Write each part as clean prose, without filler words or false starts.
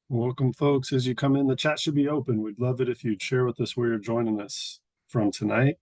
Welcome, folks. As you come in, the chat should be open. We'd love it if you'd share with us where you're joining us from tonight.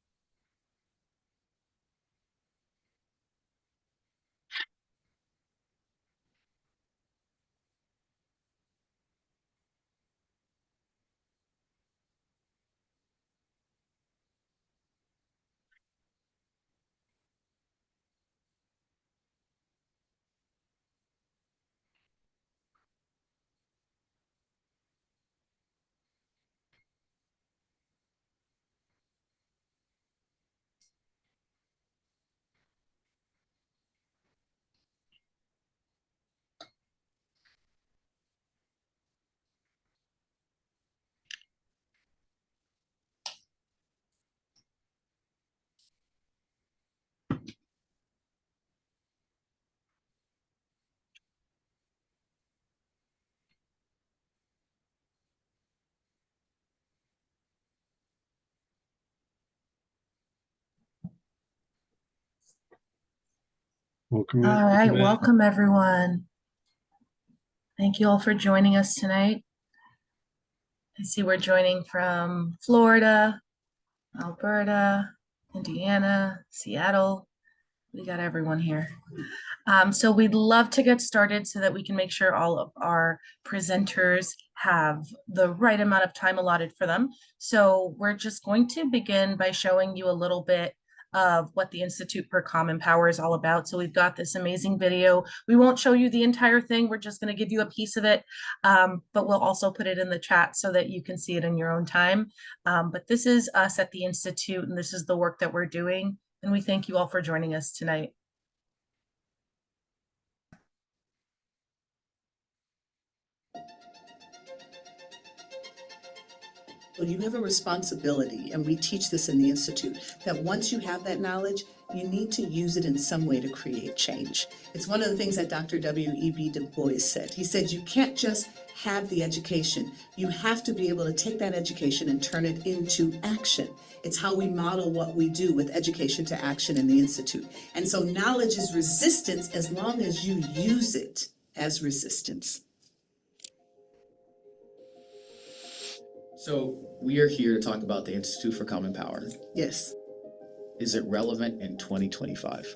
Welcome in. All right, welcome everyone. Thank you all for joining us tonight. I see we're joining from Florida, Alberta, Indiana, Seattle. We got everyone here. So we'd love to get started so that we can make sure all of our presenters have the right amount of time allotted for them. So we're just going to begin by showing you a little bit of what the Institute for Common Power is all about. So we've got this amazing video. We won't show you the entire thing. We're just going to give you a piece of it, but we'll also put it in the chat so that you can see it in your own time. But this is us at the Institute, and this is the work that we're doing. And we thank you all for joining us tonight. Well, you have a responsibility, and we teach this in the Institute, that once you have that knowledge, you need to use it in some way to create change. It's one of the things that Dr. W.E.B. Du Bois said. He said, you can't just have the education. You have to be able to take that education and turn it into action. It's how we model what we do with education to action in the Institute. And so knowledge is resistance as long as you use it as resistance. So we are here to talk about the Institute for Common Power. Yes. Is it relevant in 2025?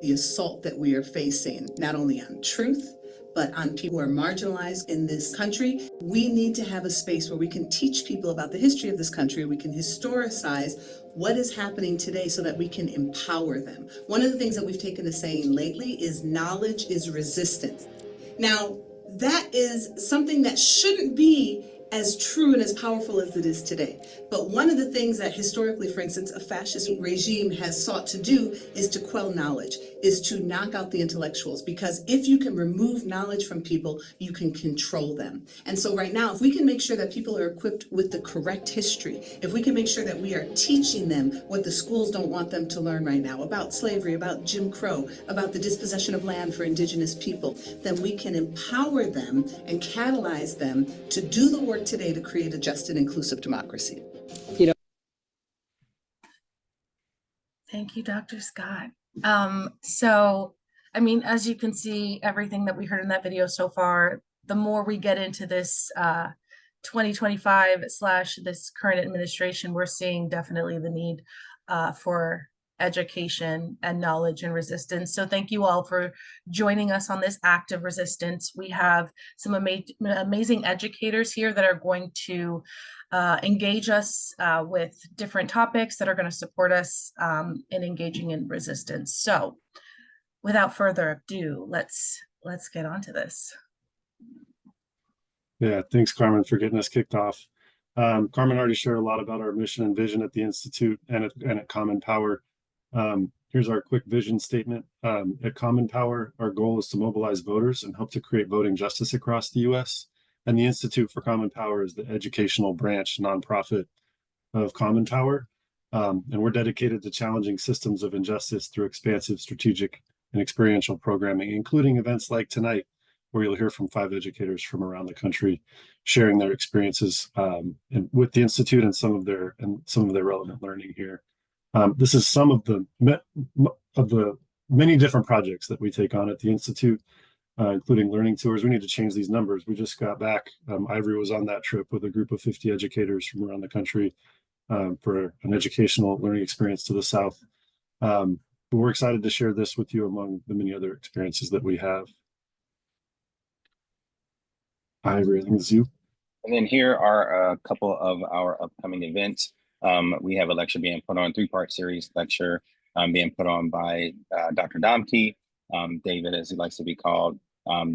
The assault that we are facing, not only on truth, but on people who are marginalized in this country, we need to have a space where we can teach people about the history of this country. We can historicize what is happening today so that we can empower them. One of the things that we've taken to saying lately is knowledge is resistance. Now, that is something that shouldn't be as true and as powerful as it is today. But one of the things that historically, for instance, a fascist regime has sought to do is to quell knowledge, is to knock out the intellectuals. Because if you can remove knowledge from people, you can control them. And so right now, if we can make sure that people are equipped with the correct history, if we can make sure that we are teaching them what the schools don't want them to learn right now, about slavery, about Jim Crow, about the dispossession of land for indigenous people, then we can empower them and catalyze them to do the work today to create a just and inclusive democracy. Thank you, Dr. Scott. So, I mean, as you can see, everything that we heard in that video so far, the more we get into this 2025 / this current administration, we're seeing definitely the need for education and knowledge and resistance. So thank you all for joining us on this act of resistance. We have some amazing educators here that are going to engage us with different topics that are going to support us in engaging in resistance. So without further ado, let's get on to this. Yeah, thanks, Carmen, for getting us kicked off. Carmen already shared a lot about our mission and vision at the Institute and at Common Power. Here's our quick vision statement. At Common Power, our goal is to mobilize voters and help to create voting justice across the U.S. And the Institute for Common Power is the educational branch nonprofit of Common Power. And we're dedicated to challenging systems of injustice through expansive, strategic, and experiential programming, including events like tonight, where you'll hear from 5 educators from around the country sharing their experiences with the Institute and some of their relevant learning here. This is some of the many different projects that we take on at the Institute. including learning tours. We need to change these numbers. We just got back. Ivory was on that trip with a group of 50 educators from around the country for an educational learning experience to the South. But we're excited to share this with you among the many other experiences that we have. Ivory, I think it's you. And then here are a couple of our upcoming events. We have a lecture being put on, 3-part series lecture being put on by Dr. Domke, David, as he likes to be called.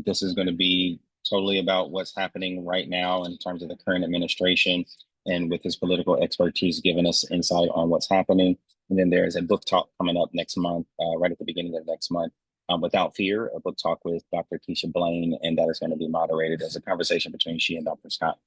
This is going to be totally about what's happening right now in terms of the current administration, and with his political expertise giving us insight on what's happening. And then there's a book talk coming up next month, right at the beginning of next month, Without Fear, a book talk with Dr. Keisha Blaine, and that is going to be moderated as a conversation between she and Dr. Scott.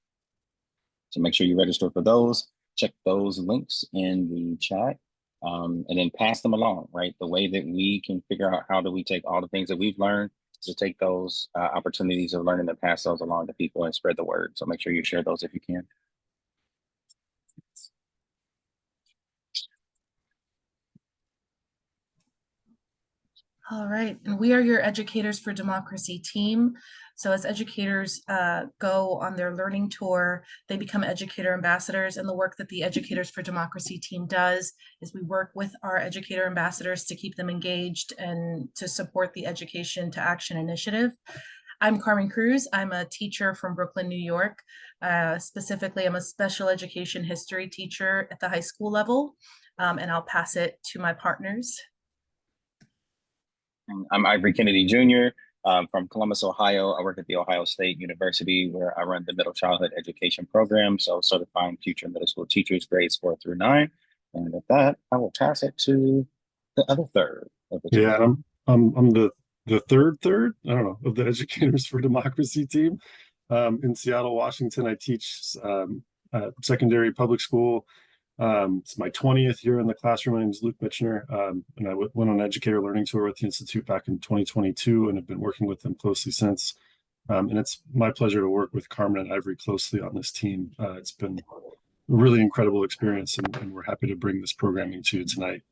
So make sure you register for those, check those links in the chat, and then pass them along, right? The way that we can figure out how do we take all the things that we've learned to take those opportunities of learning and pass those along to people and spread the word. So make sure you share those if you can. All right, and we are your Educators for Democracy team. So as educators go on their learning tour, they become educator ambassadors, and the work that the Educators for Democracy team does is we work with our educator ambassadors to keep them engaged and to support the Education to Action initiative. I'm Carmen Cruz. I'm a teacher from Brooklyn, New York. Specifically, I'm a special education history teacher at the high school level, and I'll pass it to my partners. I'm Ivory Kennedy Jr. From Columbus, Ohio. I work at The Ohio State University, where I run the middle childhood education program, so certifying future middle school teachers, grades 4 through 9. And with that, I will pass it to the other third of the team. Yeah, I'm the third, I don't know, of the Educators for Democracy team. In Seattle, Washington, I teach secondary public school. It's my 20th year in the classroom. My name is Luke Mitchner, and I went on an educator learning tour with the Institute back in 2022 and have been working with them closely since. And it's my pleasure to work with Carmen and Ivory closely on this team. It's been a really incredible experience, and we're happy to bring this programming to you tonight.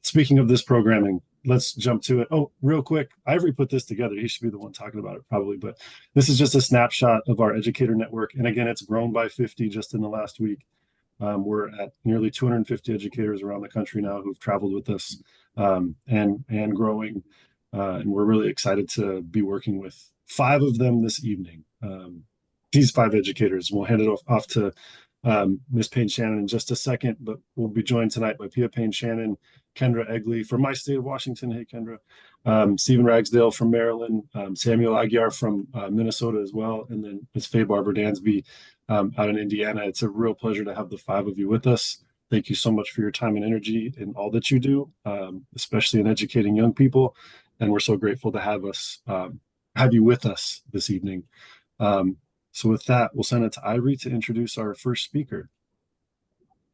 Speaking of this programming, let's jump to it. Oh, real quick, Ivory put this together. He should be the one talking about it probably, but this is just a snapshot of our educator network. And again, it's grown by 50 just in the last week. We're at nearly 250 educators around the country now who've traveled with us, and growing. And we're really excited to be working with 5 of them this evening. These 5 educators. We'll hand it off to Ms. Payne Shannon in just a second, but we'll be joined tonight by Pia Payne Shannon, Kendra Egley from my state of Washington. Hey, Kendra. Stephen Ragsdale from Maryland, Samuel Aguiar from Minnesota as well, and then Ms. Faye Barber Dansby out in Indiana. It's a real pleasure to have the 5 of you with us. Thank you so much for your time and energy in all that you do, especially in educating young people. And we're so grateful to have you with us this evening. So with that, we'll send it to Ivory to introduce our first speaker.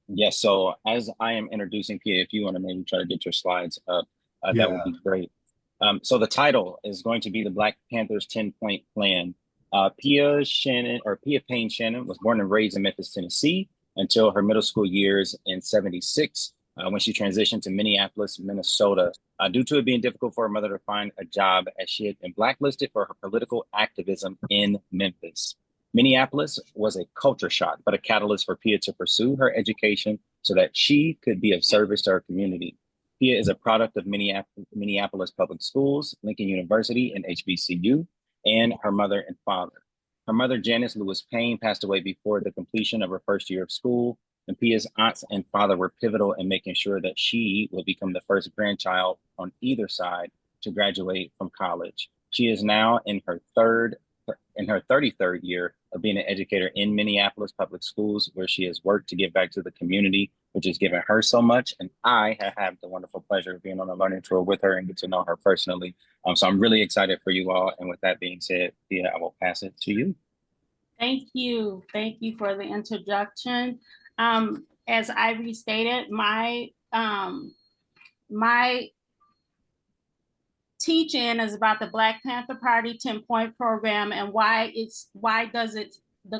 Yes, so as I am introducing Pia, if you want to maybe try to get your slides up, that would be great. So the title is going to be the Black Panthers 10-point plan. Pia Payne Shannon was born and raised in Memphis, Tennessee until her middle school years in '76, when she transitioned to Minneapolis, Minnesota, due to it being difficult for her mother to find a job, as she had been blacklisted for her political activism in Memphis. Minneapolis was a culture shock, but a catalyst for Pia to pursue her education so that she could be of service to her community. Pia is a product of Minneapolis Public Schools, Lincoln University, and HBCU, and her mother and father. Her mother, Janice Lewis Payne, passed away before the completion of her first year of school, and Pia's aunts and father were pivotal in making sure that she would become the first grandchild on either side to graduate from college. She is now in her 33rd year of being an educator in Minneapolis Public Schools, where she has worked to give back to the community, which has given her so much. And I have had the wonderful pleasure of being on a learning tour with her and get to know her personally. So I'm really excited for you all. And with that being said, Pia, I will pass it to you. Thank you. Thank you for the introduction. As Ivory stated, my teaching is about the Black Panther Party 10-point program, and the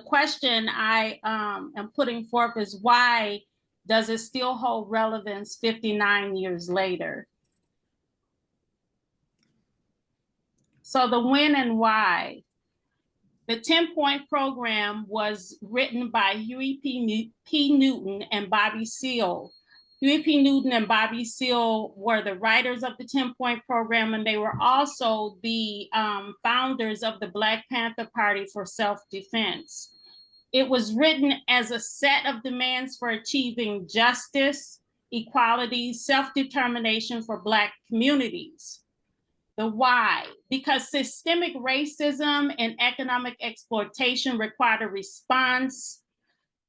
question I am putting forth is, why does it still hold relevance 59 years later? So the when and why. The 10-point program was written by Huey P. Newton and Bobby Seale. Huey P. Newton and Bobby Seale were the writers of the 10-point program, and they were also the founders of the Black Panther Party for Self-Defense. It was written as a set of demands for achieving justice, equality, self-determination for Black communities. The why, because systemic racism and economic exploitation required a response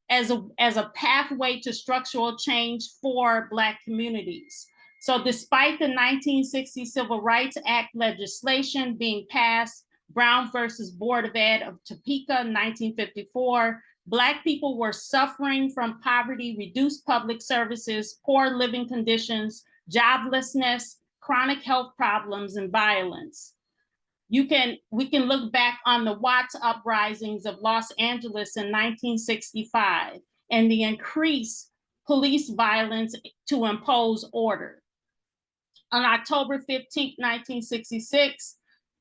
as a pathway to structural change for Black communities. So despite the 1960 Civil Rights Act legislation being passed, Brown versus Board of Ed of Topeka, 1954, Black people were suffering from poverty, reduced public services, poor living conditions, joblessness, chronic health problems, and violence. We can look back on the Watts uprisings of Los Angeles in 1965 and the increased police violence to impose order. On October 15, 1966,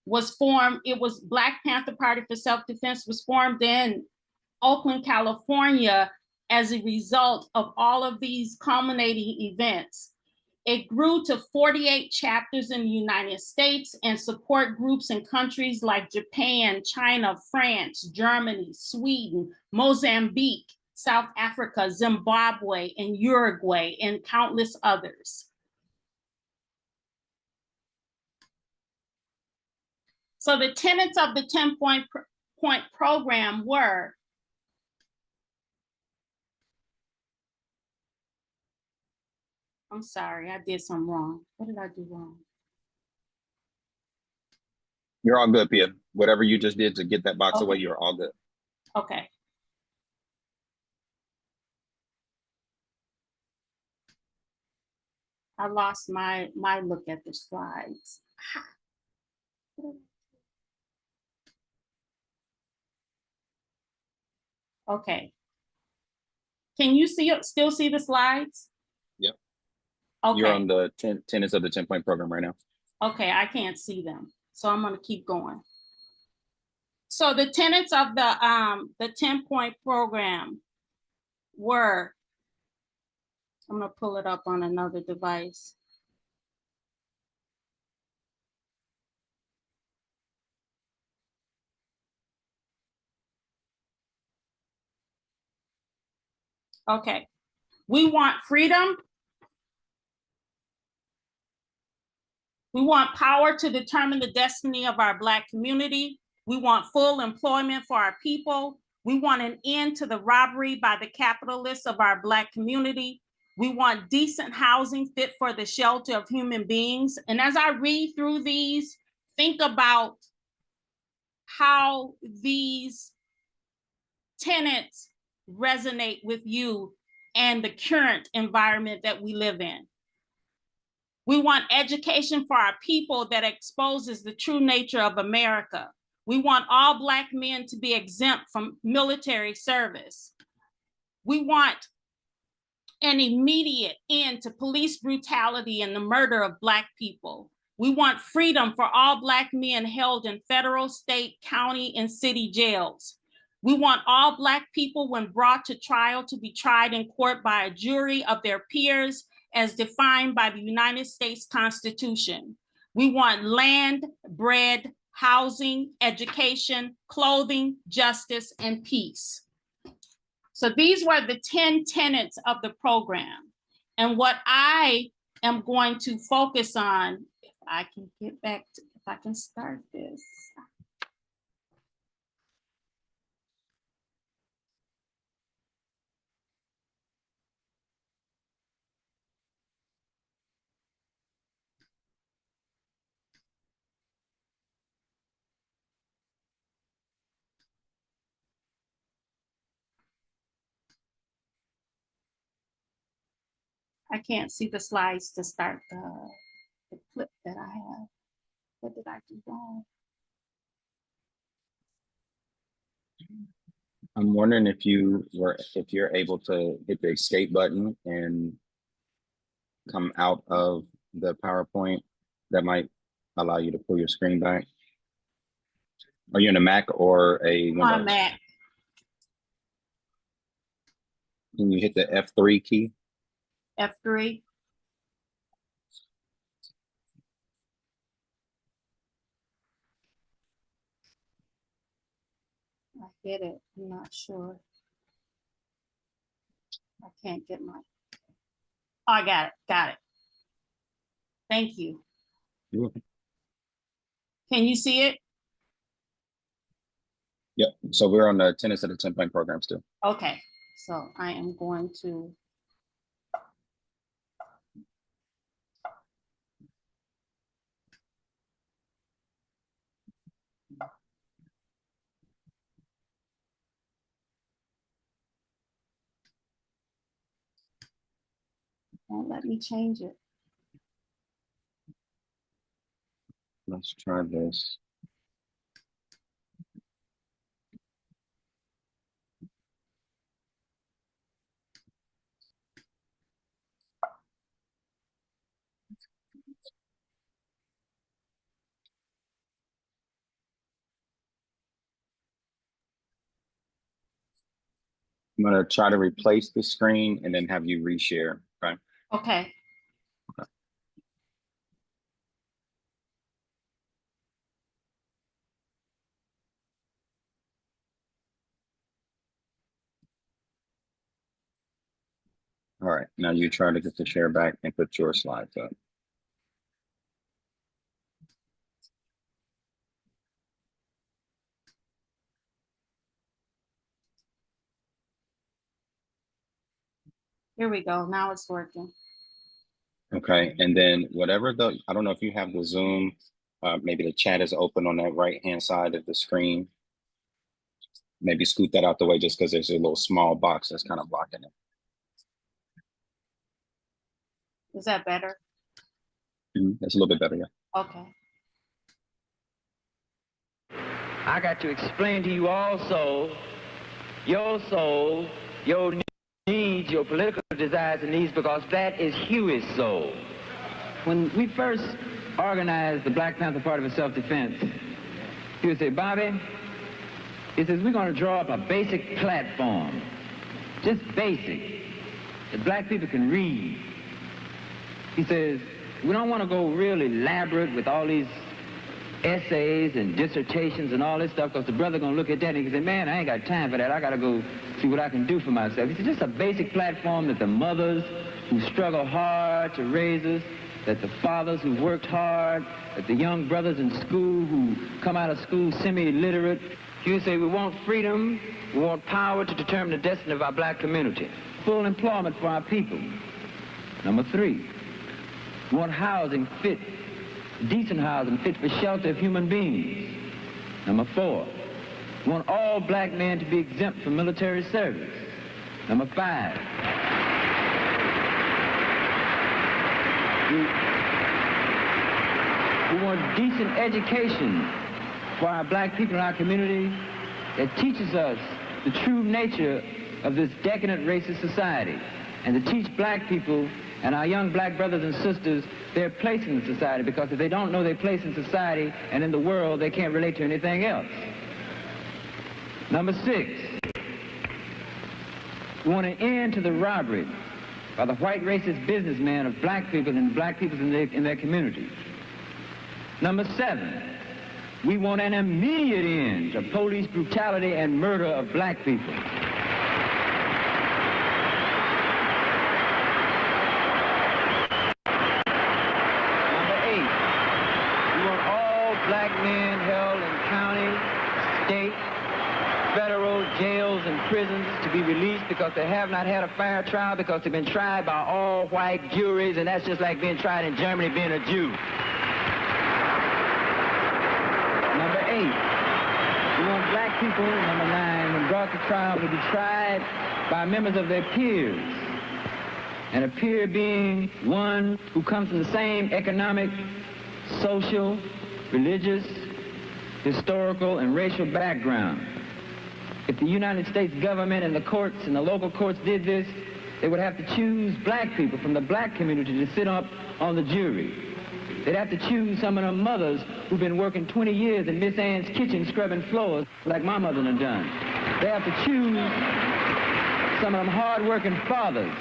Black Panther Party for Self-Defense was formed in Oakland, California, as a result of all of these culminating events. It grew to 48 chapters in the United States and support groups in countries like Japan, China, France, Germany, Sweden, Mozambique, South Africa, Zimbabwe, and Uruguay, and countless others. So the tenets of the 10-point program were: I'm sorry, I did something wrong. What did I do wrong? You're all good, Pia. Whatever you just did to get that box away, Okay. you're all good. Okay. I lost my look at the slides. Okay. Can you still see the slides? Yep. Okay. You're on the tenets of the 10-point program right now. Okay, I can't see them, so I'm going to keep going. So the tenets of the 10-point program were, I'm going to pull it up on another device. Okay, we want freedom. We want power to determine the destiny of our Black community. We want full employment for our people. We want an end to the robbery by the capitalists of our Black community. We want decent housing fit for the shelter of human beings. And as I read through these, think about how these tenets resonate with you and the current environment that we live in. We want education for our people that exposes the true nature of America. We want all Black men to be exempt from military service. We want an immediate end to police brutality and the murder of Black people. We want freedom for all Black men held in federal, state, county, and city jails. We want all Black people, when brought to trial, to be tried in court by a jury of their peers as defined by the United States Constitution. We want land, bread, housing, education, clothing, justice, and peace. So these were the 10 tenets of the program. And what I am going to focus on, if I can get back to, if I can start this. I can't see the slides to start the clip that I have. What did I do wrong? I'm wondering if you're able to hit the escape button and come out of the PowerPoint. That might allow you to pull your screen back. Are you in a Mac or a Windows? On Mac. Can you hit the F3 key? F3. I hit it. I'm not sure. I can't get my. Oh, I got it. Got it. Thank you. You're welcome. Can you see it? Yep. So we're on the tennis of the 10-point program still. Okay. So I am going to. Won't let me change it. Let's try this. I'm going to try to replace the screen and then have you reshare. Okay. Okay. All right. Now you try to get the share back and put your slides up. Here we go. Now it's working. Okay. And then whatever I don't know if you have the Zoom, maybe the chat is open on that right-hand side of the screen. Maybe scoot that out the way just because there's a little small box that's kind of blocking it. Is that better? That's a little bit better, yeah. Okay. I got to explain to you also your soul, your needs, your political desires and needs, because that is Huey's soul. When we first organized the Black Panther Party for Self-Defense, he would say, Bobby, he says, we're going to draw up a basic platform, just basic, that black people can read. He says, we don't want to go real elaborate with all these essays and dissertations and all this stuff, because the brother going to look at that and he say, man, I ain't got time for that. I got to go see what I can do for myself. He said, just a basic platform that the mothers who struggle hard to raise us, that the fathers who worked hard, that the young brothers in school who come out of school semi-literate. You say, we want freedom, we want power to determine the destiny of our black community. Full employment for our people. Number 3, we want housing fit, decent housing fit for shelter of human beings. Number 4, we want all black men to be exempt from military service. Number 5, we want decent education for our black people in our community that teaches us the true nature of this decadent racist society, and to teach black people and our young black brothers and sisters their place in the society, because if they don't know their place in society and in the world, they can't relate to anything else. Number 6, we want an end to the robbery by the white racist businessmen of black people and black people in their community. Number 7, we want an immediate end to police brutality and murder of black people. Number 8, we want all black men held in county, state, federal jails and prisons to be released because they have not had a fair trial, because they've been tried by all white juries, and that's just like being tried in Germany being a Jew. Number 8, we want black people, number 9, when brought to trial, to be tried by members of their peers. And a peer being one who comes from the same economic, social, religious, historical, and racial background. If the United States government and the courts and the local courts did this, they would have to choose black people from the black community to sit up on the jury. They'd have to choose some of them mothers who've been working 20 years in Miss Ann's kitchen scrubbing floors like my mother done done. They have to choose some of them hard-working fathers.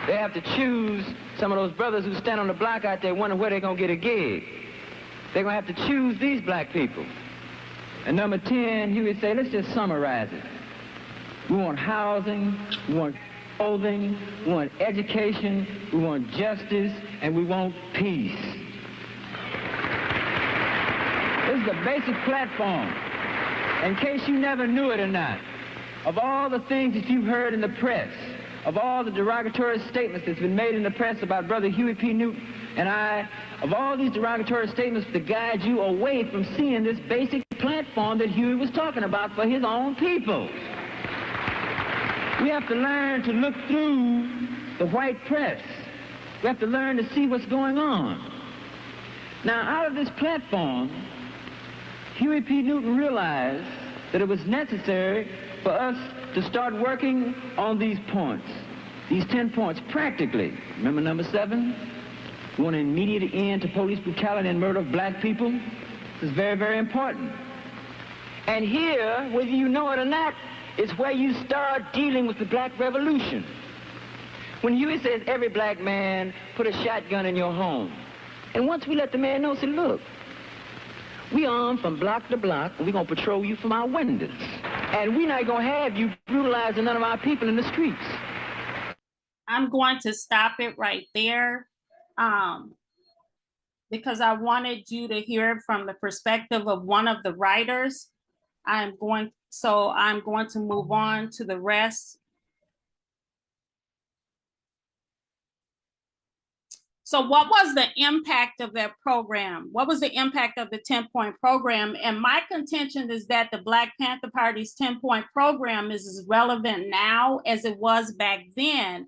They have to choose some of those brothers who stand on the block out there wondering where they're going to get a gig. They're going to have to choose these black people. And number 10, he would say, let's just summarize it. We want housing, we want clothing, we want education, we want justice, and we want peace. This is the basic platform. In case you never knew it or not, of all the things that you've heard in the press, of all the derogatory statements that's been made in the press about Brother Huey P. Newton and I, of all these derogatory statements to guide you away from seeing this basic platform that Huey was talking about for his own people. We have to learn to look through the white press. We have to learn to see what's going on. Now, out of this platform, Huey P. Newton realized that it was necessary for us to start working on these points, these 10 points, practically. Remember number 7? We want an immediate end to police brutality and murder of black people. This is very, very important. And here, whether you know it or not, is where you start dealing with the black revolution. When Huey says every black man put a shotgun in your home, and once we let the man know, say, look, we armed from block to block, and we're going to patrol you from our windows. And we're not going to have you brutalizing none of our people in the streets. I'm going to stop it right there because I wanted you to hear it from the perspective of one of the writers. I'm going to move on to the rest. So what was the impact of that program? What was the impact of the 10-point program? And my contention is that the Black Panther Party's 10-point program is as relevant now as it was back then.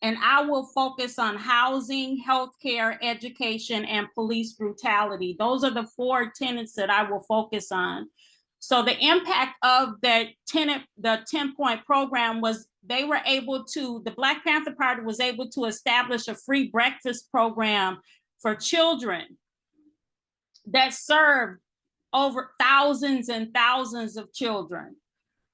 And I will focus on housing, healthcare, education, and police brutality. Those are the 4 tenets that I will focus on. So the impact of the 10-point program was the Black Panther Party was able to establish a free breakfast program for children that served over thousands and thousands of children.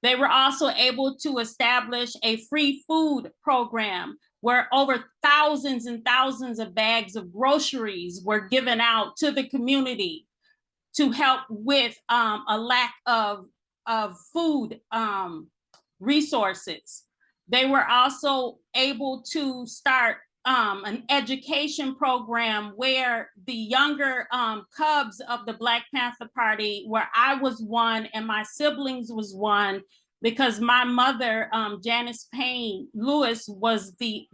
They were also able to establish a free food program where over thousands and thousands of bags of groceries were given out to the community to help with a lack of food resources. They were also able to start an education program where the younger cubs of the Black Panther Party, where I was one and my siblings was one, because my mother, Janice Payne Lewis, was the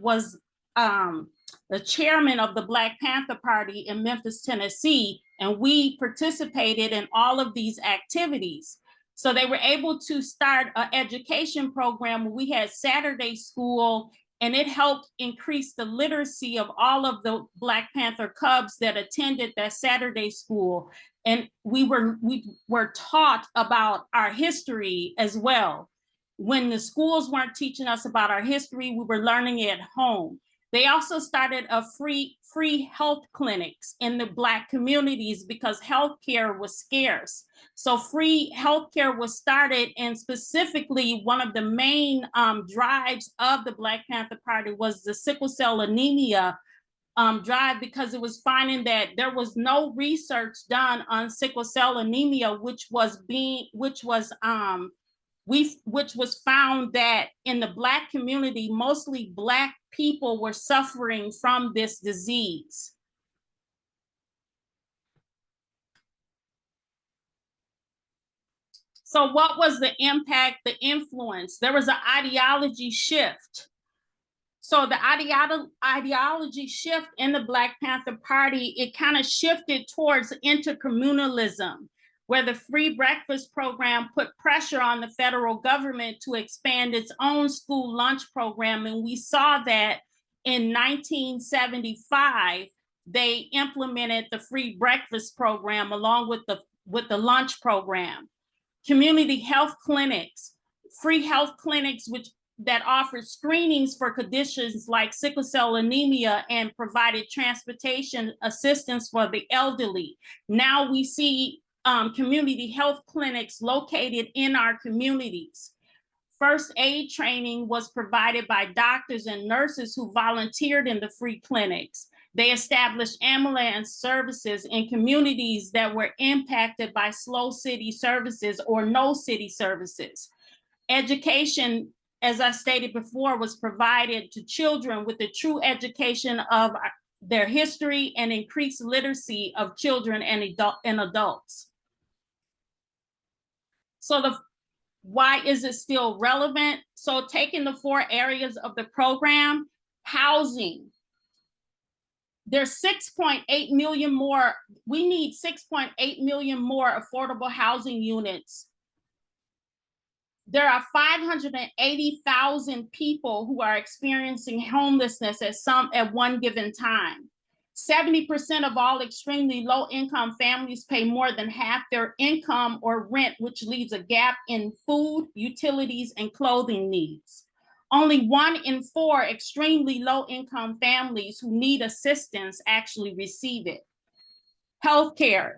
chairman of the Black Panther Party in Memphis, Tennessee, and we participated in all of these activities. So they were able to start an education program. We had Saturday school, and it helped increase the literacy of all of the Black Panther cubs that attended that Saturday school. And we were taught about our history as well. When the schools weren't teaching us about our history, we were learning it at home. They also started a free health clinics in the Black communities because healthcare was scarce. So free healthcare was started, and specifically one of the main drives of the Black Panther Party was the sickle cell anemia drive, because it was finding that there was no research done on sickle cell anemia, which was found that in the Black community, mostly Black people were suffering from this disease. So what was the impact, the influence? There was an ideology shift. So the ideology shift in the Black Panther Party, it kind of shifted towards intercommunalism, where the free breakfast program put pressure on the federal government to expand its own school lunch program. And we saw that in 1975, they implemented the free breakfast program along with the lunch program. Community health clinics, free health clinics, which that offered screenings for conditions like sickle cell anemia and provided transportation assistance for the elderly. Now we see community health clinics located in our communities. First aid training was provided by doctors and nurses who volunteered in the free clinics. They established ambulance services in communities that were impacted by slow city services or no city services. Education, as I stated before, was provided to children with the true education of their history and increased literacy of children and adults. So why is it still relevant? So taking the 4 areas of the program, housing, there's 6.8 million more, we need 6.8 million more affordable housing units. There are 580,000 people who are experiencing homelessness at one given time. 70% of all extremely low-income families pay more than half their income or rent, which leaves a gap in food, utilities, and clothing needs. Only 1 in 4 extremely low-income families who need assistance actually receive it. Healthcare.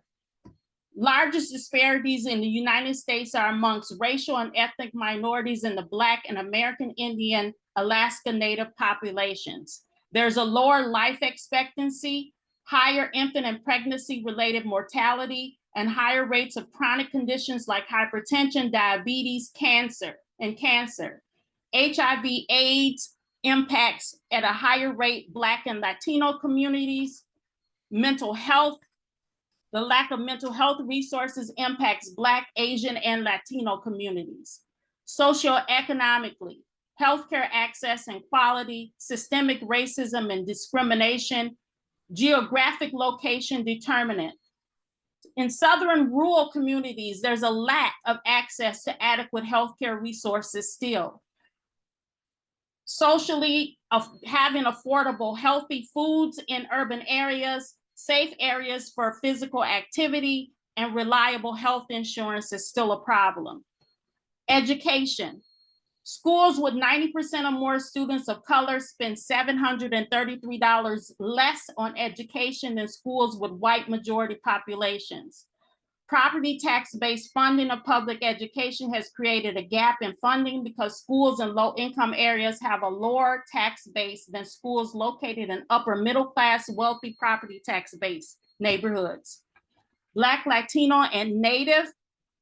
Largest disparities in the United States are amongst racial and ethnic minorities in the Black and American Indian, Alaska Native populations. There's a lower life expectancy, higher infant and pregnancy-related mortality, and higher rates of chronic conditions like hypertension, diabetes, cancer. HIV/AIDS impacts at a higher rate Black and Latino communities. Mental health. The lack of mental health resources impacts Black, Asian, and Latino communities. Socioeconomically, healthcare access and quality, systemic racism and discrimination, geographic location determinant. In Southern rural communities, there's a lack of access to adequate healthcare resources still. Socially, having affordable, healthy foods in urban areas, safe areas for physical activity, and reliable health insurance is still a problem. Education. Schools with 90% or more students of color spend $733 less on education than schools with white majority populations. Property tax-based funding of public education has created a gap in funding because schools in low-income areas have a lower tax base than schools located in upper middle-class, wealthy property tax-based neighborhoods. Black, Latino, and Native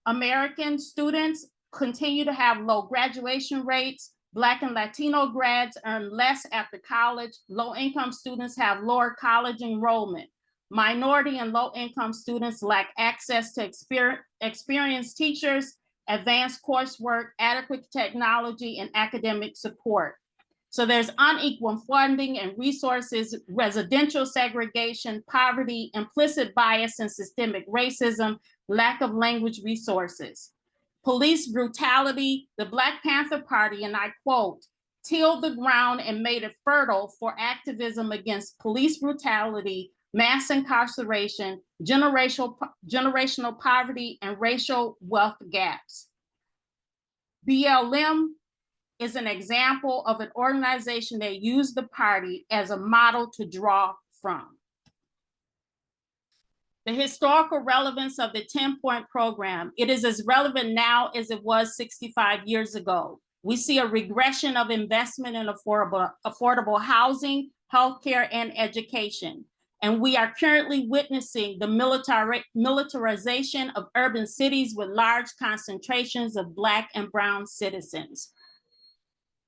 American students continue to have low graduation rates. Black and Latino grads earn less after college. Low-income students have lower college enrollment. Minority and low-income students lack access to experienced teachers, advanced coursework, adequate technology, and academic support. So there's unequal funding and resources, residential segregation, poverty, implicit bias and systemic racism, lack of language resources. Police brutality, the Black Panther Party, and I quote, tilled the ground and made it fertile for activism against police brutality, mass incarceration, generational poverty, and racial wealth gaps. BLM is an example of an organization that used the party as a model to draw from. The historical relevance of the 10-point program, it is as relevant now as it was 65 years ago. We see a regression of investment in affordable housing, healthcare, and education. And we are currently witnessing the militarization of urban cities with large concentrations of Black and Brown citizens.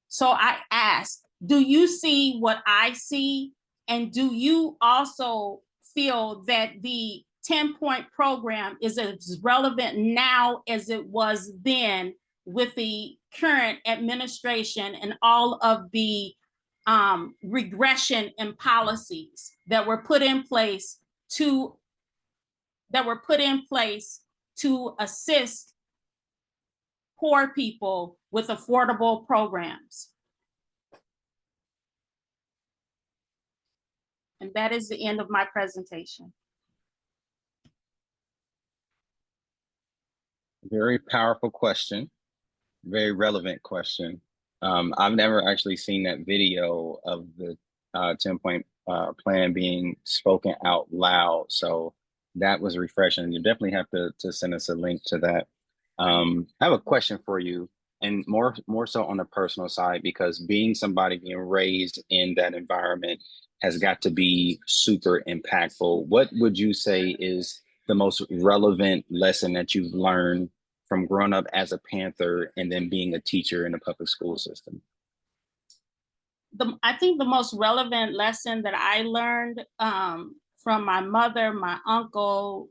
So I ask, do you see what I see? And do you also feel that the 10-point program is as relevant now as it was then with the current administration and all of the regression in policies that were put in place to assist poor people with affordable programs? And that is the end of my presentation. Very powerful question, very relevant question. I've never actually seen that video of the 10-point plan being spoken out loud. So that was refreshing. You definitely have to send us a link to that. I have a question for you, and more so on the personal side, because being somebody being raised in that environment has got to be super impactful. What would you say is the most relevant lesson that you've learned from growing up as a Panther and then being a teacher in the public school system? I think the most relevant lesson that I learned from my mother, my uncle,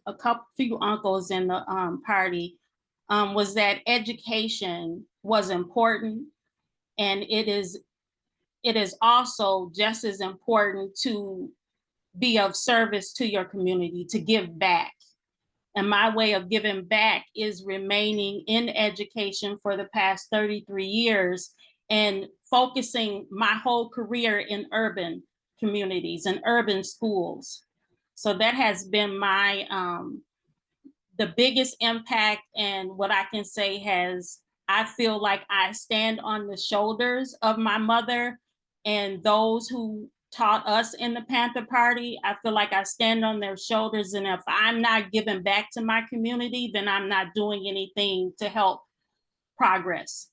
a couple few uncles in the party was that education was important, and it is also just as important to be of service to your community, to give back. And my way of giving back is remaining in education for the past 33 years and focusing my whole career in urban communities and urban schools. So that has been my, the biggest impact, and what I can say I feel like I stand on the shoulders of my mother and those who taught us in the Panther Party. I feel like I stand on their shoulders, and if I'm not giving back to my community, then I'm not doing anything to help progress.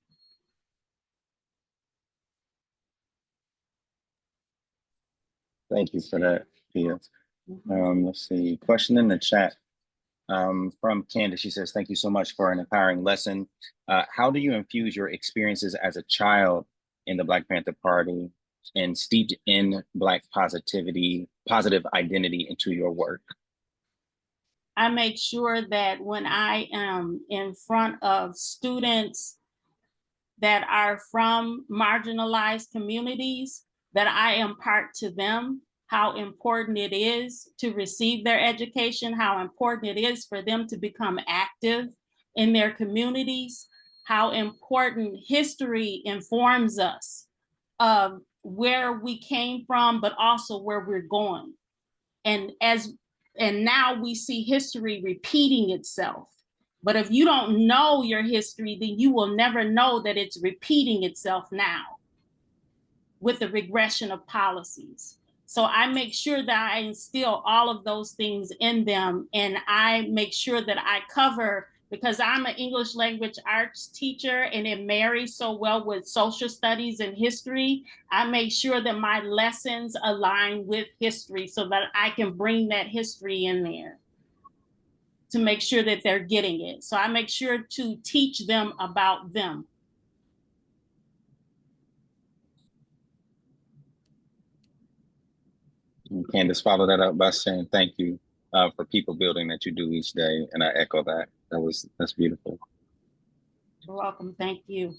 Thank you for that, Pia. Let's see, question in the chat from Candace. She says, thank you so much for an empowering lesson. How do you infuse your experiences as a child in the Black Panther Party and steeped in Black positive identity into your work? I make sure that when I am in front of students that are from marginalized communities, that I impart to them how important it is to receive their education, how important it is for them to become active in their communities, how important history informs us of where we came from, but also where we're going. And now we see history repeating itself. But if you don't know your history, then you will never know that it's repeating itself now with the regression of policies. So I make sure that I instill all of those things in them, and I make sure that I cover, because I'm an English language arts teacher and it marries so well with social studies and history. I make sure that my lessons align with history so that I can bring that history in there to make sure that they're getting it. So I make sure to teach them about them. And Candace, follow that up by saying thank you for people building that you do each day. And I echo that. That's beautiful. You're welcome. Thank you.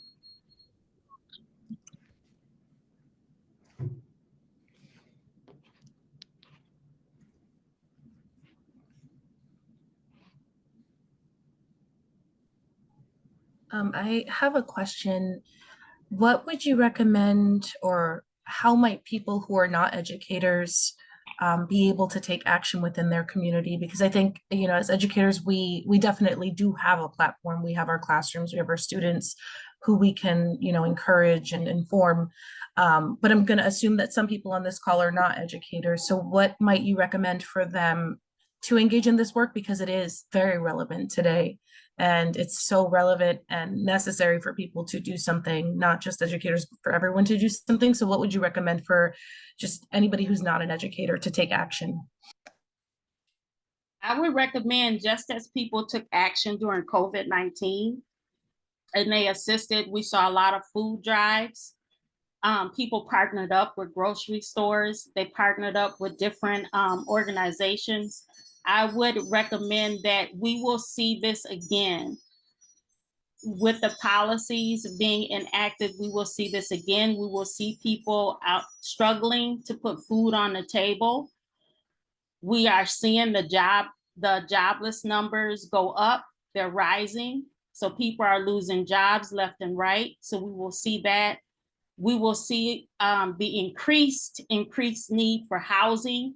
I have a question. What would you recommend, or how might people who are not educators be able to take action within their community? Because I think, you know, as educators, we definitely do have a platform. We have our classrooms, we have our students who we can, you know, encourage and inform. But I'm going to assume that some people on this call are not educators. So what might you recommend for them to engage in this work? Because it is very relevant today. And it's so relevant and necessary for people to do something, not just educators, but for everyone to do something. So what would you recommend for just anybody who's not an educator to take action? I would recommend, just as people took action during COVID-19 and they assisted, we saw a lot of food drives. People partnered up with grocery stores. They partnered up with different organizations. I would recommend that we will see this again. With the policies being enacted, we will see this again. We will see people out struggling to put food on the table. We are seeing the jobless numbers go up. They're rising. So people are losing jobs left and right. So we will see that. We will see the increased need for housing,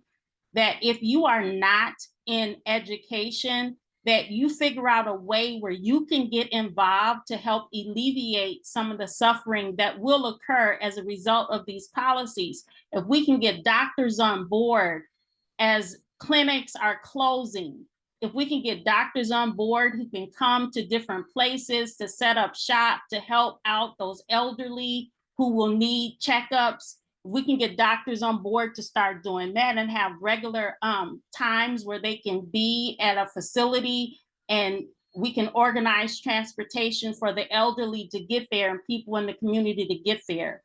that if you are not in education, that you figure out a way where you can get involved to help alleviate some of the suffering that will occur as a result of these policies. If we can get doctors on board as clinics are closing, if we can get doctors on board who can come to different places to set up shop to help out those elderly who will need checkups, we can get doctors on board to start doing that and have regular times where they can be at a facility, and we can organize transportation for the elderly to get there and people in the community to get there.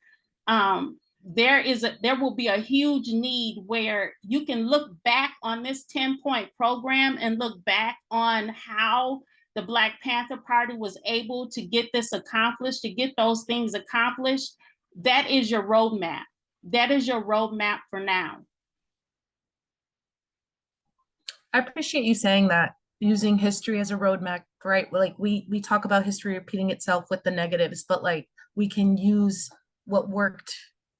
There will be a huge need where you can look back on this 10-point program and look back on how the Black Panther Party was able to get this accomplished, to get those things accomplished. That is your roadmap. That is your roadmap for now. I appreciate you saying that, using history as a roadmap, right? Like we talk about history repeating itself with the negatives, but like we can use what worked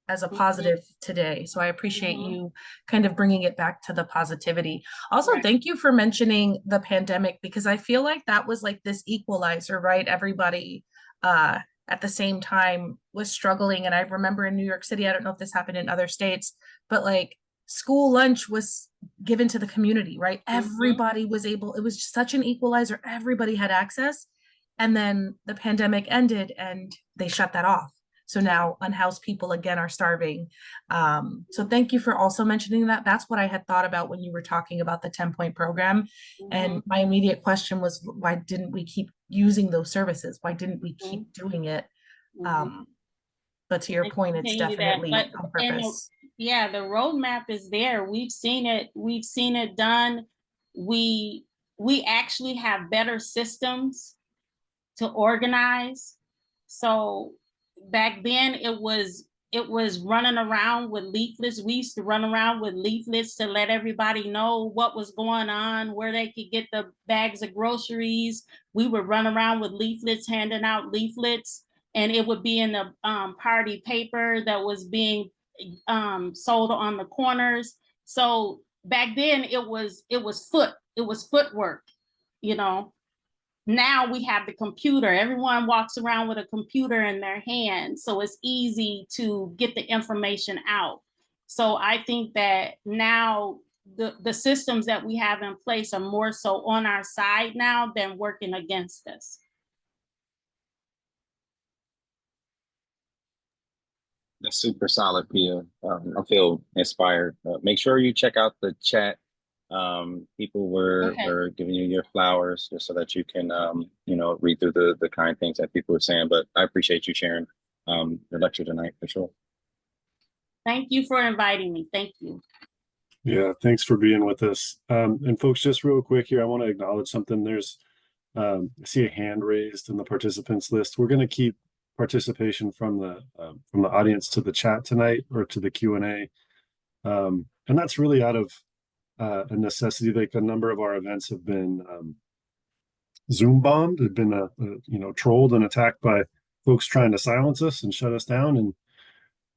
as a positive today. So I appreciate you kind of bringing it back to the positivity. Also, thank you for mentioning the pandemic, because I feel like that was like this equalizer, right? Everybody at the same time was struggling. And I remember in New York City, I don't know if this happened in other states, but like school lunch was given to the community, right? Everybody was able, it was just such an equalizer. Everybody had access. And then the pandemic ended and they shut that off. So now unhoused people again are starving. So thank you for also mentioning that. That's what I had thought about when you were talking about the 10-point program. And my immediate question was, why didn't we keep using those services? Why didn't we keep doing it? But to your point, it's definitely on purpose. Yeah, the roadmap is there. We've seen it. We've seen it done. We actually have better systems to organize. So back then it was running around with leaflets. We used to run around with leaflets to let everybody know what was going on, where they could get the bags of groceries. We would run around with leaflets, handing out leaflets, and it would be in the party paper that was being sold on the corners. So back then it was footwork, you know. Now we have the computer. Everyone walks around with a computer in their hand, so it's easy to get the information out. So I think that now the systems that we have in place are more so on our side now than working against us. That's super solid, Pia. I feel inspired. Make sure you check out the chat. People were giving you your flowers just so that you can, read through the kind things that people were saying. But I appreciate you sharing your lecture tonight for sure. Thank you for inviting me. Thank you. Yeah, thanks for being with us. And folks, just real quick here, I want to acknowledge something. There's, I see a hand raised in the participants list. We're going to keep participation from the audience to the chat tonight, or to the Q&A. And that's really out of a necessity. Like a number of our events have been Zoom bombed, have been trolled and attacked by folks trying to silence us and shut us down, and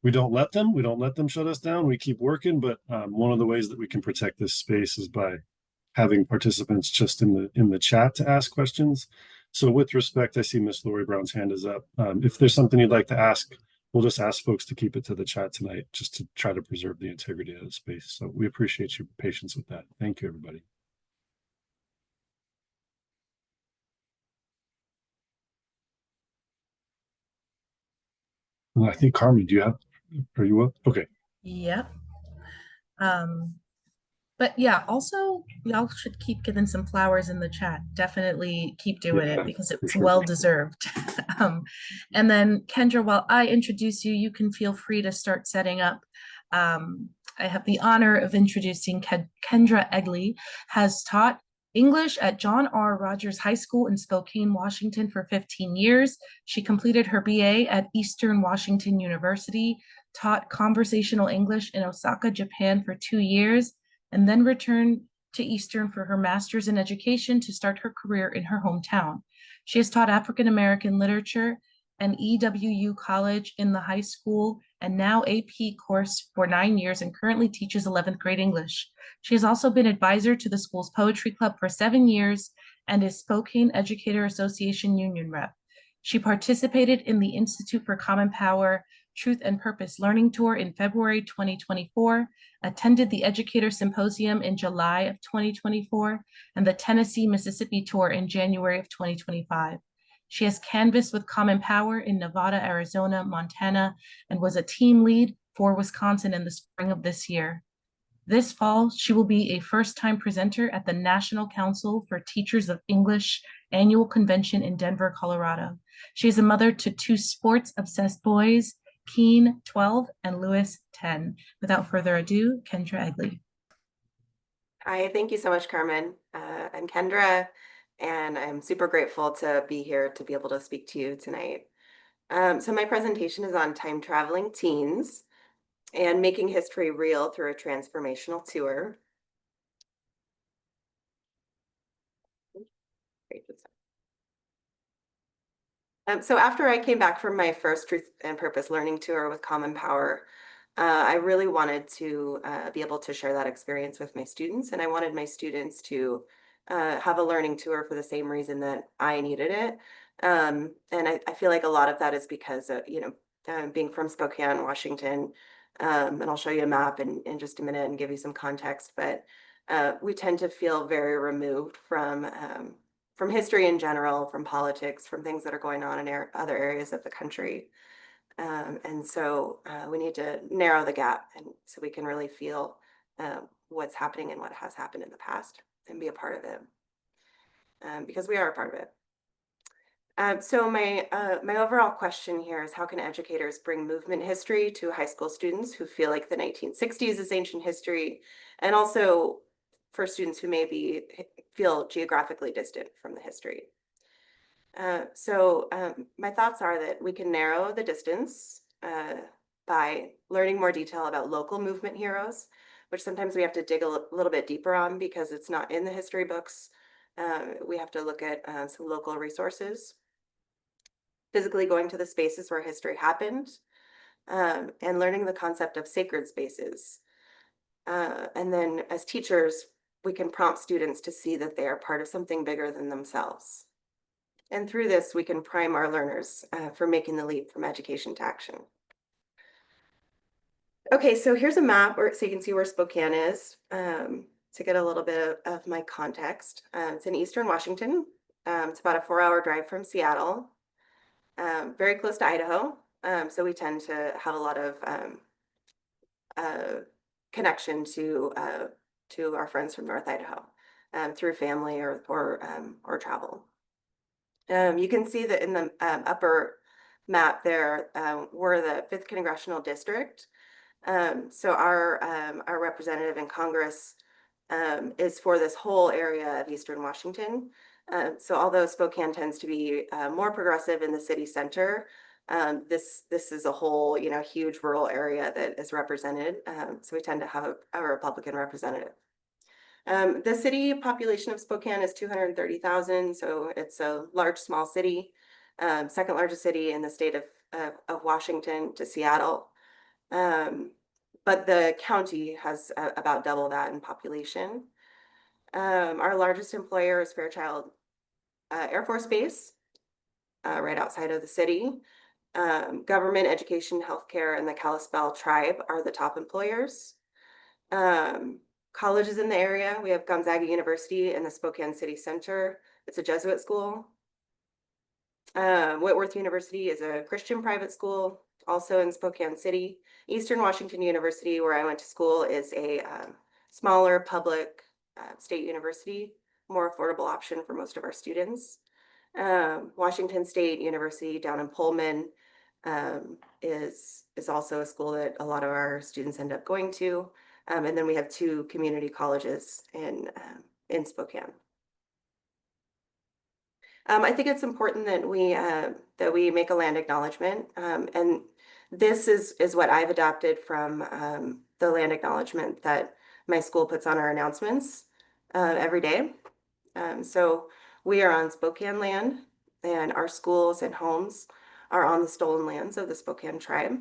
we don't let them shut us down. We keep working, but one of the ways that we can protect this space is by having participants just in the chat to ask questions. So with respect, I see Miss Lori Brown's hand is up. If there's something you'd like to ask, we'll just ask folks to keep it to the chat tonight, just to try to preserve the integrity of the space. So we appreciate your patience with that. Thank you, everybody. Well, I think Carmen, are you up? Okay. Yep. But yeah, also y'all should keep giving some flowers in the chat. Definitely keep doing it, because it's well deserved. And then Kendra, while I introduce you, you can feel free to start setting up. I have the honor of introducing Kendra Egley, has taught English at John R. Rogers High School in Spokane, Washington for 15 years. She completed her BA at Eastern Washington University, taught conversational English in Osaka, Japan for 2 years, and then returned to Eastern for her master's in education to start her career in her hometown. She has taught African American literature and EWU college in the high school and now AP course for 9 years, and currently teaches 11th grade English. She has also been advisor to the school's poetry club for 7 years and is Spokane Educator Association Union Rep. She participated in the Institute for Common Power Truth and Purpose Learning Tour in February 2024, attended the Educator Symposium in July of 2024, and the Tennessee-Mississippi Tour in January of 2025. She has canvassed with Common Power in Nevada, Arizona, Montana, and was a team lead for Wisconsin in the spring of this year. This fall, she will be a first-time presenter at the National Council for Teachers of English annual convention in Denver, Colorado. She is a mother to two sports-obsessed boys, Keen, 12, and Lewis, 10. Without further ado, Kendra Egley. Hi, thank you so much, Carmen. I'm Kendra, and I'm super grateful to be here to be able to speak to you tonight. So my presentation is on time traveling teens and making history real through a transformational tour. So after I came back from my first Truth and Purpose learning tour with Common Power, I really wanted to be able to share that experience with my students, and I wanted my students to have a learning tour for the same reason that I needed it. And I feel like a lot of that is because of, being from Spokane, Washington, and I'll show you a map in just a minute and give you some context, but we tend to feel very removed from history in general, from politics, from things that are going on in other areas of the country. And so we need to narrow the gap, and so we can really feel what's happening and what has happened in the past and be a part of it, because we are a part of it. So my overall question here is, how can educators bring movement history to high school students who feel like the 1960s is ancient history, and also for students who maybe feel geographically distant from the history? So my thoughts are that we can narrow the distance by learning more detail about local movement heroes, which sometimes we have to dig a little bit deeper on because it's not in the history books. We have to look at some local resources, physically going to the spaces where history happened, and learning the concept of sacred spaces. And then as teachers, we can prompt students to see that they are part of something bigger than themselves. And through this, we can prime our learners for making the leap from education to action. Okay, so here's a map so you can see where Spokane is, to get a little bit of my context. It's in Eastern Washington. It's about a 4-hour drive from Seattle, very close to Idaho. So we tend to have a lot of connection to our friends from North Idaho through family or travel. You can see that in the upper map there, we're the 5th Congressional District. So our representative in Congress is for this whole area of Eastern Washington. So although Spokane tends to be more progressive in the city center, this is a whole, huge rural area that is represented. So we tend to have a Republican representative. The city population of Spokane is 230,000, so it's a large, small city, second largest city in the state of Washington to Seattle. But the county has about double that in population. Our largest employer is Fairchild Air Force Base, right outside of the city. Government, education, healthcare, and the Kalispel tribe are the top employers. Colleges in the area, we have Gonzaga University in the Spokane City Center. It's a Jesuit school. Whitworth University is a Christian private school, also in Spokane City. Eastern Washington University, where I went to school, is a smaller public state university, more affordable option for most of our students. Washington State University down in Pullman is also a school that a lot of our students end up going to. And then we have 2 community colleges in Spokane. I think it's important that we make a land acknowledgement, and this is what I've adopted from the land acknowledgement that my school puts on our announcements every day. So we are on Spokane land, and our schools and homes are on the stolen lands of the Spokane tribe.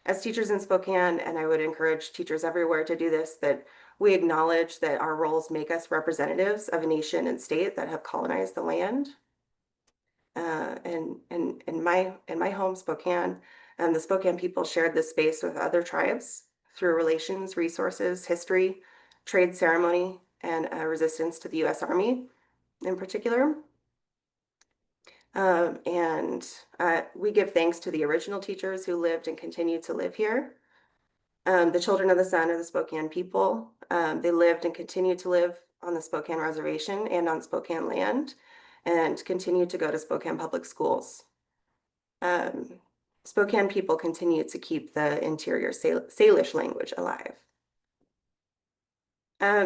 As teachers in Spokane, and I would encourage teachers everywhere to do this, that we acknowledge that our roles make us representatives of a nation and state that have colonized the land. And in my home, Spokane, the Spokane people shared this space with other tribes through relations, resources, history, trade, ceremony, and resistance to the U.S. Army in particular. We give thanks to the original teachers who lived and continue to live here. The children of the sun are the Spokane people. They lived and continue to live on the Spokane Reservation and on Spokane land, and continue to go to Spokane public schools. Spokane people continue to keep the interior Salish language alive.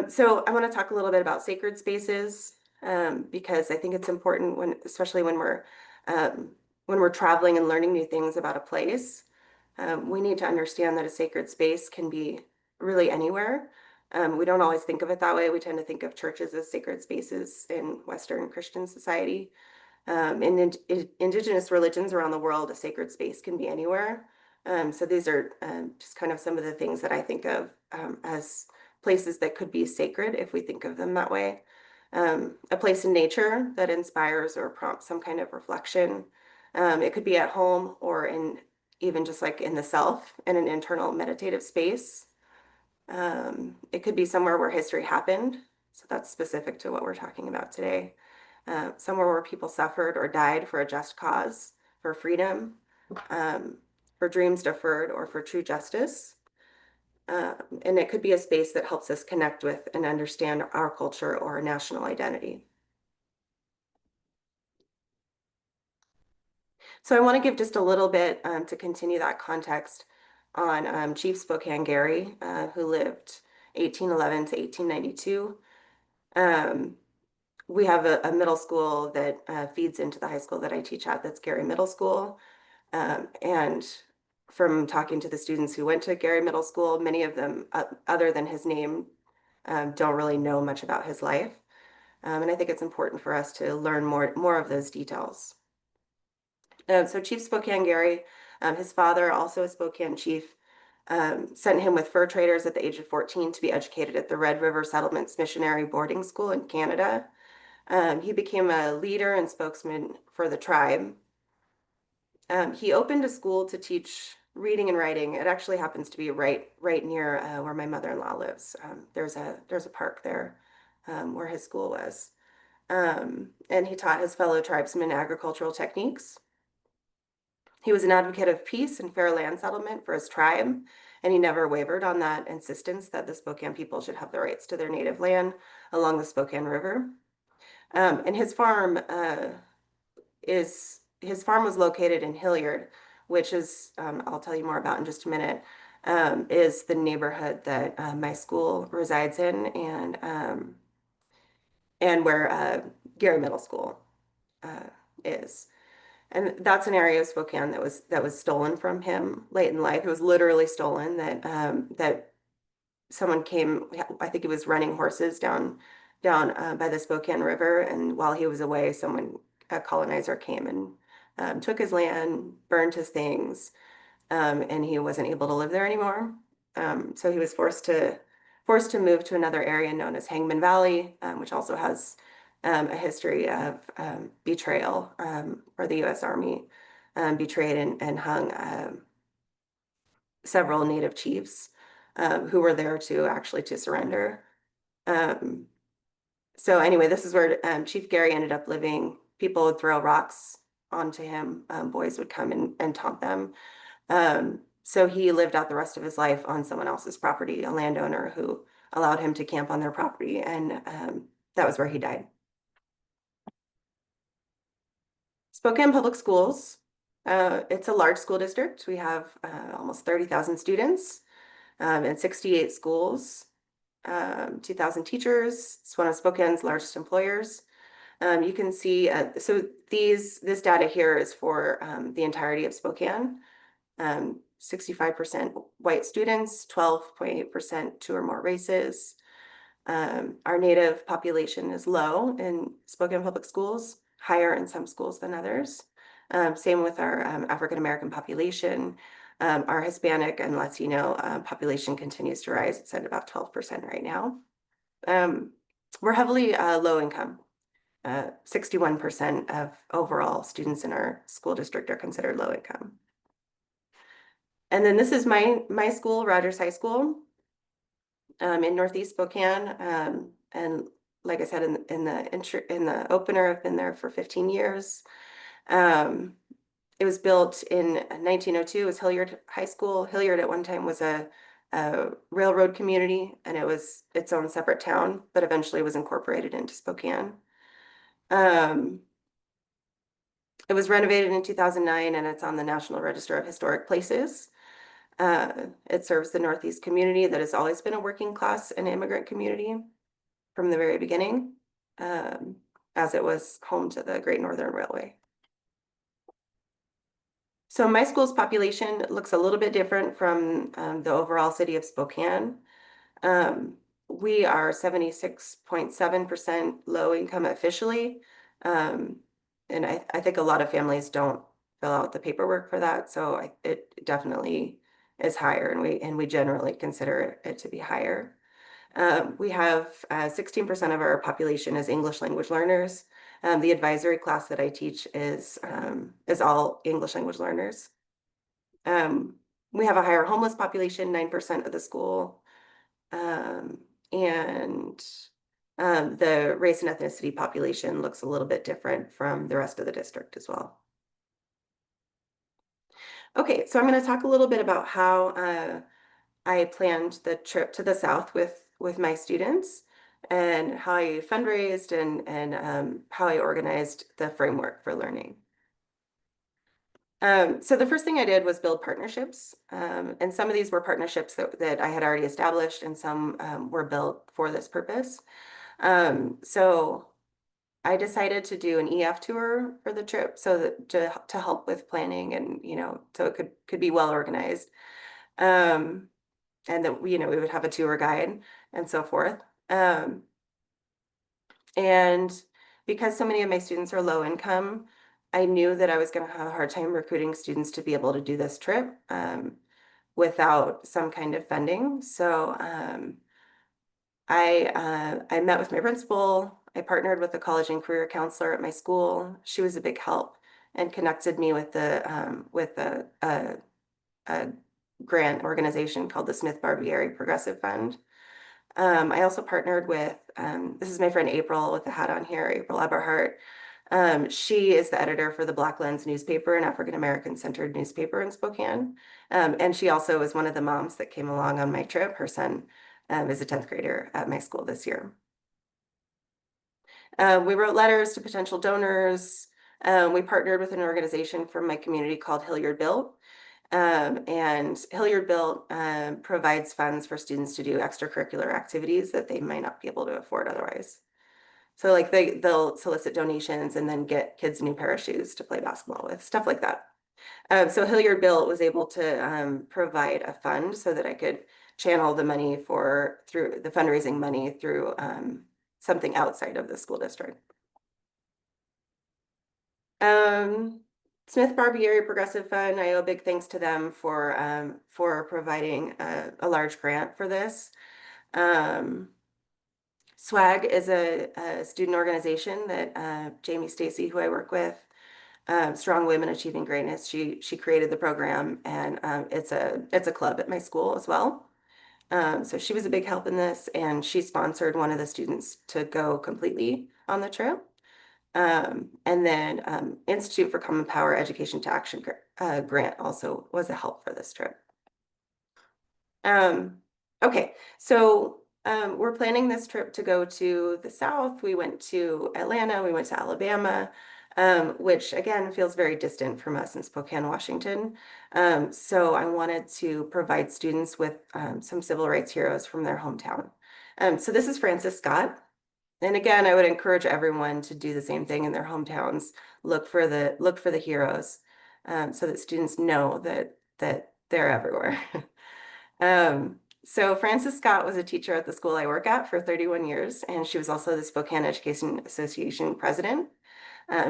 So I want to talk a little bit about sacred spaces, because I think it's important especially when we're traveling and learning new things about a place. We need to understand that a sacred space can be really anywhere. We don't always think of it that way. We tend to think of churches as sacred spaces in Western Christian society. In indigenous religions around the world, a sacred space can be anywhere. So these are just kind of some of the things that I think of as places that could be sacred if we think of them that way. A place in nature that inspires or prompts some kind of reflection. It could be at home or even just like in the self, in an internal meditative space. It could be somewhere where history happened. So that's specific to what we're talking about today. Somewhere where people suffered or died for a just cause, for freedom, for dreams deferred, or for true justice. And it could be a space that helps us connect with and understand our culture or our national identity. So I want to give just a little bit to continue that context on Chief Spokane Gary, who lived 1811 to 1892. We have a middle school that feeds into the high school that I teach at, that's Gary Middle School. And from talking to the students who went to Gary Middle School, many of them, other than his name, don't really know much about his life. And I think it's important for us to learn more of those details. So Chief Spokane Gary, his father, also a Spokane chief, sent him with fur traders at the age of 14 to be educated at the Red River Settlements Missionary Boarding School in Canada. He became a leader and spokesman for the tribe. He opened a school to teach reading and writing. It actually happens to be right near where my mother-in-law lives. There's a park there where his school was. And he taught his fellow tribesmen agricultural techniques. He was an advocate of peace and fair land settlement for his tribe, and he never wavered on that insistence that the Spokane people should have the rights to their native land along the Spokane River. And his farm was located in Hilliard, which is, I'll tell you more about in just a minute, is the neighborhood that my school resides in, and where Gary Middle School is. And that's an area of Spokane that was stolen from him late in life. It was literally stolen. That someone came. I think he was running horses down by the Spokane River, and while he was away, a colonizer came and took his land, burned his things, and he wasn't able to live there anymore. So he was forced to move to another area known as Hangman Valley, which also has a history of betrayal, where the U.S. Army betrayed and hung several Native chiefs who were there to surrender. So anyway, this is where Chief Gary ended up living. People would throw rocks onto him. Boys would come and taunt them. So he lived out the rest of his life on someone else's property, a landowner who allowed him to camp on their property, and that was where he died. Spokane Public Schools, it's a large school district. We have almost 30,000 students and 68 schools, 2,000 teachers. It's one of Spokane's largest employers. You can see, so this data here is for the entirety of Spokane. 65% white students, 12.8% two or more races. Our Native population is low in Spokane Public Schools, higher in some schools than others. Same with our African American population. Our Hispanic and Latino population continues to rise. It's at about 12% right now. We're heavily low income. 61% of overall students in our school district are considered low income. And then this is my school, Rogers High School, in Northeast Spokane. And like I said in the opener, I've been there for 15 years. It was built in 1902. It was Hilliard High School. Hilliard at one time was a railroad community, and it was its own separate town, but eventually was incorporated into Spokane. It was renovated in 2009, and it's on the National Register of Historic Places. It serves the Northeast community that has always been a working class and immigrant community from the very beginning, as it was home to the Great Northern Railway. So my school's population looks a little bit different from the overall city of Spokane. We are 76.7% low income officially. And I think a lot of families don't fill out the paperwork for that. So it definitely is higher, and we generally consider it to be higher. We have 16% of our population is English language learners. The advisory class that I teach is all English language learners. We have a higher homeless population, 9% of the school. And the race and ethnicity population looks a little bit different from the rest of the district as well. Okay, so I'm going to talk a little bit about how I planned the trip to the South with my students, and how I fundraised and how I organized the framework for learning. So the first thing I did was build partnerships, and some of these were partnerships that I had already established, and some were built for this purpose. So I decided to do an EF tour for the trip, so that to help with planning, and so it could be well organized. And that we would have a tour guide and so forth. And because so many of my students are low income, I knew that I was going to have a hard time recruiting students to be able to do this trip without some kind of funding. So I met with my principal. I partnered with the college and career counselor at my school. She was a big help and connected me with a grant organization called the Smith Barbieri Progressive Fund. I also partnered with, this is my friend April with the hat on here, April Eberhardt. She is the editor for the Black Lens newspaper, an African-American centered newspaper in Spokane. And she also was one of the moms that came along on my trip. Her son is a 10th grader at my school this year. We wrote letters to potential donors. We partnered with an organization from my community called Hilliard Built. And Hilliard Built provides funds for students to do extracurricular activities that they might not be able to afford otherwise. So like they'll solicit donations and then get kids a new pair of shoes to play basketball with, stuff like that. So Hilliard Built was able to provide a fund so that I could channel the money through the fundraising money through something outside of the school district. Smith Barbieri Progressive Fund, I owe big thanks to them for providing a large grant for this. SWAG is a student organization that Jamie Stacy, who I work with, Strong Women Achieving Greatness, she created the program, and it's a club at my school as well. So she was a big help in this, and she sponsored one of the students to go completely on the trip. And then Institute for Common Power Education to Action grant also was a help for this trip. Okay, so we're planning this trip to go to the South. We went to Atlanta, we went to Alabama, which again feels very distant from us in Spokane, Washington. So I wanted to provide students with some civil rights heroes from their hometown. So this is Francis Scott. And again, I would encourage everyone to do the same thing in their hometowns. Look for the heroes, so that students know that they're everywhere. So Frances Scott was a teacher at the school I work at for 31 years, and she was also the Spokane Education Association president.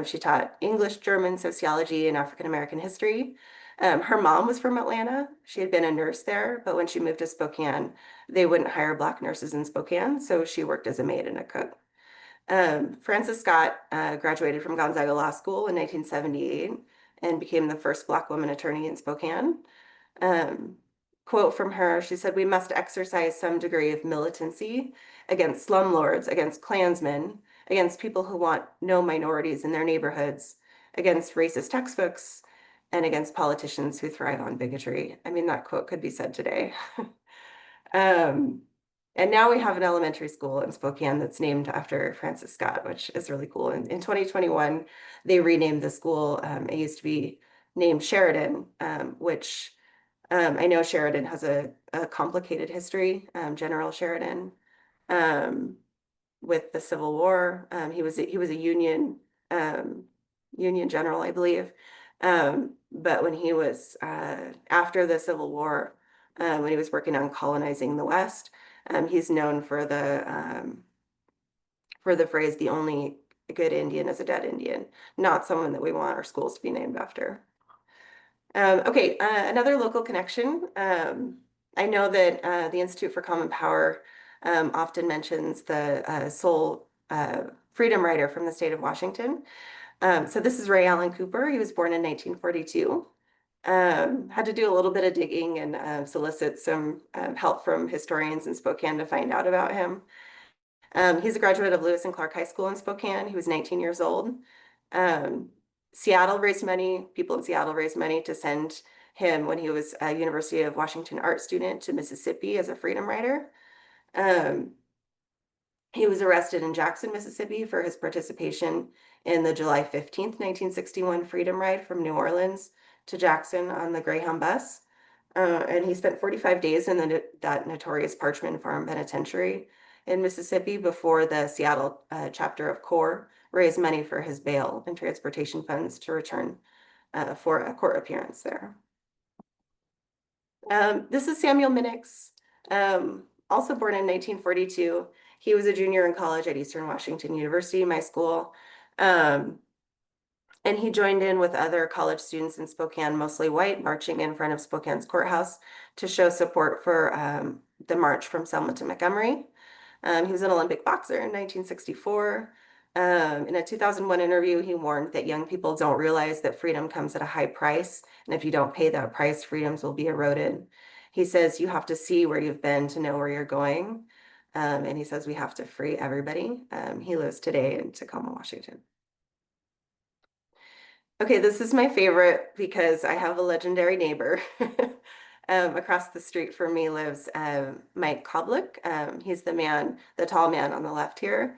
She taught English, German, sociology, and African American history. Her mom was from Atlanta. She had been a nurse there, but when she moved to Spokane, they wouldn't hire Black nurses in Spokane, so she worked as a maid and a cook. Frances Scott graduated from Gonzaga Law School in 1978 and became the first Black woman attorney in Spokane. Quote from her, she said, "We must exercise some degree of militancy against slumlords, against Klansmen, against people who want no minorities in their neighborhoods, against racist textbooks, and against politicians who thrive on bigotry." I mean, that quote could be said today. And now we have an elementary school in Spokane that's named after Frances Scott, which is really cool. And in 2021, they renamed the school. It used to be named Sheridan, which I know Sheridan has a complicated history, General Sheridan, with the Civil War. He was a Union general, I believe. But when he was after the Civil War, when he was working on colonizing the West, he's known for the phrase, "The only good Indian is a dead Indian," not someone that we want our schools to be named after. Okay, another local connection. I know that the Institute for Common Power often mentions the sole freedom rider from the state of Washington. So this is Ray Allen Cooper. He was born in 1942. Had to do a little bit of digging and solicit some help from historians in Spokane to find out about him. He's a graduate of Lewis and Clark High School in Spokane. He was 19 years old. Seattle raised money, people in Seattle raised money to send him when he was a University of Washington art student to Mississippi as a freedom rider. He was arrested in Jackson, Mississippi for his participation in the July 15th, 1961 freedom ride from New Orleans to Jackson on the Greyhound bus. And he spent 45 days in that notorious Parchman Farm Penitentiary in Mississippi before the Seattle chapter of CORE raised money for his bail and transportation funds to return for a court appearance there. This is Samuel Minix, also born in 1942. He was a junior in college at Eastern Washington University, my school. And he joined in with other college students in Spokane, mostly white, marching in front of Spokane's courthouse to show support for the march from Selma to Montgomery. He was an Olympic boxer in 1964. In a 2001 interview, he warned that young people don't realize that freedom comes at a high price, and if you don't pay that price, freedoms will be eroded. He says you have to see where you've been to know where you're going. And he says we have to free everybody. He lives today in Tacoma, Washington. Okay, this is my favorite because I have a legendary neighbor. Across the street from me lives Mike Koblik. He's the tall man on the left here.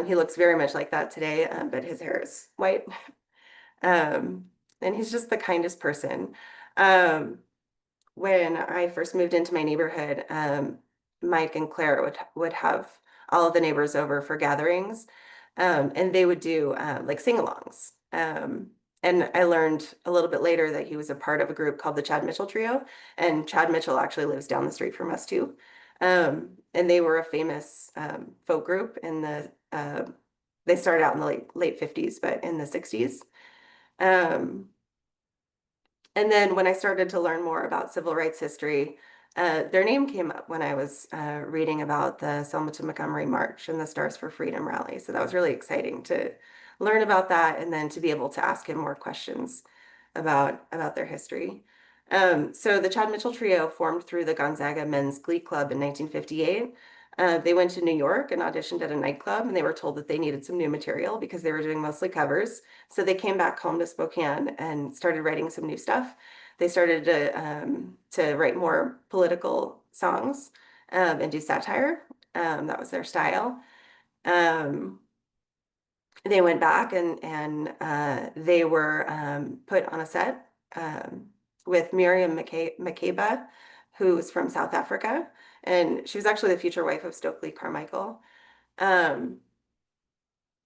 He looks very much like that today, but his hair is white. And he's just the kindest person. When I first moved into my neighborhood, Mike and Claire would have all of the neighbors over for gatherings, and they would do like sing-alongs. And I learned a little bit later that he was a part of a group called the Chad Mitchell Trio, and Chad Mitchell actually lives down the street from us too. And they were a famous folk group in they started out in the late 50s, but in the 60s. And then when I started to learn more about civil rights history, their name came up when I was reading about the Selma to Montgomery March and the Stars for Freedom rally. So that was really exciting to learn about that and then to be able to ask him more questions about their history. So the Chad Mitchell Trio formed through the Gonzaga Men's Glee Club in 1958. They went to New York and auditioned at a nightclub, and they were told that they needed some new material because they were doing mostly covers. So they came back home to Spokane and started writing some new stuff. They started to write more political songs and do satire. That was their style. They went back and they were put on a set with Miriam Makeba, who's from South Africa. And she was actually the future wife of Stokely Carmichael. And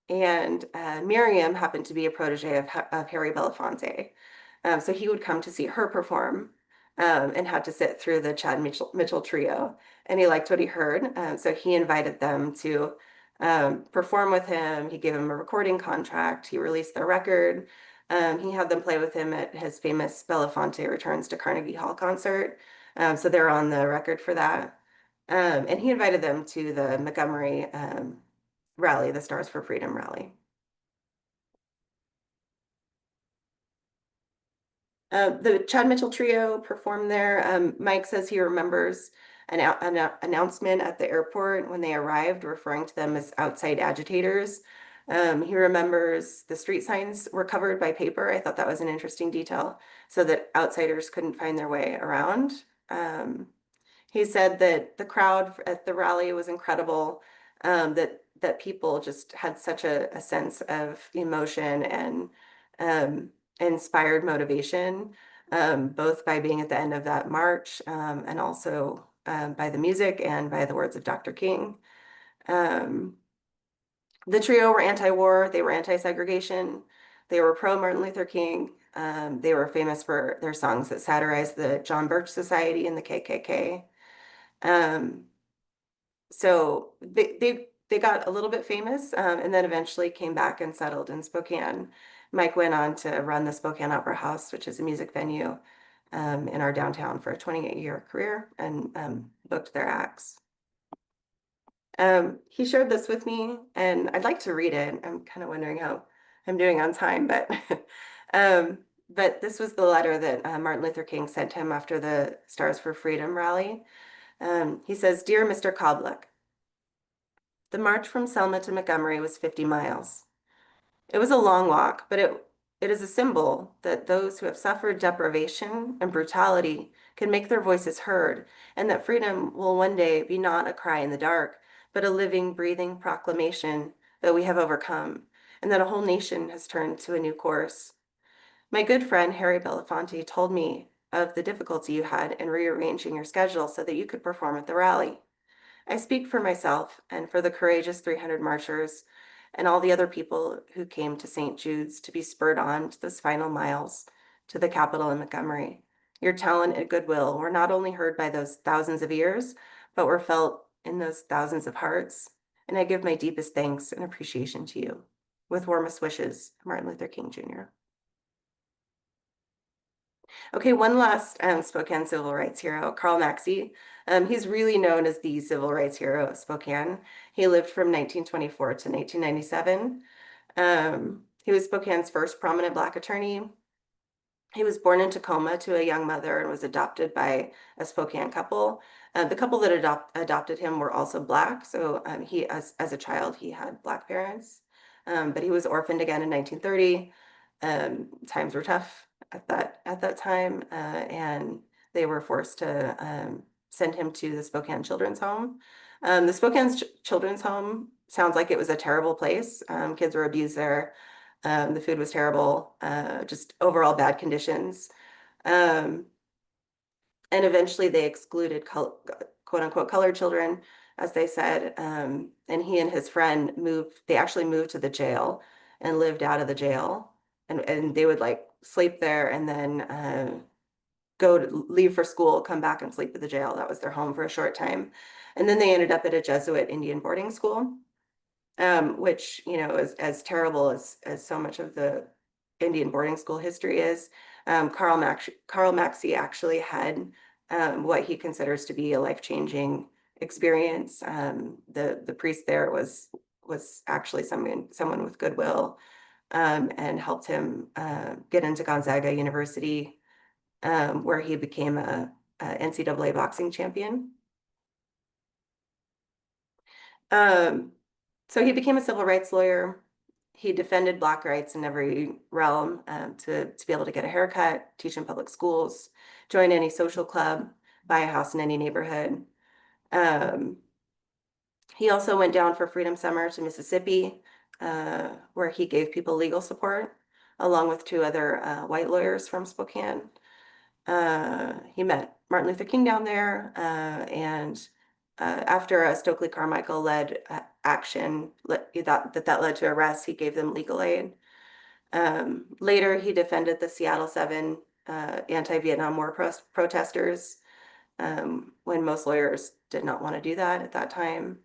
Miriam happened to be a protege of Harry Belafonte. So he would come to see her perform and had to sit through the Chad Mitchell Trio. And he liked what he heard. So he invited them to perform with him. He gave him a recording contract. He released their record. He had them play with him at his famous Belafonte Returns to Carnegie Hall concert. So they're on the record for that. And he invited them to the Montgomery rally, the Stars for Freedom rally. The Chad Mitchell Trio performed there. Mike says he remembers an announcement at the airport when they arrived, referring to them as outside agitators. He remembers the street signs were covered by paper. I thought that was an interesting detail, so that outsiders couldn't find their way around. He said that the crowd at the rally was incredible, that people just had such a sense of emotion and inspired motivation, both by being at the end of that march and also by the music and by the words of Dr. King. The trio were anti-war, they were anti-segregation, they were pro-Martin Luther King. They were famous for their songs that satirized the John Birch Society and the KKK. So they got a little bit famous and then eventually came back and settled in Spokane. Mike went on to run the Spokane Opera House, which is a music venue in our downtown for a 28-year career, and booked their acts. He shared this with me, and I'd like to read it. I'm kind of wondering how I'm doing on time, but this was the letter that Martin Luther King sent him after the Stars for Freedom rally. He says, "Dear Mr. Koblich, the march from Selma to Montgomery was 50 miles. It was a long walk, but it is a symbol that those who have suffered deprivation and brutality can make their voices heard, and that freedom will one day be not a cry in the dark, but a living, breathing proclamation that we have overcome, and that a whole nation has turned to a new course. My good friend Harry Belafonte told me of the difficulty you had in rearranging your schedule so that you could perform at the rally. I speak for myself and for the courageous 300 marchers and all the other people who came to St. Jude's to be spurred on to those final miles to the Capitol in Montgomery. Your talent and goodwill were not only heard by those thousands of ears, but were felt in those thousands of hearts. And I give my deepest thanks and appreciation to you. With warmest wishes, Martin Luther King Jr." Okay, one last Spokane civil rights hero, Karl Maxey. He's really known as the civil rights hero of Spokane. He lived from 1924 to 1997. He was Spokane's first prominent Black attorney. He was born in Tacoma to a young mother and was adopted by a Spokane couple. The couple that adopted him were also Black, so he, as a child, he had Black parents. But he was orphaned again in 1930. Times were tough at that time, and they were forced to send him to the Spokane Children's Home. The Spokane Children's Home sounds like it was a terrible place. Kids were abused there. The food was terrible, just overall bad conditions. And eventually they excluded quote unquote colored children, as they said. And he and his friend they actually moved to the jail and lived out of the jail. And they would like sleep there and then leave for school, come back and sleep at the jail. That was their home for a short time. And then they ended up at a Jesuit Indian boarding school, which, you know, is as terrible as so much of the Indian boarding school history is. Karl Maxey actually had what he considers to be a life-changing experience. The priest there was actually someone with goodwill, and helped him get into Gonzaga University, where he became a NCAA boxing champion. So he became a civil rights lawyer. He defended Black rights in every realm, to be able to get a haircut, teach in public schools, join any social club, buy a house in any neighborhood. He also went down for Freedom Summer to Mississippi, where he gave people legal support, along with two other white lawyers from Spokane. He met Martin Luther King down there, and after a Stokely Carmichael-led action that led to arrests, he gave them legal aid. Later, he defended the Seattle 7 anti-Vietnam War protesters, when most lawyers did not want to do that at that time.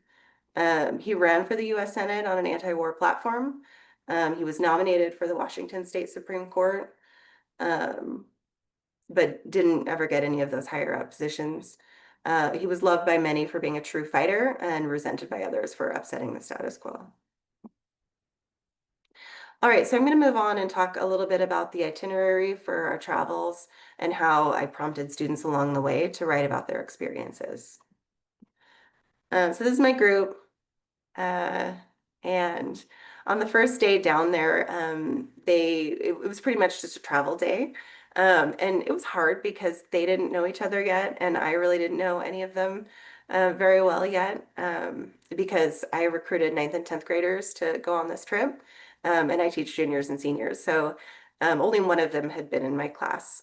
He ran for the U.S. Senate on an anti-war platform, He was nominated for the Washington State Supreme Court, but didn't ever get any of those higher up positions. He was loved by many for being a true fighter and resented by others for upsetting the status quo. All right, so I'm going to move on and talk a little bit about the itinerary for our travels and how I prompted students along the way to write about their experiences. So this is my group. And on the first day down there, it was pretty much just a travel day. And it was hard because they didn't know each other yet, and I really didn't know any of them very well yet, because I recruited 9th and 10th graders to go on this trip, and I teach juniors and seniors. So only one of them had been in my class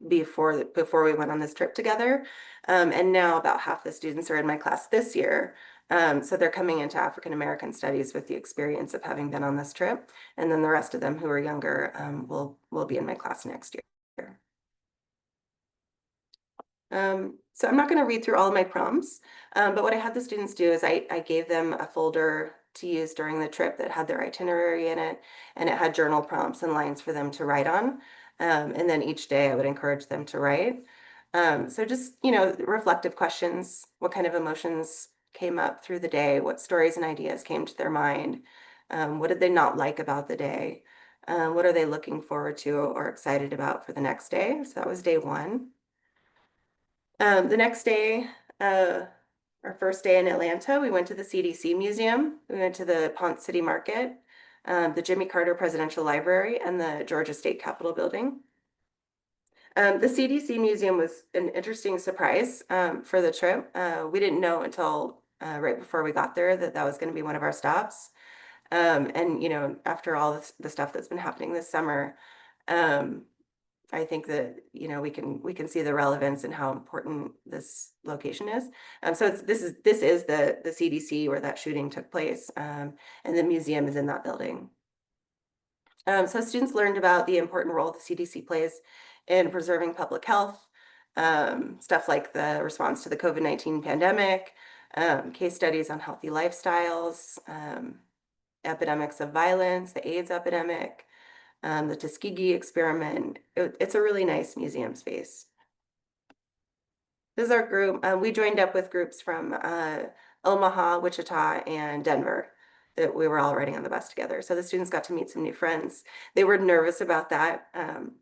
before we went on this trip together. And now about half the students are in my class this year. So they're coming into African American studies with the experience of having been on this trip. And then the rest of them who are younger will be in my class next year. So I'm not going to read through all of my prompts, but what I had the students do is I gave them a folder to use during the trip that had their itinerary in it, and it had journal prompts and lines for them to write on. And then each day I would encourage them to write. So just, reflective questions. What kind of emotions came up through the day? What stories and ideas came to their mind? What did they not like about the day? What are they looking forward to or excited about for the next day? So that was day one. The next day, our first day in Atlanta, we went to the CDC Museum. We went to the Ponce City Market, the Jimmy Carter Presidential Library, and the Georgia State Capitol Building. The CDC Museum was an interesting surprise for the trip. We didn't know until right before we got there that was going to be one of our stops. And after all the stuff that's been happening this summer, I think that we can see the relevance and how important this location is. So this is the CDC where that shooting took place, and the museum is in that building. So students learned about the important role the CDC plays in preserving public health, stuff like the response to the COVID-19 pandemic, case studies on healthy lifestyles, epidemics of violence, the AIDS epidemic, the Tuskegee experiment. It's a really nice museum space. This is our group. We joined up with groups from Omaha, Wichita, and Denver that we were all riding on the bus together. So the students got to meet some new friends. They were nervous about that,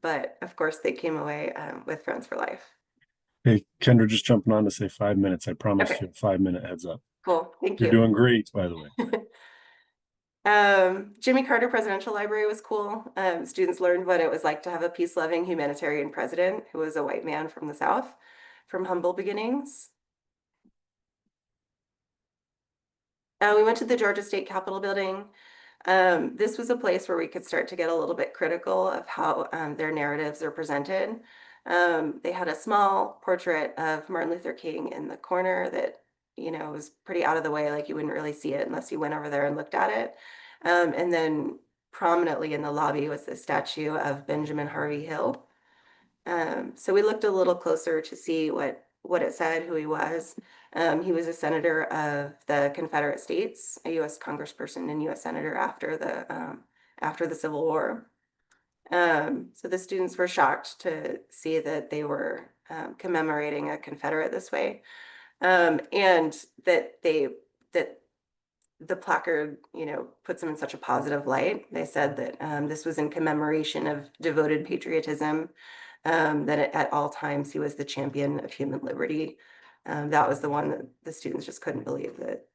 but of course they came away with friends for life. Hey, Kendra, just jumping on to say 5 minutes. I promised Okay. you a 5-minute heads up. Cool, thank you. You're doing great, by the way. Jimmy Carter Presidential Library was cool. Students learned what it was like to have a peace-loving humanitarian president who was a white man from the South, from humble beginnings. We went to the Georgia State Capitol Building. This was a place where we could start to get a little bit critical of how their narratives are presented. They had a small portrait of Martin Luther King in the corner that was pretty out of the way, like you wouldn't really see it unless you went over there and looked at it. And then prominently in the lobby was the statue of Benjamin Harvey Hill. So we looked a little closer to see what it said, who he was. He was a senator of the Confederate States, a U.S. congressperson and U.S. senator after the Civil War. So the students were shocked to see that they were commemorating a Confederate this way, and that the placard, puts them in such a positive light. They said that this was in commemoration of devoted patriotism, that at all times he was the champion of human liberty. That was the one that the students just couldn't believe that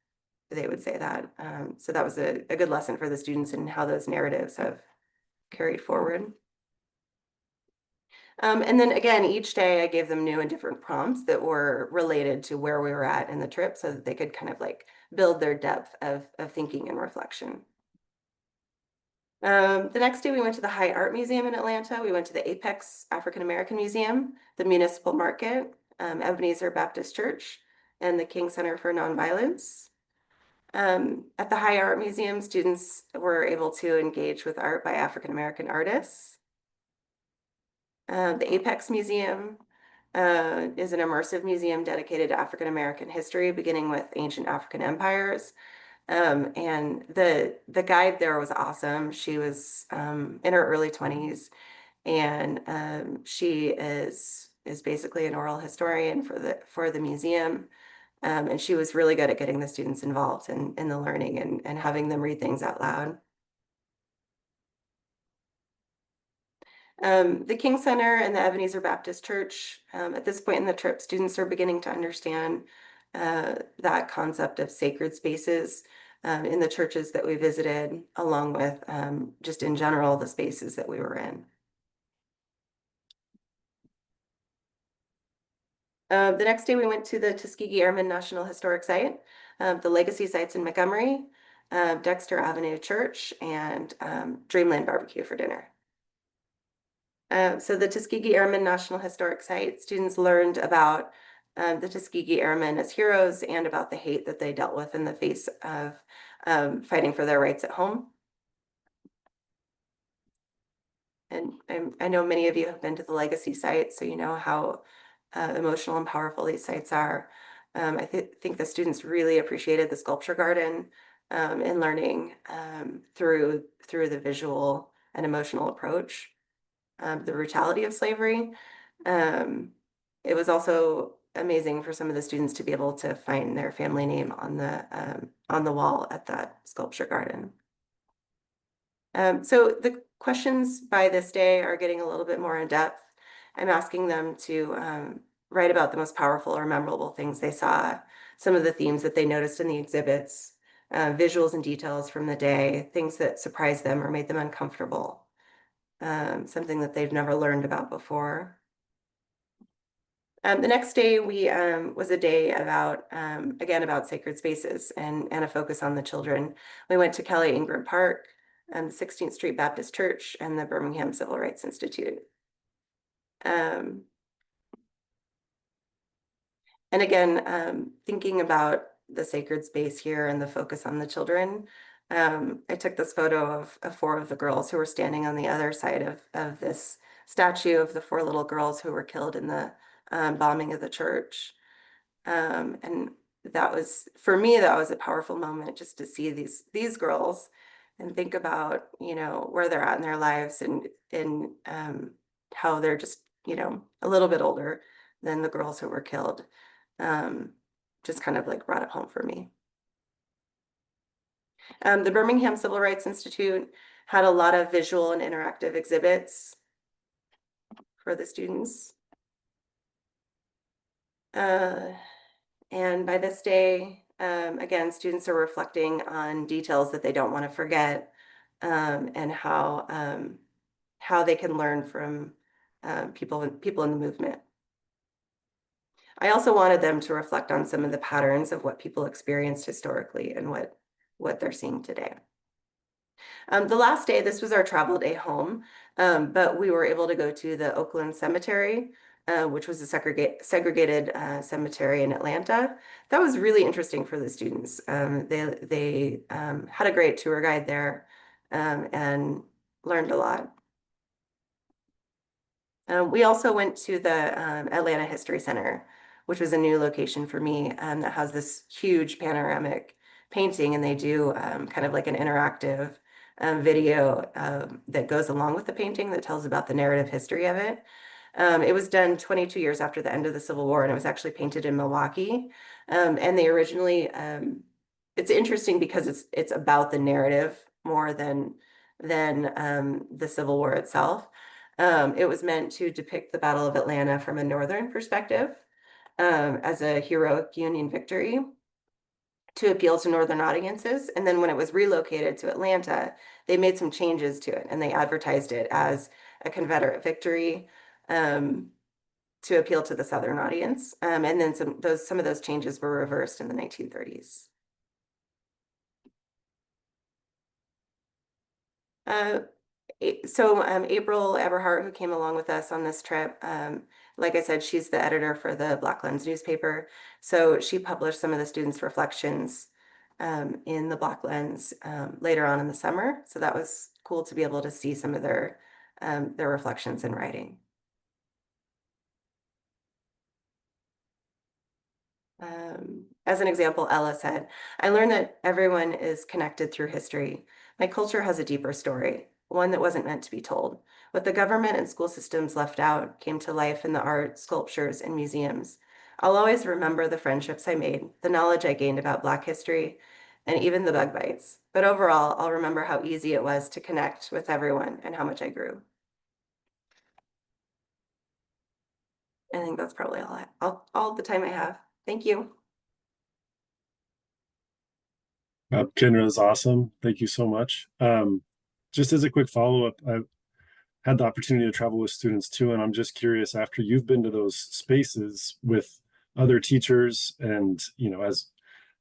they would say that. So that was a good lesson for the students in how those narratives have carried forward. And then again, each day I gave them new and different prompts that were related to where we were at in the trip so that they could kind of like build their depth of thinking and reflection. The next day we went to the High Art Museum in Atlanta. We went to the Apex African American Museum, the Municipal Market, Ebenezer Baptist Church, and the King Center for Nonviolence. At the High Art Museum, students were able to engage with art by African American artists. The Apex Museum is an immersive museum dedicated to African American history, beginning with ancient African empires. And the guide there was awesome. She was in her early 20s, and she is basically an oral historian for the museum. And she was really good at getting the students involved in the learning and having them read things out loud. The King Center and the Ebenezer Baptist Church, at this point in the trip, students are beginning to understand that concept of sacred spaces in the churches that we visited, along with just in general, the spaces that we were in. The next day we went to the Tuskegee Airmen National Historic Site, the legacy sites in Montgomery, Dexter Avenue Church, and Dreamland Barbecue for dinner. So the Tuskegee Airmen National Historic Site, students learned about the Tuskegee Airmen as heroes and about the hate that they dealt with in the face of fighting for their rights at home. And I know many of you have been to the legacy site, so you know how emotional and powerful these sites are. I think the students really appreciated the sculpture garden and learning through the visual and emotional approach, the brutality of slavery. It was also amazing for some of the students to be able to find their family name on the wall at that sculpture garden. So the questions by this day are getting a little bit more in depth. I'm asking them to write about the most powerful or memorable things they saw, some of the themes that they noticed in the exhibits, visuals and details from the day, things that surprised them or made them uncomfortable, something that they've never learned about before. The next day was a day about, again, about sacred spaces and a focus on the children. We went to Kelly Ingram Park, 16th Street Baptist Church, and the Birmingham Civil Rights Institute. And again, thinking about the sacred space here and the focus on the children, I took this photo of 4 of the girls who were standing on the other side of this statue of the 4 little girls who were killed in the bombing of the church. And that was, for me, that was a powerful moment, just to see these girls and think about, you know, where they're at in their lives and how they're just, you know, a little bit older than the girls who were killed. Just kind of like brought it home for me. The Birmingham Civil Rights Institute had a lot of visual and interactive exhibits for the students. And by this day, again, students are reflecting on details that they don't want to forget, and how they can learn from people in the movement. I also wanted them to reflect on some of the patterns of what people experienced historically and what they're seeing today. The last day, this was our travel day home, but we were able to go to the Oakland Cemetery, which was a segregated cemetery in Atlanta. That was really interesting for the students. They had a great tour guide there and learned a lot. We also went to the Atlanta History Center, which was a new location for me, that has this huge panoramic painting, and they do kind of like an interactive video that goes along with the painting that tells about the narrative history of it. It was done 22 years after the end of the Civil War, and it was actually painted in Milwaukee. And they originally, it's interesting because it's about the narrative more than the Civil War itself. It was meant to depict the Battle of Atlanta from a Northern perspective, as a heroic Union victory to appeal to Northern audiences. And then when it was relocated to Atlanta, they made some changes to it, and they advertised it as a Confederate victory to appeal to the Southern audience. And then some of those changes were reversed in the 1930s. So April Eberhart, who came along with us on this trip, like I said, she's the editor for the Black Lens newspaper. So she published some of the students' reflections in the Black Lens later on in the summer. So that was cool to be able to see some of their reflections in writing. As an example, Ella said, I learned that everyone is connected through history. My culture has a deeper story, one that wasn't meant to be told. What the government and school systems left out came to life in the art, sculptures, and museums. I'll always remember the friendships I made, the knowledge I gained about Black history, and even the bug bites. But overall, I'll remember how easy it was to connect with everyone and how much I grew. I think that's probably all the time I have. Thank you. Kendra is awesome. Thank you so much. Just as a quick follow-up, I had the opportunity to travel with students too, and I'm just curious, after you've been to those spaces with other teachers and, as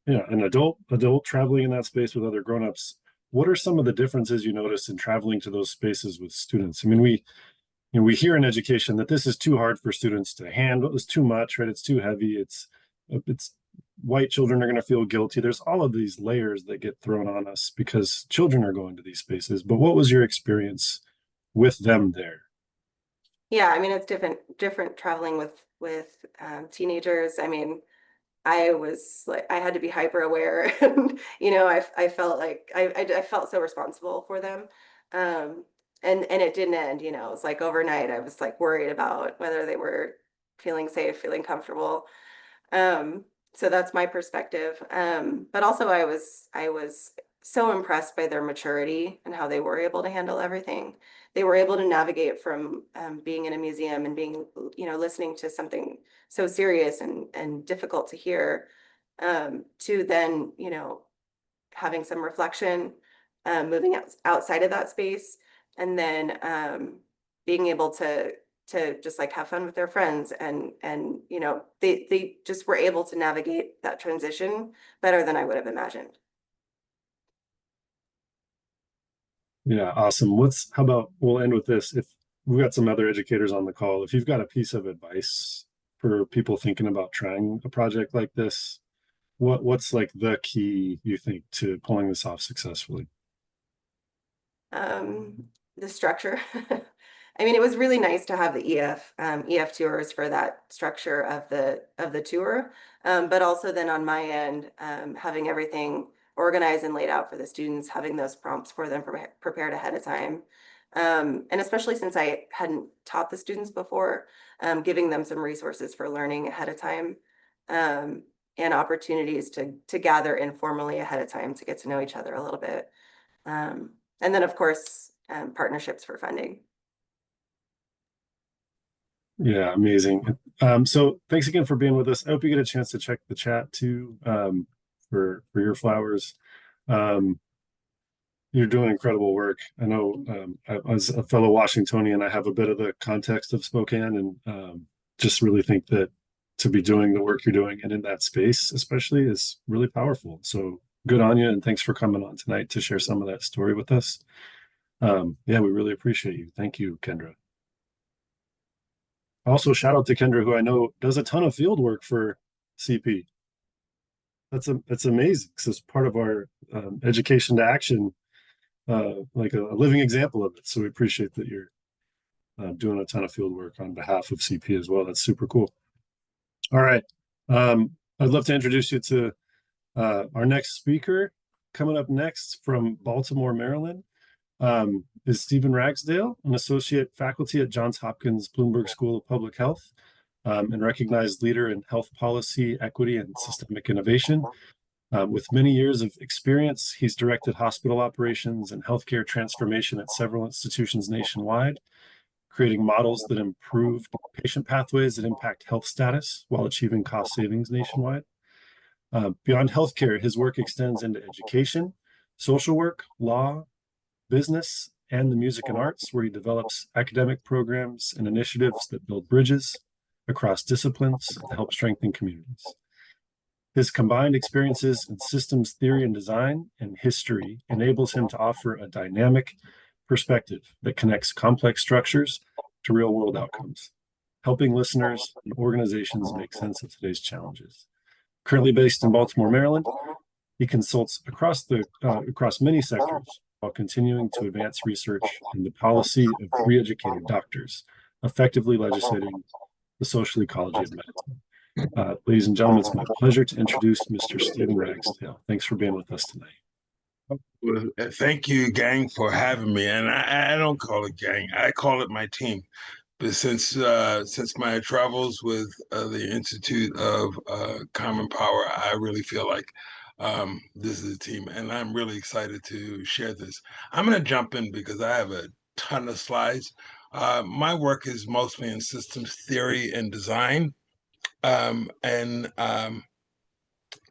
an adult traveling in that space with other grown-ups, what are some of the differences you notice in traveling to those spaces with students? I mean, we hear in education that this is too hard for students to handle. It's too much, right? It's too heavy. It's white children are going to feel guilty. There's all of these layers that get thrown on us because children are going to these spaces. But what was your experience with them there? Yeah, I mean, it's different traveling with teenagers. I mean, I was like, I had to be hyper aware, and I felt like I felt so responsible for them. And it didn't end. It was like overnight. I was like worried about whether they were feeling safe, feeling comfortable. So that's my perspective. But also I was so impressed by their maturity and how they were able to handle everything. They were able to navigate from being in a museum and being, listening to something so serious and difficult to hear, to then, having some reflection, moving outside of that space, and then being able to just like have fun with their friends, and they just were able to navigate that transition better than I would have imagined. Yeah, awesome. How about we'll end with this. If we've got some other educators on the call, if you've got a piece of advice for people thinking about trying a project like this, what's like the key, you think, to pulling this off successfully? The structure. I mean, it was really nice to have the EF tours for that structure of the tour, but also then on my end, having everything organized and laid out for the students, having those prompts for them prepared ahead of time, and especially since I hadn't taught the students before, giving them some resources for learning ahead of time, and opportunities to gather informally ahead of time to get to know each other a little bit, and then of course partnerships for funding. Yeah, amazing. So thanks again for being with us. I hope you get a chance to check the chat too, for your flowers. You're doing incredible work. I know, as a fellow Washingtonian, I have a bit of the context of Spokane, and just really think that to be doing the work you're doing and in that space especially is really powerful. So good on you, and thanks for coming on tonight to share some of that story with us. Yeah, we really appreciate you. Thank you, Kendra. Also, shout out to Kendra, who I know does a ton of field work for CP. That's amazing. So it's part of our education to action, like a living example of it. So we appreciate that you're doing a ton of field work on behalf of CP as well. That's super cool. All right. I'd love to introduce you to our next speaker. Coming up next from Baltimore, Maryland, is Stephen Ragsdale, an associate faculty at Johns Hopkins Bloomberg School of Public Health, and recognized leader in health policy, equity, and systemic innovation. With many years of experience, he's directed hospital operations and healthcare transformation at several institutions nationwide, creating models that improve patient pathways that impact health status while achieving cost savings nationwide. Beyond healthcare, his work extends into education, social work, law, business, and the music and arts, where he develops academic programs and initiatives that build bridges across disciplines to help strengthen communities. His combined experiences in systems theory and design and history enables him to offer a dynamic perspective that connects complex structures to real-world outcomes, helping listeners and organizations make sense of today's challenges. Currently based in Baltimore, Maryland, he consults across many sectors while continuing to advance research in the policy of re-educating doctors, effectively legislating the social ecology of medicine. Ladies and gentlemen, it's my pleasure to introduce Mr. Stephen Ragsdale. Thanks for being with us tonight. Well, thank you, gang, for having me. And I don't call it gang; I call it my team. But since my travels with the Institute of Common Power, I really feel like this is a team, and I'm really excited to share this. I'm going to jump in because I have a ton of slides. My work is mostly in systems theory and design, and I'm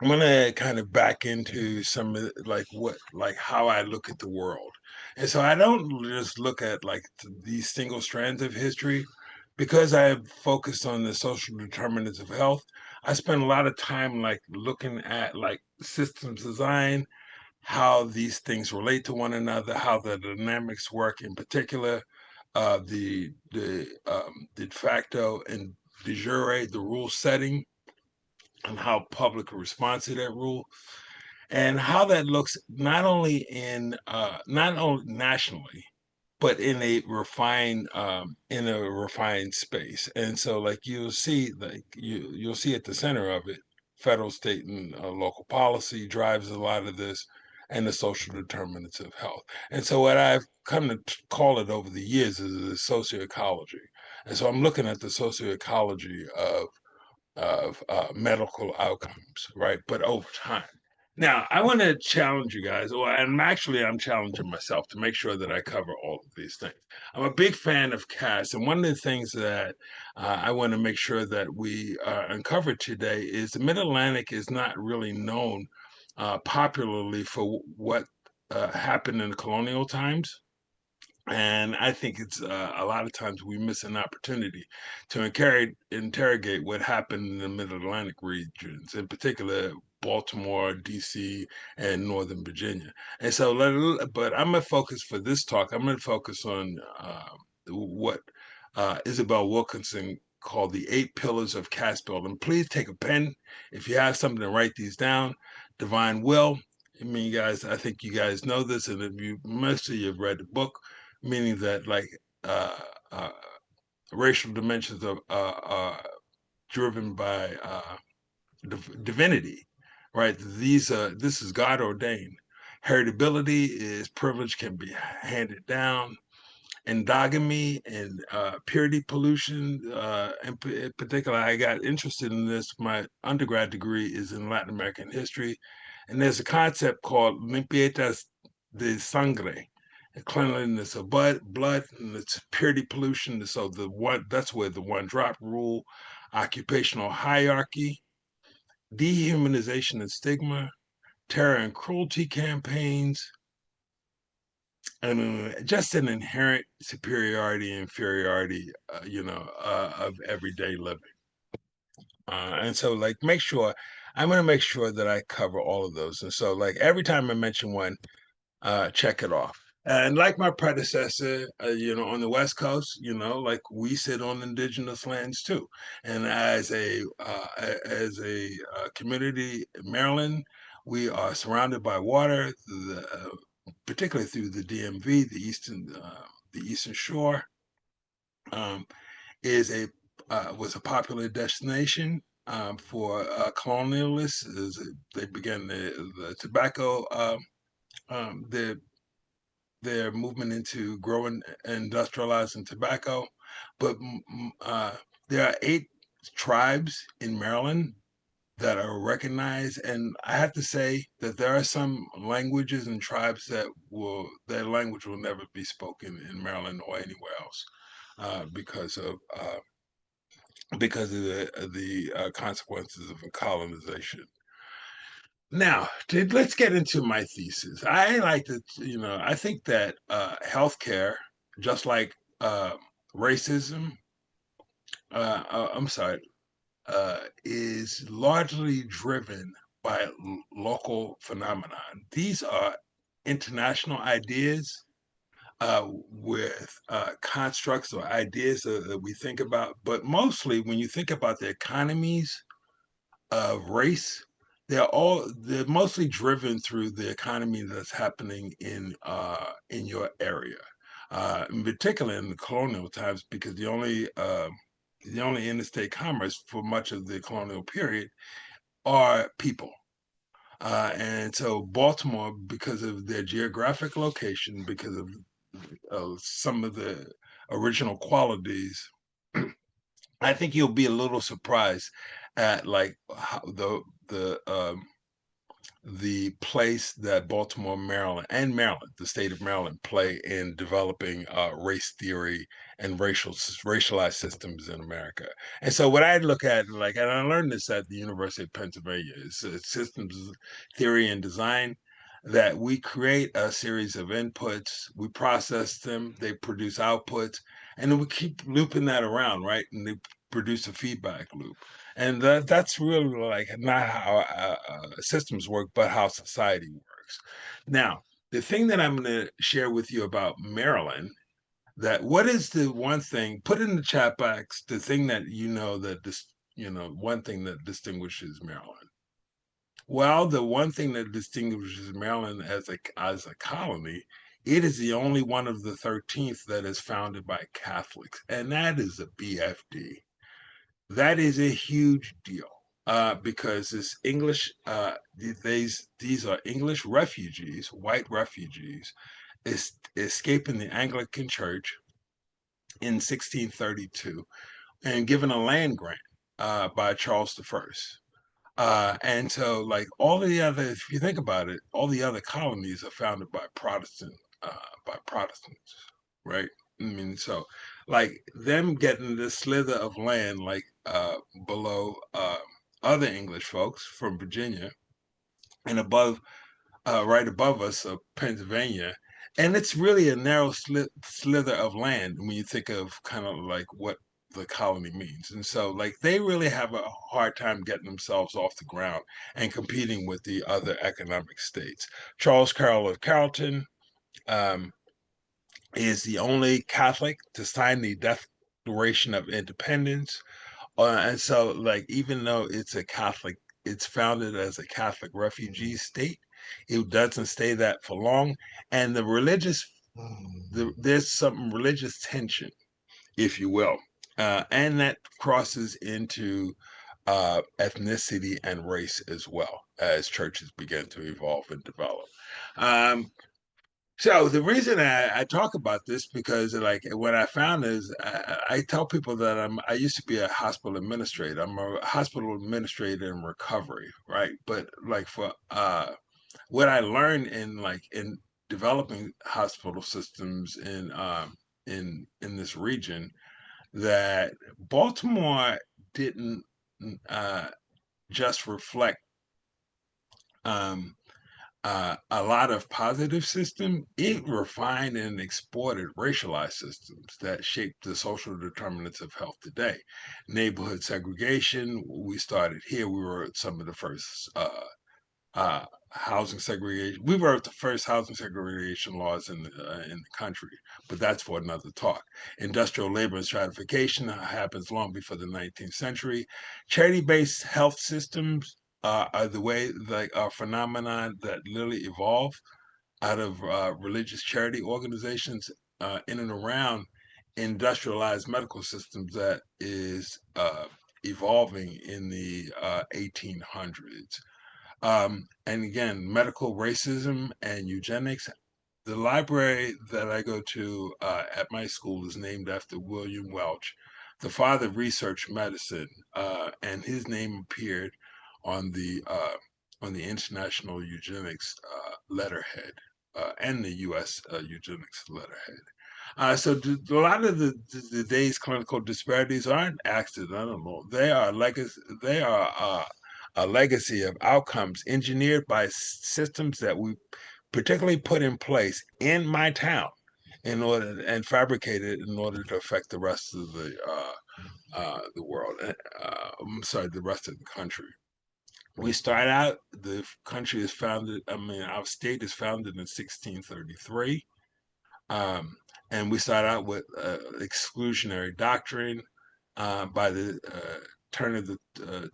gonna kind of back into some of like how I look at the world. And so I don't just look at like these single strands of history because I have focused on the social determinants of health. I spend a lot of time like looking at like systems design, how these things relate to one another, how the dynamics work in particular, the de facto and de jure, the rule setting, and how public responds to that rule, and how that looks not only nationally but in a refined space. And so like you'll see at the center of it, federal, state, and local policy drives a lot of this, and the social determinants of health. And so what I've come to call it over the years is the socioecology. And so I'm looking at the socioecology of medical outcomes, right? But over time. Now, I want to challenge you guys, and actually, I'm challenging myself to make sure that I cover all of these things. I'm a big fan of CAS, and one of the things that I want to make sure that we uncover today is the Mid Atlantic is not really known popularly for what happened in the colonial times. And I think it's a lot of times we miss an opportunity to interrogate what happened in the Mid-Atlantic regions, in particular Baltimore, D.C., and Northern Virginia. And so, but I'm going to focus for this talk, I'm going to focus on what Isabel Wilkinson called the 8 pillars of caste building. Please take a pen if you have something to write these down. Divine will. I mean, you guys, I think you guys know this, and if you most of you have read the book, meaning that like uh, uh, racial dimensions are driven by divinity, right? This is God ordained. Heritability is privilege can be handed down. Endogamy and purity pollution. In particular, I got interested in this. My undergrad degree is in Latin American history, and there's a concept called limpiezas de sangre, cleanliness of blood, and it's purity pollution. So that's where the one drop rule, occupational hierarchy, dehumanization and stigma, terror and cruelty campaigns, and just an inherent superiority, inferiority, of everyday living. And so, like, I'm going to make sure that I cover all of those. And so, like, every time I mention one, check it off. And like my predecessor, on the West Coast, like we sit on indigenous lands too. And as a community in Maryland, we are surrounded by water, particularly through the DMV, the Eastern Shore, um, was a popular destination for colonialists. They began the tobacco. The their movement into growing and industrializing tobacco. But there are 8 tribes in Maryland that are recognized, and I have to say that there are some languages and tribes their language will never be spoken in Maryland or anywhere else because of the consequences of colonization. Now, let's get into my thesis. I think that healthcare, just like racism, I'm sorry, is largely driven by local phenomena. These are international ideas with constructs or ideas that we think about, but mostly when you think about the economies of race, they're mostly driven through the economy that's happening in your area, in particular in the colonial times, because the only the only interstate commerce for much of the colonial period are people. And so Baltimore, because of their geographic location, because of some of the original qualities, I think you'll be a little surprised at like how the place that Baltimore, Maryland, and Maryland, the state of Maryland, play in developing race theory and racialized systems in America. And so, what I look at, like, and I learned this at the University of Pennsylvania, is systems theory and design. That we create a series of inputs, we process them, they produce outputs, and then we keep looping that around, right? And they produce a feedback loop. And that's really like not how systems work, but how society works. Now, the thing that I'm going to share with you about Maryland, that what is the one thing, put in the chat box, the thing that you know that this, one thing that distinguishes Maryland. Well, the one thing that distinguishes Maryland as a colony, it is the only one of the 13th that is founded by Catholics, and that is a BFD. That is a huge deal because this English, these are English refugees, white refugees, escaping the Anglican Church in 1632 and given a land grant by Charles I. And so, like all of the other, if you think about it, all the other colonies are founded by Protestants, right? I mean, so like them getting this slither of land, like below other English folks from Virginia, and above, right above us, Pennsylvania, and it's really a narrow slither of land when you think of kind of like what the colony means. And so, like, they really have a hard time getting themselves off the ground and competing with the other economic states. Charles Carroll of Carrollton. Is the only Catholic to sign the Declaration of Independence. And so, like, even though it's founded as a Catholic refugee state, it doesn't stay that for long. And there's some religious tension, if you will, and that crosses into ethnicity and race as well as churches begin to evolve and develop. So the reason I talk about this because like what I found is I tell people that I used to be a hospital administrator. I'm a hospital administrator in recovery, right? But like for what I learned in developing hospital systems in this region, that Baltimore didn't just reflect um, a lot of positive system, it refined and exported racialized systems that shaped the social determinants of health today. Neighborhood segregation, we started here. We were some of the first housing segregation. We wrote the first housing segregation laws in the country, but that's for another talk. Industrial labor stratification happens long before the 19th century. Charity-based health systems are the way, like, a phenomenon that literally evolved out of religious charity organizations in and around industrialized medical systems that is evolving in the 1800s. And again, medical racism and eugenics. The library that I go to at my school is named after William Welch. The father researched medicine, and his name appeared on the International Eugenics letterhead and the U.S. Eugenics letterhead. So a lot of the day's clinical disparities aren't accidental. They are legacy. They are a legacy of outcomes engineered by systems that we particularly put in place in my town in order and fabricated in order to affect the rest of the world. I'm sorry, the rest of the country. We start out. The country is founded. I mean, our state is founded in 1633. And we start out with exclusionary doctrine. By the turn of the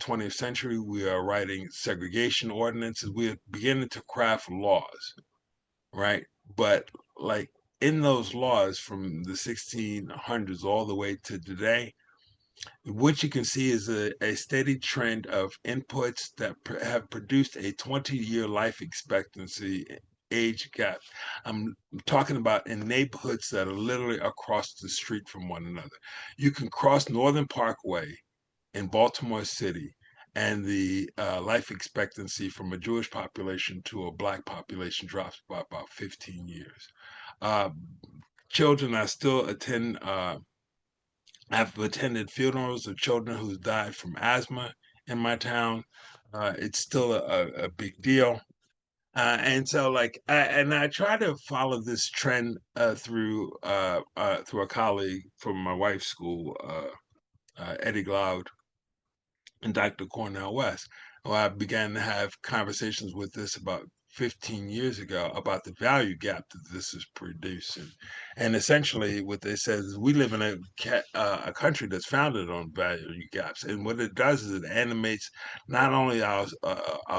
20th century, we are writing segregation ordinances. We are beginning to craft laws, right? But like in those laws from the 1600s all the way to today, what you can see is a steady trend of inputs that have produced a 20-year life expectancy age gap. I'm talking about in neighborhoods that are literally across the street from one another. You can cross Northern Parkway in Baltimore City, and the life expectancy from a Jewish population to a Black population drops by about 15 years. Uh, Children, I still attend. I've attended funerals of children who died from asthma in my town. It's still a big deal. And so, like, I try to follow this trend through a colleague from my wife's school, Eddie Glaude, and Dr. Cornell West. Well, I began to have conversations with this about 15 years ago about the value gap that this is producing. And essentially, what they said is we live in a country that's founded on value gaps. And what it does is it animates not only our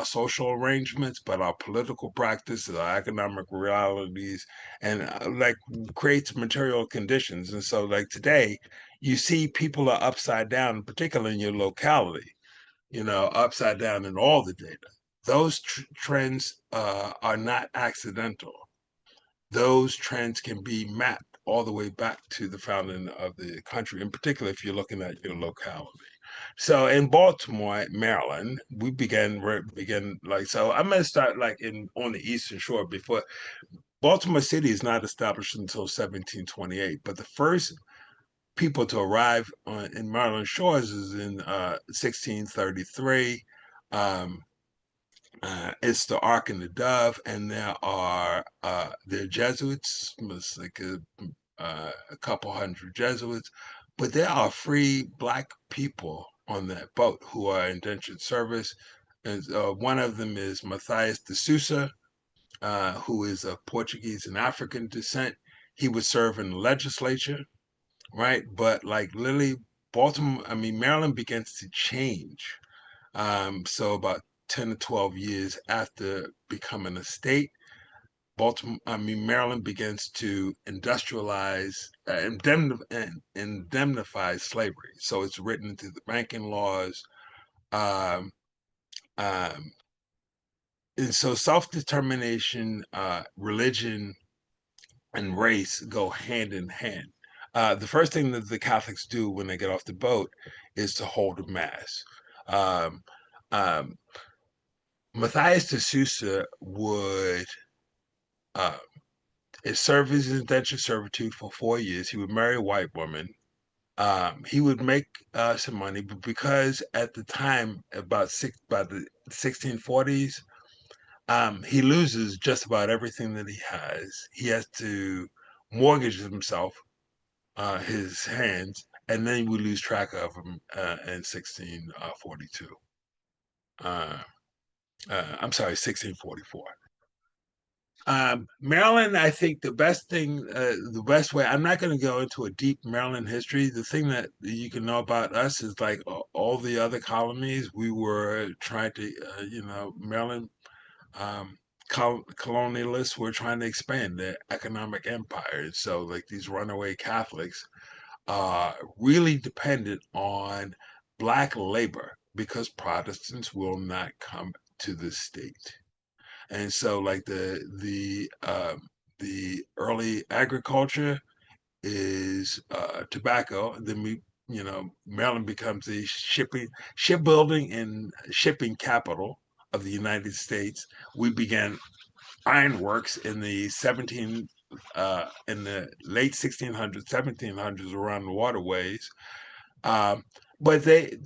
social arrangements, but our political practice, our economic realities, and like creates material conditions. And so, like today, you see people are upside down, particularly in your locality, upside down in all the data. Those trends are not accidental. Those trends can be mapped all the way back to the founding of the country, in particular if you're looking at your locality. So in Baltimore, Maryland, we began like, so I'm gonna start like on the Eastern Shore. Before Baltimore City is not established until 1728, but the first people to arrive in Maryland shores is in 1633. It's the Ark and the Dove, and there are Jesuits. It's like a couple hundred Jesuits, but there are free Black people on that boat who are indentured service. And one of them is Matthias de Sousa, who is of Portuguese and African descent. He would serve in the legislature, right? But like literally, Maryland begins to change. So about 10 to 12 years after becoming a state, Maryland begins to industrialize, indemnify slavery. So it's written into the banking laws. Um, um, and so self-determination, religion, and race go hand in hand. The first thing that the Catholics do when they get off the boat is to hold a mass. Um, um, Matthias de Sousa would uh, serve his indentured servitude for 4 years. He would marry a white woman. He would make some money, but because at the time, by the 1640s, he loses just about everything that he has. He has to mortgage himself, his hands, and then we lose track of him in 1642. I'm sorry, 1644. Maryland, I think the best way, I'm not going to go into a deep Maryland history. The thing that you can know about us is like all the other colonies, we were trying to, Maryland colonialists were trying to expand their economic empire. So like these runaway Catholics really dependent on Black labor because Protestants will not come to the state. And so like the early agriculture is tobacco. Then Maryland becomes the shipbuilding and shipping capital of the United States. We began ironworks in the in the late 1600s, 1700s around the waterways. But they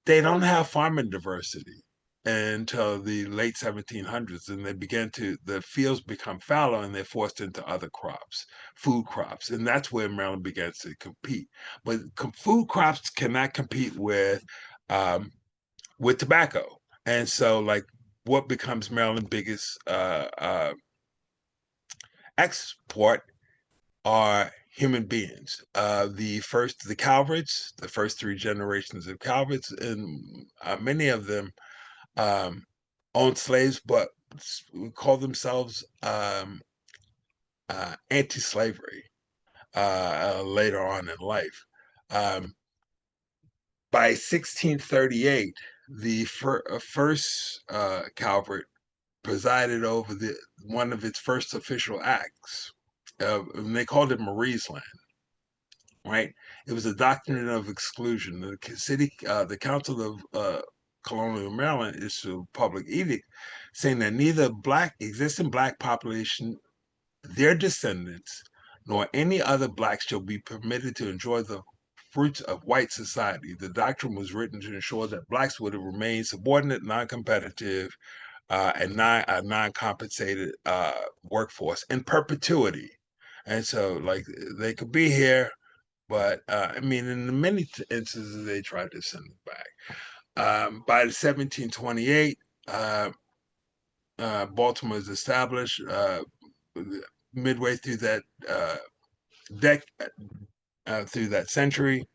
don't have farming diversity until the late 1700s, and the fields become fallow and they're forced into other crops, food crops, and that's where Maryland begins to compete. But food crops cannot compete with tobacco, and so like what becomes Maryland's biggest export are human beings. The Calverts, the first three generations of Calverts, and many of them owned slaves, but call themselves anti-slavery later on in life. by 1638, the first Calvert presided over one of its first official acts. And they called it Marie's Land. Right? It was a doctrine of exclusion. The Council of Colonial Maryland issued a public edict saying that neither existing black population, their descendants, nor any other blacks shall be permitted to enjoy the fruits of white society. The doctrine was written to ensure that blacks would remain subordinate, non-competitive, and non-compensated workforce in perpetuity. And so, like, they could be here, but I mean, in many instances, they tried to send it back. By 1728, Baltimore is established. Midway through that through that century,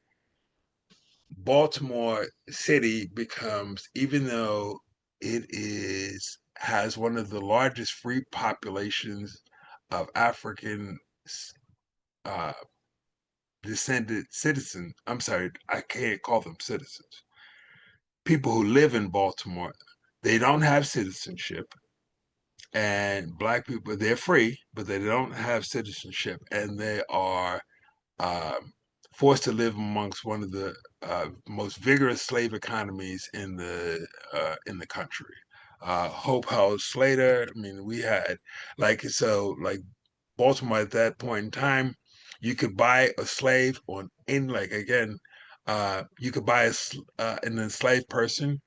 Baltimore City becomes, even though has one of the largest free populations of African descended citizens. I'm sorry, I can't call them citizens. People who live in Baltimore, they don't have citizenship. And black people, they're free, but they don't have citizenship, and they are forced to live amongst one of the most vigorous slave economies in the country. Hope House Slater. I mean, we had like Baltimore at that point in time, you could buy a slave you could buy an enslaved person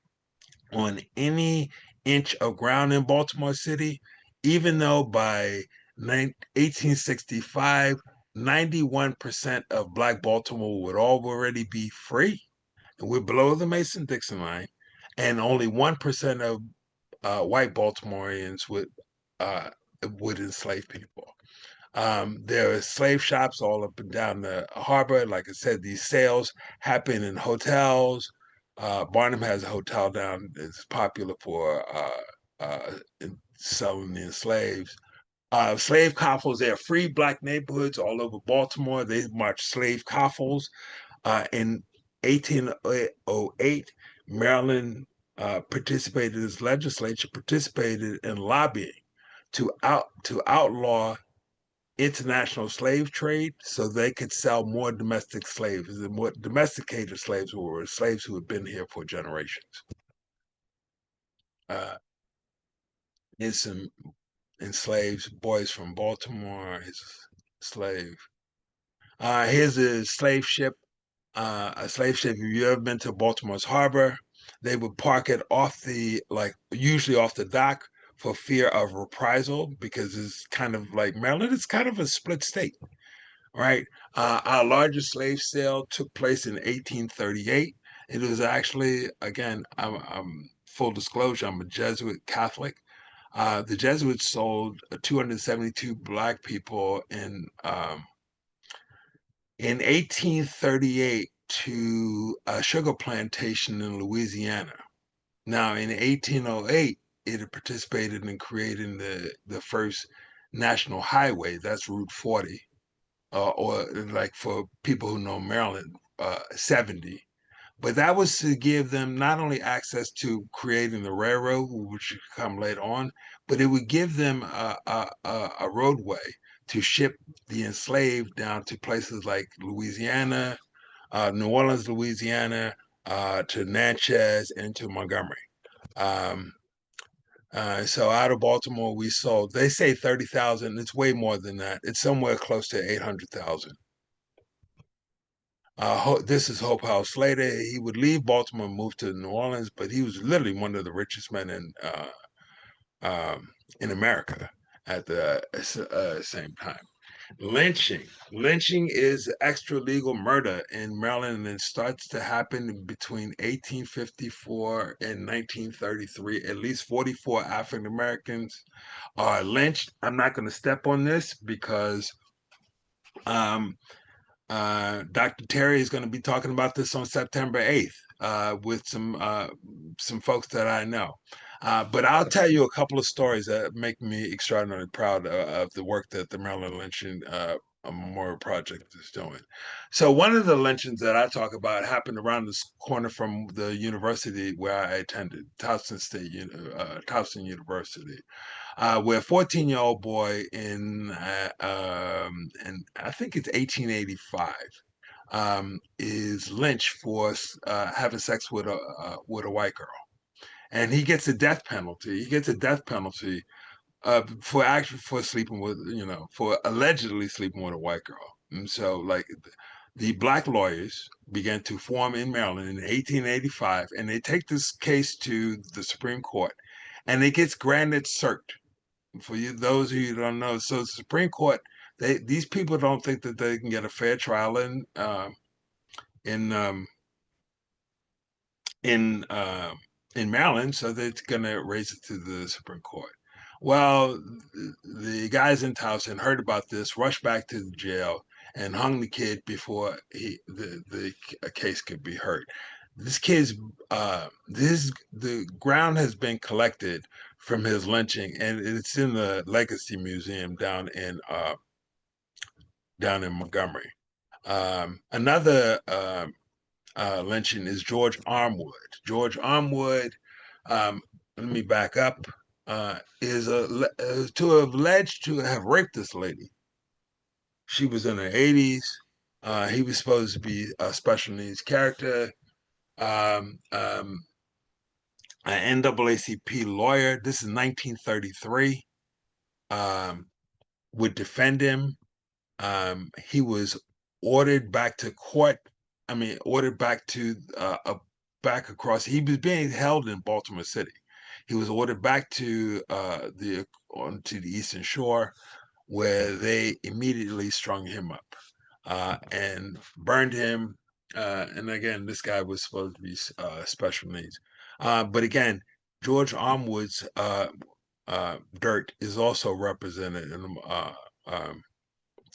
on any inch of ground in Baltimore City, even though by 1865, 91% of Black Baltimore would already be free. And we're below the Mason-Dixon line, and only 1% of white Baltimoreans would enslave people. There are slave shops all up and down the harbor. Like I said, these sales happen in hotels. Barnum has a hotel down that's popular for selling the slaves. Slave coffles, there are free black neighborhoods all over Baltimore. They march slave coffles. In 1808, Maryland its legislature participated in lobbying to outlaw international slave trade so they could sell more domestic slaves. The more domesticated slaves were slaves who had been here for generations. Here's some enslaved boys from Baltimore, his slave. Here's a slave ship. If you've ever been to Baltimore's harbor, they would park it usually off the dock for fear of reprisal, because it's kind of like Maryland, it's kind of a split state, right? Our largest slave sale took place in 1838. It was actually, again, I'm full disclosure, I'm a Jesuit Catholic. The Jesuits sold 272 Black people in 1838 to a sugar plantation in Louisiana. Now, in 1808, it had participated in creating the first national highway. That's Route 40, or like for people who know Maryland, 70. But that was to give them not only access to creating the railroad, which would come later on, but it would give them a roadway to ship the enslaved down to places like Louisiana, New Orleans, Louisiana, to Natchez, and to Montgomery. So out of Baltimore, we sold, they say 30,000. It's way more than that. It's somewhere close to 800,000. This is Hope House Slater. He would leave Baltimore and move to New Orleans, but he was literally one of the richest men in America at the same time. Lynching is extra legal murder in Maryland, and it starts to happen between 1854 and 1933. At least 44 African Americans are lynched. I'm not going to step on this because Dr. Terry is going to be talking about this on September 8th with some folks that I know. But I'll tell you a couple of stories that make me extraordinarily proud of the work that the Maryland Lynching memorial project is doing. So one of the lynchings that I talk about happened around this corner from the university where I attended, Towson University, where a 14-year-old boy in I think it's 1885, is lynched for having sex with a white girl, and he gets a death penalty. He gets a death penalty for sleeping with, for allegedly sleeping with a white girl. And so, like, the black lawyers began to form in Maryland in 1885, and they take this case to the Supreme Court, and it gets granted cert. For you, those of you who don't know, so the Supreme Court, these people don't think that they can get a fair trial in in in Maryland, so they're going to raise it to the Supreme Court. Well, the guys in Towson heard about this, rushed back to the jail, and hung the kid before the case could be heard. This kid's the ground has been collected from his lynching, and it's in the Legacy Museum down in Montgomery. Another lynching is George Armwood. George Armwood, let me back up, is to have alleged to have raped this lady. She was in her 80s. He was supposed to be a special needs character. An NAACP lawyer, this is 1933, would defend him. He was ordered back to court. Ordered back to back across. He was being held in Baltimore City. He was ordered back to onto the Eastern Shore, where they immediately strung him up and burned him. And again, this guy was supposed to be special needs. But again, George Armwood's dirt is also represented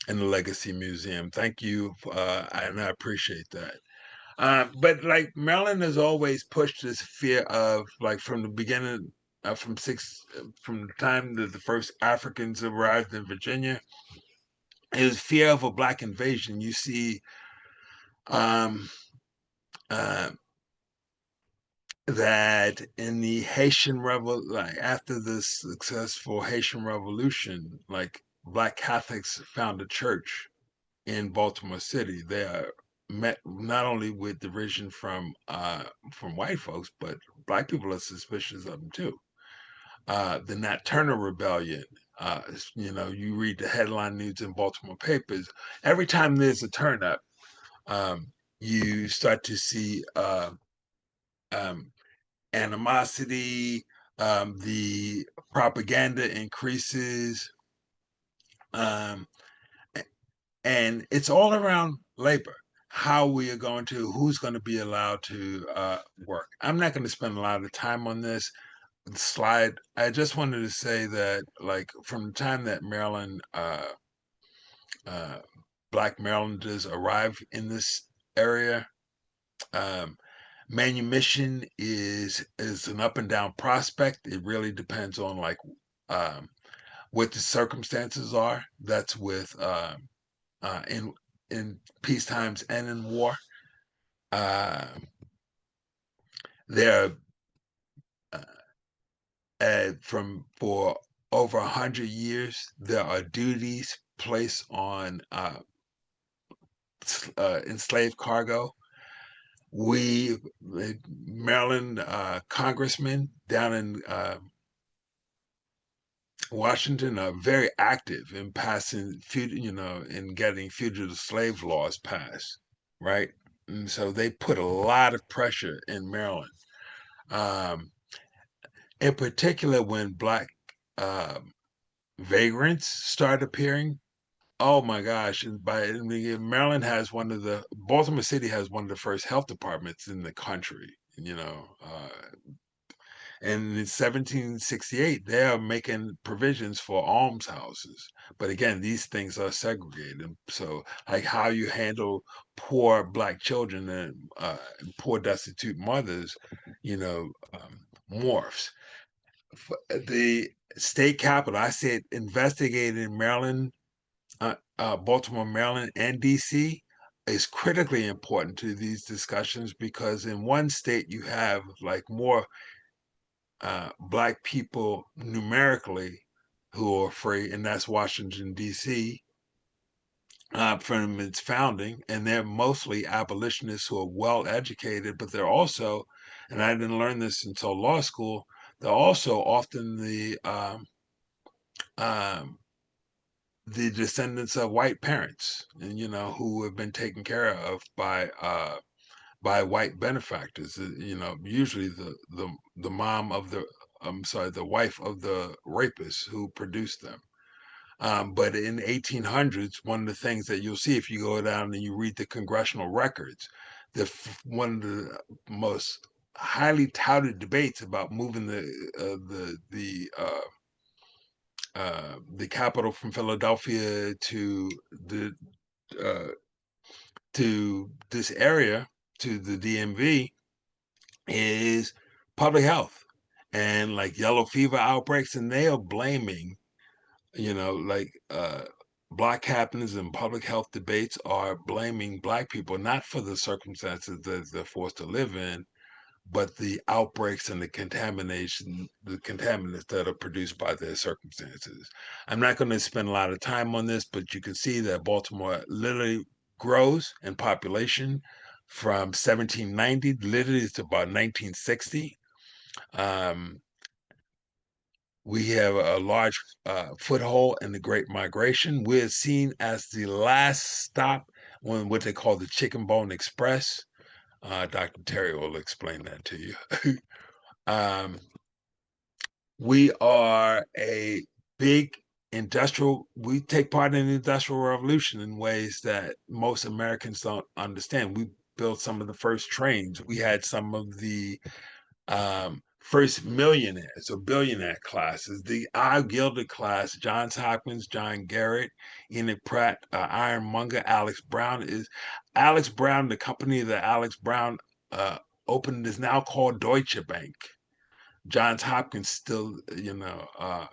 in the Legacy Museum. Thank you, and I appreciate that. But like, Maryland has always pushed this fear of, like, from the beginning, from the time that the first Africans arrived in Virginia, it was fear of a black invasion. You see, that in the Haitian like after the successful Haitian Revolution, like, Black Catholics found a church in Baltimore City. They are met not only with derision from white folks, but black people are suspicious of them too. The Nat Turner Rebellion. You read the headline news in Baltimore papers. Every time there's a turn up, you start to see animosity. The propaganda increases. And it's all around labor, how we are who's going to be allowed to work. I'm not going to spend a lot of time on this slide. I just wanted to say that, like, from the time that Black Marylanders arrived in this area, manumission is an up and down prospect. It really depends on, like, what the circumstances are. That's with in peace times and in war. There for over 100 years, there are duties placed on enslaved cargo. Maryland congressmen down in Washington are very active in passing, in getting fugitive slave laws passed, right? And so they put a lot of pressure in Maryland. In particular, when Black vagrants start appearing, oh my gosh! Maryland has Baltimore City has one of the first health departments in the country. And in 1768, they are making provisions for almshouses. But again, these things are segregated. So, like, how you handle poor Black children and poor destitute mothers, morphs. The state capitol, I said, investigated in Maryland. Baltimore, Maryland, and DC is critically important to these discussions, because in one state you have like more Black people numerically who are free, and that's Washington, D.C. From its founding, and they're mostly abolitionists who are well educated, but they're also, and I didn't learn this until law school, they're also often the descendants of white parents, and who have been taken care of by white benefactors. Usually the mom of the wife of the rapist who produced them. But in the 1800s, one of the things that you'll see if you go down and you read the congressional records, one of the most highly touted debates about moving the capital from Philadelphia uh, to this area, to the DMV, is public health and like yellow fever outbreaks, and they are blaming, Black captains and public health debates are blaming Black people not for the circumstances that they're forced to live in, but the outbreaks and the contaminants that are produced by their circumstances. I'm not going to spend a lot of time on this, but you can see that Baltimore literally grows in population from 1790 literally to about 1960. We have a large foothold in the Great Migration. We're seen as the last stop on what they call the Chicken Bone Express. Dr. Terry will explain that to you. We are a big we take part in the Industrial Revolution in ways that most Americans don't understand. We built some of the first trains. We had some of the first millionaires or billionaire classes, the I Gilded class, Johns Hopkins, John Garrett, Enoch Pratt, Ironmonger, Alex Brown. The company that Alex Brown opened is now called Deutsche Bank. Johns Hopkins still,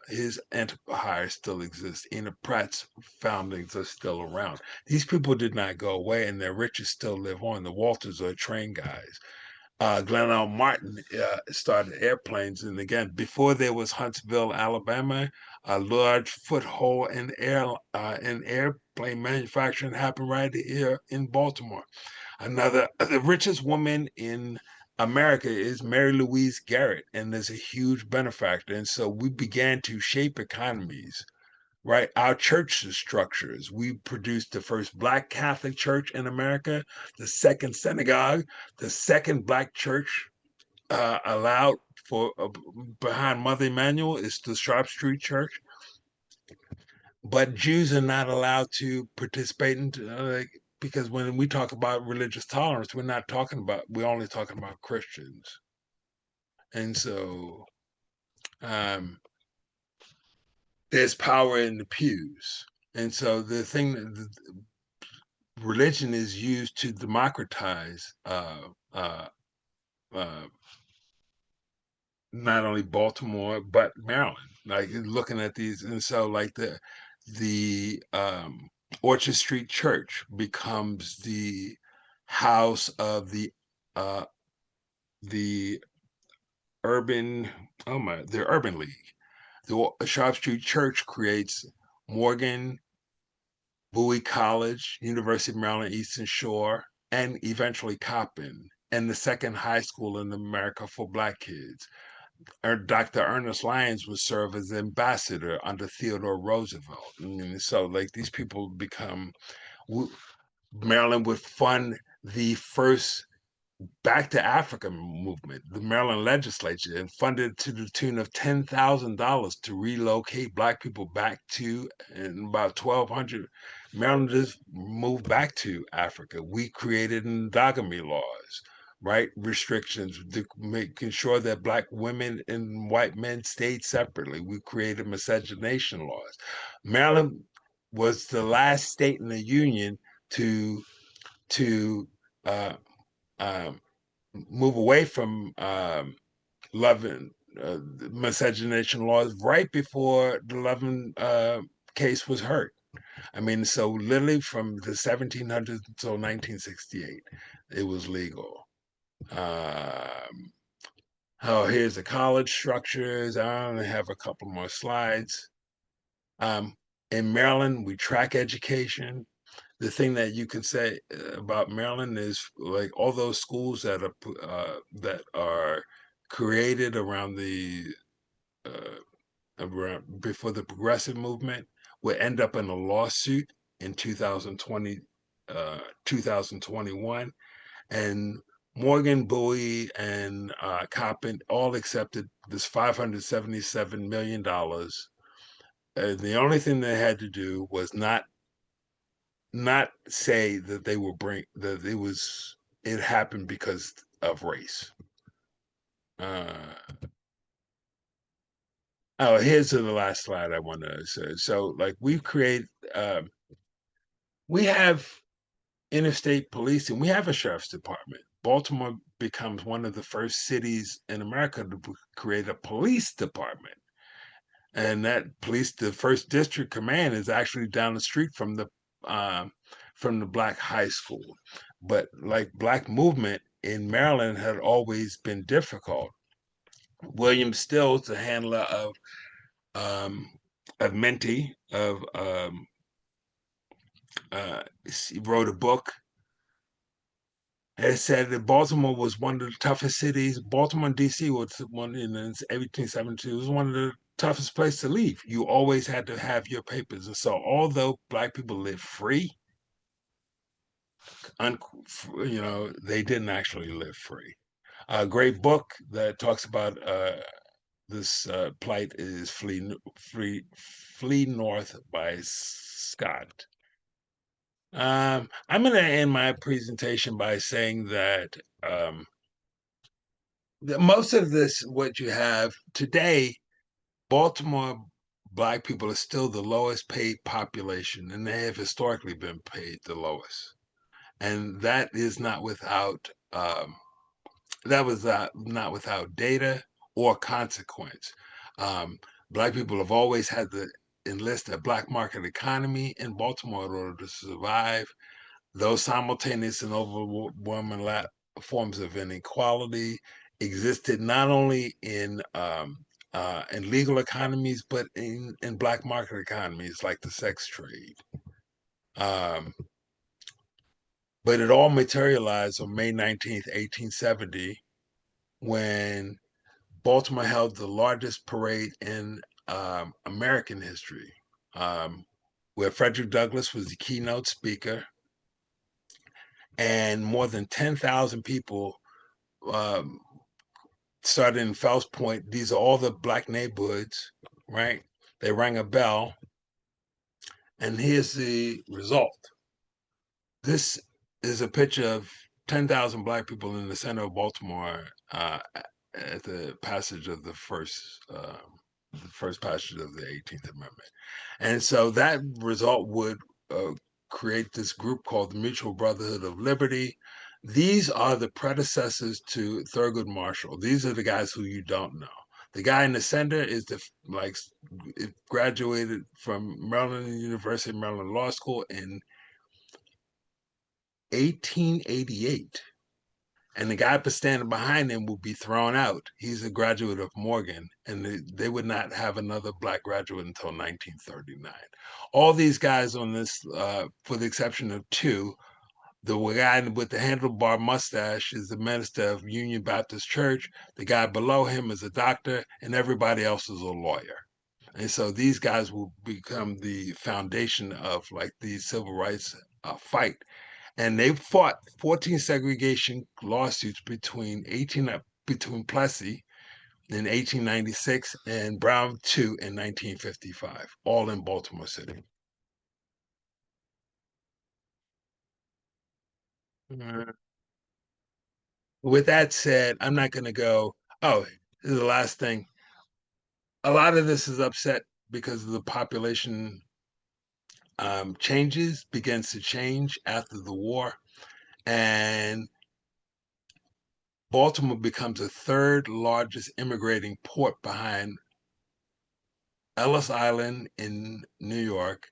his empire still exists. Enoch Pratt's foundings are still around. These people did not go away, and their riches still live on. The Walters are train guys. Glenn L. Martin started airplanes, and again, before there was Huntsville, Alabama, a large foothold in airplane manufacturing happened right here in Baltimore. The richest woman in America is Mary Louise Garrett, and there's a huge benefactor, and so we began to shape economies. Right, our church structures. We produced the first Black Catholic church in America, the second synagogue, the second Black church allowed for behind Mother Emanuel is the Sharp Street Church. But Jews are not allowed to participate in, because when we talk about religious tolerance, we're only talking about Christians, and so there's power in the pews. And so the thing that religion is used to democratize not only Baltimore but Maryland. Like looking at these, and so like the Orchard Street Church becomes the house of the urban Urban League. The Sharp Street Church creates Morgan, Bowie College, University of Maryland Eastern Shore, and eventually Coppin, and the second high school in America for Black kids. Dr. Ernest Lyons would serve as ambassador under Theodore Roosevelt. And so, like, these people Maryland would fund the first Back to Africa movement, the Maryland legislature, and funded to the tune of $10,000 to relocate Black people back to, and about 1,200 Marylanders moved back to Africa. We created endogamy laws, right? Restrictions, making sure that Black women and white men stayed separately. We created miscegenation laws. Maryland was the last state in the Union to move away from Loving miscegenation laws right before the Loving case was heard. I mean, so literally from the 1700s until 1968, it was legal. Oh, here's the college structures. I only have a couple more slides. In Maryland, we track education. The thing that you can say about Maryland is like all those schools that are created around the before the progressive movement would end up in a lawsuit in 2020, 2021, and Morgan, Bowie, and Coppin all accepted this $577 million. The only thing they had to do was not say that they were that it happened because of race. Oh, here's the last slide I want to say. So, like, we have interstate policing. We have a sheriff's department. Baltimore becomes one of the first cities in America to create a police department. And the first district command is actually down the street from the black high school. But like black movement in Maryland had always been difficult. William Stills, the handler of Minty, he wrote a book. It said that Baltimore was one of the toughest cities. Baltimore and D.C. was one in 1872. Was one of the toughest places to leave. You always had to have your papers. And so, although black people lived free, they didn't actually live free. A great book that talks about this plight is Flee North by Scott. I'm going to end my presentation by saying that most of this, what you have today, Baltimore black people are still the lowest paid population, and they have historically been paid the lowest. And that is not without not without data or consequence. Black people have always had to enlist a black market economy in Baltimore in order to survive. Those simultaneous and overwhelming forms of inequality existed not only in legal economies, but in black market economies like the sex trade. But it all materialized on May 19th, 1870, when Baltimore held the largest parade in American history, where Frederick Douglass was the keynote speaker, and more than 10,000 people started in Fells Point. These are all the black neighborhoods, right? They rang a bell, and here's the result. This is a picture of 10,000 black people in the center of Baltimore at the passage of the first passage of the 18th Amendment. And so that result would create this group called the Mutual Brotherhood of Liberty. These are the predecessors to Thurgood Marshall. These are the guys who you don't know. The guy in the center is graduated from Maryland University, Maryland Law School in 1888. And the guy standing behind him will be thrown out. He's a graduate of Morgan, and they would not have another black graduate until 1939. All these guys on this, for the exception of two, the guy with the handlebar mustache is the minister of Union Baptist Church. The guy below him is a doctor, and everybody else is a lawyer. And so these guys will become the foundation of like the civil rights fight. And they fought 14 segregation lawsuits between Plessy in 1896 and Brown 2 in 1955, all in Baltimore City. With that said, I'm not going to go, oh, this is the last thing. A lot of this is upset because of the population begins to change after the war. And Baltimore becomes the third largest immigrating port behind Ellis Island in New York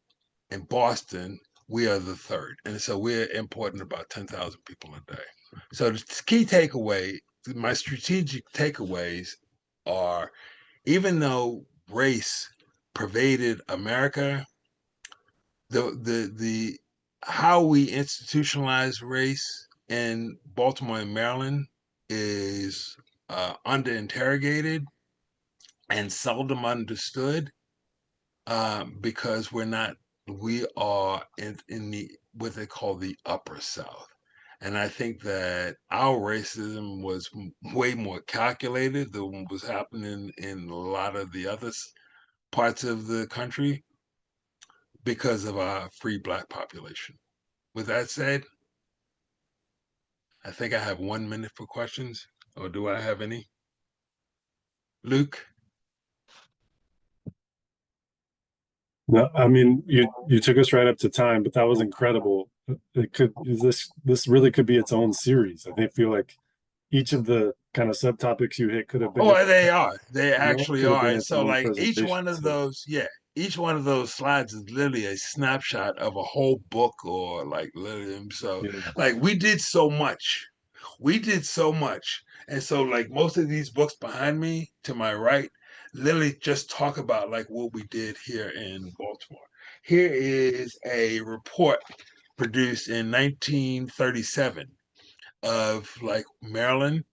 in Boston, we are the third. And so we're importing about 10,000 people a day. So the key takeaway, my strategic takeaways are, even though race pervaded America, the how we institutionalize race in Baltimore and Maryland is under interrogated and seldom understood, because we are in the what they call the upper South. And I think that our racism was way more calculated than what was happening in a lot of the other parts of the country because of our free Black population. With that said, I think I have 1 minute for questions, or do I have any? Luke? No, I mean, you took us right up to time, but that was incredible. This really could be its own series. I feel like each of the kind of subtopics you hit could have been, Oh, they are. They actually could have are. been And its so, own like, each presentation. one of So, those, yeah, each one of those slides is literally a snapshot of a whole book, or like literally. So, yeah. like, we did so much. We did so much. And so, like, most of these books behind me to my right literally just talk about like what we did here in Baltimore. Here is a report produced in 1937 of like Maryland,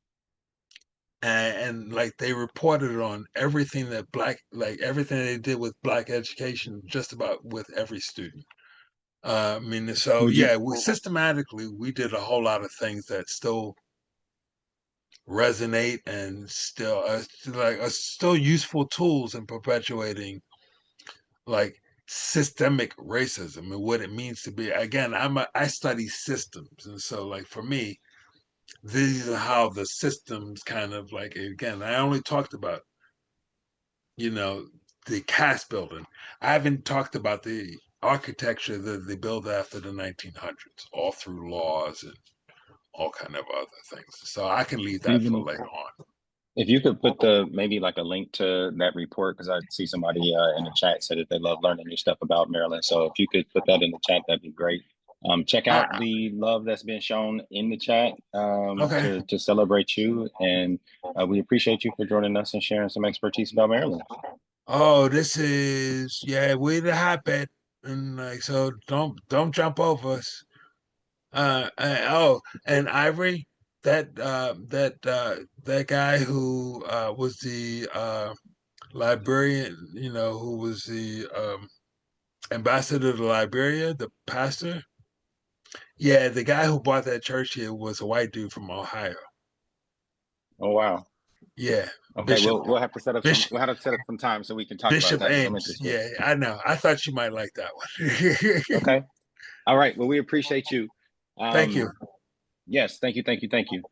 and like they reported on everything that everything they did with Black education, just about with every student. I mean, so Would you yeah, systematically we did a whole lot of things that still resonate and still are still useful tools in perpetuating like systemic racism and what it means to be. Again, I study systems, and so like for me, these are how the systems kind of like, again, I only talked about, you know, the caste building. I haven't talked about the architecture that they built after the 1900s, all through laws and all kind of other things. So I can leave that for Even later on. if you could put maybe like a link to that report, because I see somebody in the chat said that they love learning new stuff about Maryland. So if you could put that in the chat, that'd be great. Check out Ah, the love that's been shown in the chat okay. to celebrate you, and we appreciate you for joining us and sharing some expertise about Maryland. Oh, this is, yeah, we're the hotbed, and like, so don't jump over us. And Ivory, that guy who was the librarian, who was the ambassador to Liberia, the pastor. Yeah, the guy who bought that church here was a white dude from Ohio. Oh wow. Yeah, Okay, we'll have to set up Bishop some time so we can talk about Bishop that, because I'm Ames. interested. Yeah, I know. I thought you might like that one. Okay. All right. Well, we appreciate you. Thank you. Yes, thank you, thank you, thank you.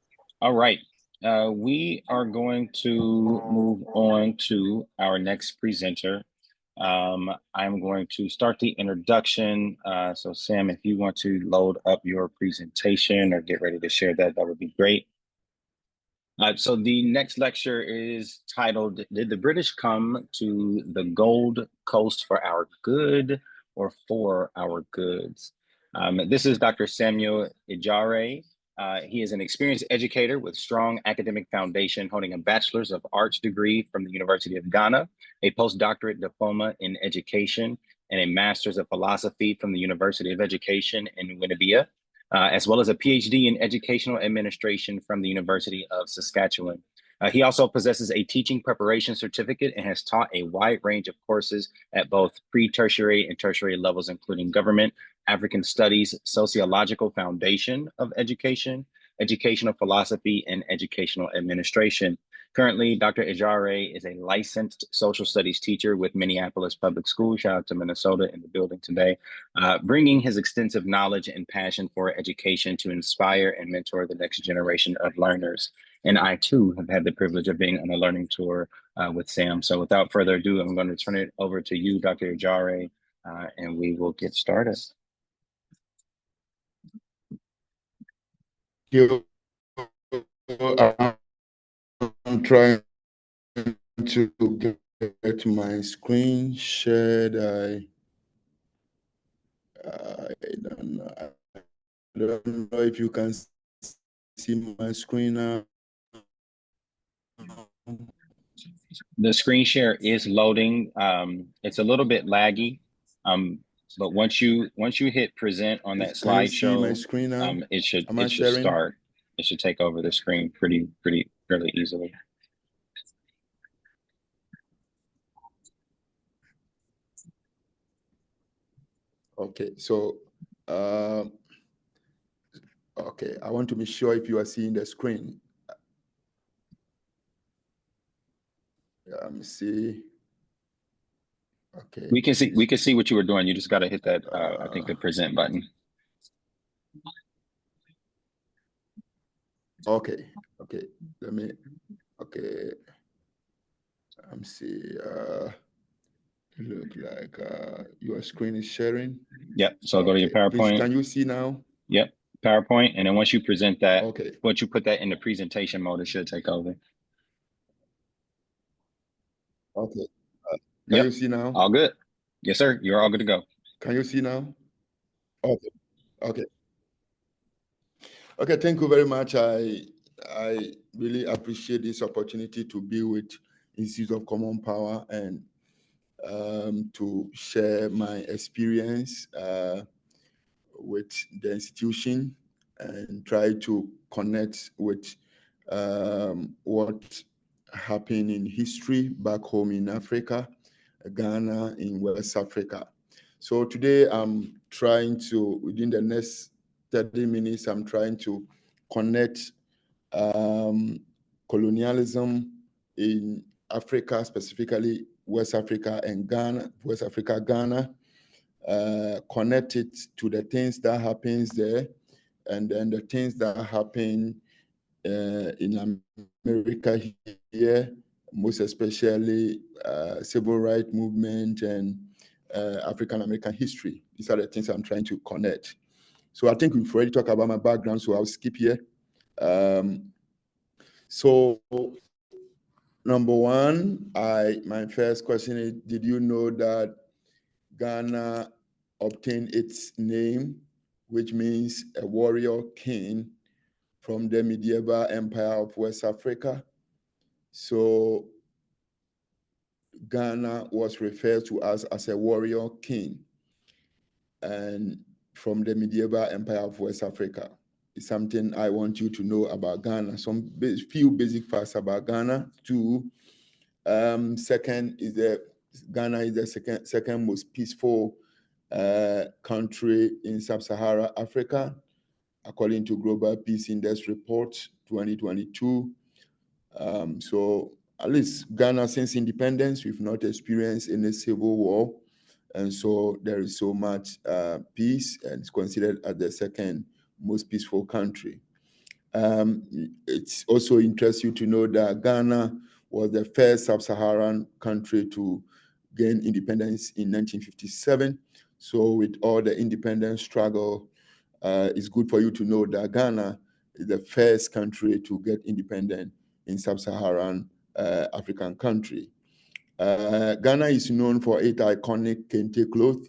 All right. We are going to move on to our next presenter. I'm going to start the introduction. So Sam, if you want to load up your presentation or get ready to share that, that would be great. So the next lecture is titled, Did the British Come to the Gold Coast for Our Good or For Our Goods? This is Dr. Samuel Ijare. He is an experienced educator with strong academic foundation, holding a Bachelor's of Arts degree from the University of Ghana, a postdoctorate diploma in education, and a Master's of Philosophy from the University of Education in Winnipeg, as well as a PhD in Educational Administration from the University of Saskatchewan. He also possesses a teaching preparation certificate and has taught a wide range of courses at both pre-tertiary and tertiary levels, including government, African studies, sociological foundation of education, educational philosophy, and educational administration. Currently, Dr. Ijare is a licensed social studies teacher with Minneapolis Public Schools. Shout out to Minnesota in the building today, bringing his extensive knowledge and passion for education to inspire and mentor the next generation of learners. And I too have had the privilege of being on a learning tour with Sam. So without further ado, I'm going to turn it over to you, Dr. Ijare, and we will get started. I'm trying to get my screen shared. I don't know. I don't know if you can see my screen now. The screen share is loading. It's a little bit laggy, but once you hit present on that Can you see my slideshow, screen now? it should Am I sharing? start. It should take over the screen fairly easily. Okay, so okay, I want to be sure if you are seeing the screen. Let me see. Okay. We can see what you were doing. You just got to hit that I think the present button. Okay. Let me. Okay. Let me see. It look like your screen is sharing. Yep. So go to your PowerPoint. Please, can you see now? Yep. PowerPoint, and then once you present that, okay. Once you put that in the presentation mode, it should take over. Okay. Can you see now? All good. Yes, sir. You're all good to go. Can you see now? Okay. Okay. Thank you very much. I really appreciate this opportunity to be with Institute of Common Power and to share my experience with the institution and try to connect with what happened in history back home in Africa, Ghana, in West Africa. So today I'm trying to, within the next 30 minutes, I'm trying to connect colonialism in Africa, specifically West Africa and Ghana, West Africa, Ghana, connect it to the things that happens there, and then the things that happen in America here, most especially civil rights movement and African American history. These are the things I'm trying to connect. So I think we've already talked about my background, so I'll skip here. So number one, my first question is, did you know that Ghana obtained its name, which means a warrior king, from the medieval empire of West Africa? So Ghana was referred to as a warrior king, and from the medieval empire of West Africa. It's something I want you to know about Ghana. Some few basic facts about Ghana. Two, second is that Ghana is the second most peaceful country in sub-Saharan Africa, according to Global Peace Index Report 2022. So at least Ghana, since independence, we've not experienced any civil war. And so there is so much peace, and it's considered as the second most peaceful country. It's also interests you to know that Ghana was the first sub-Saharan country to gain independence in 1957. So with all the independence struggle, it's good for you to know that Ghana is the first country to get independent in sub-Saharan African country. Ghana is known for its iconic kente cloth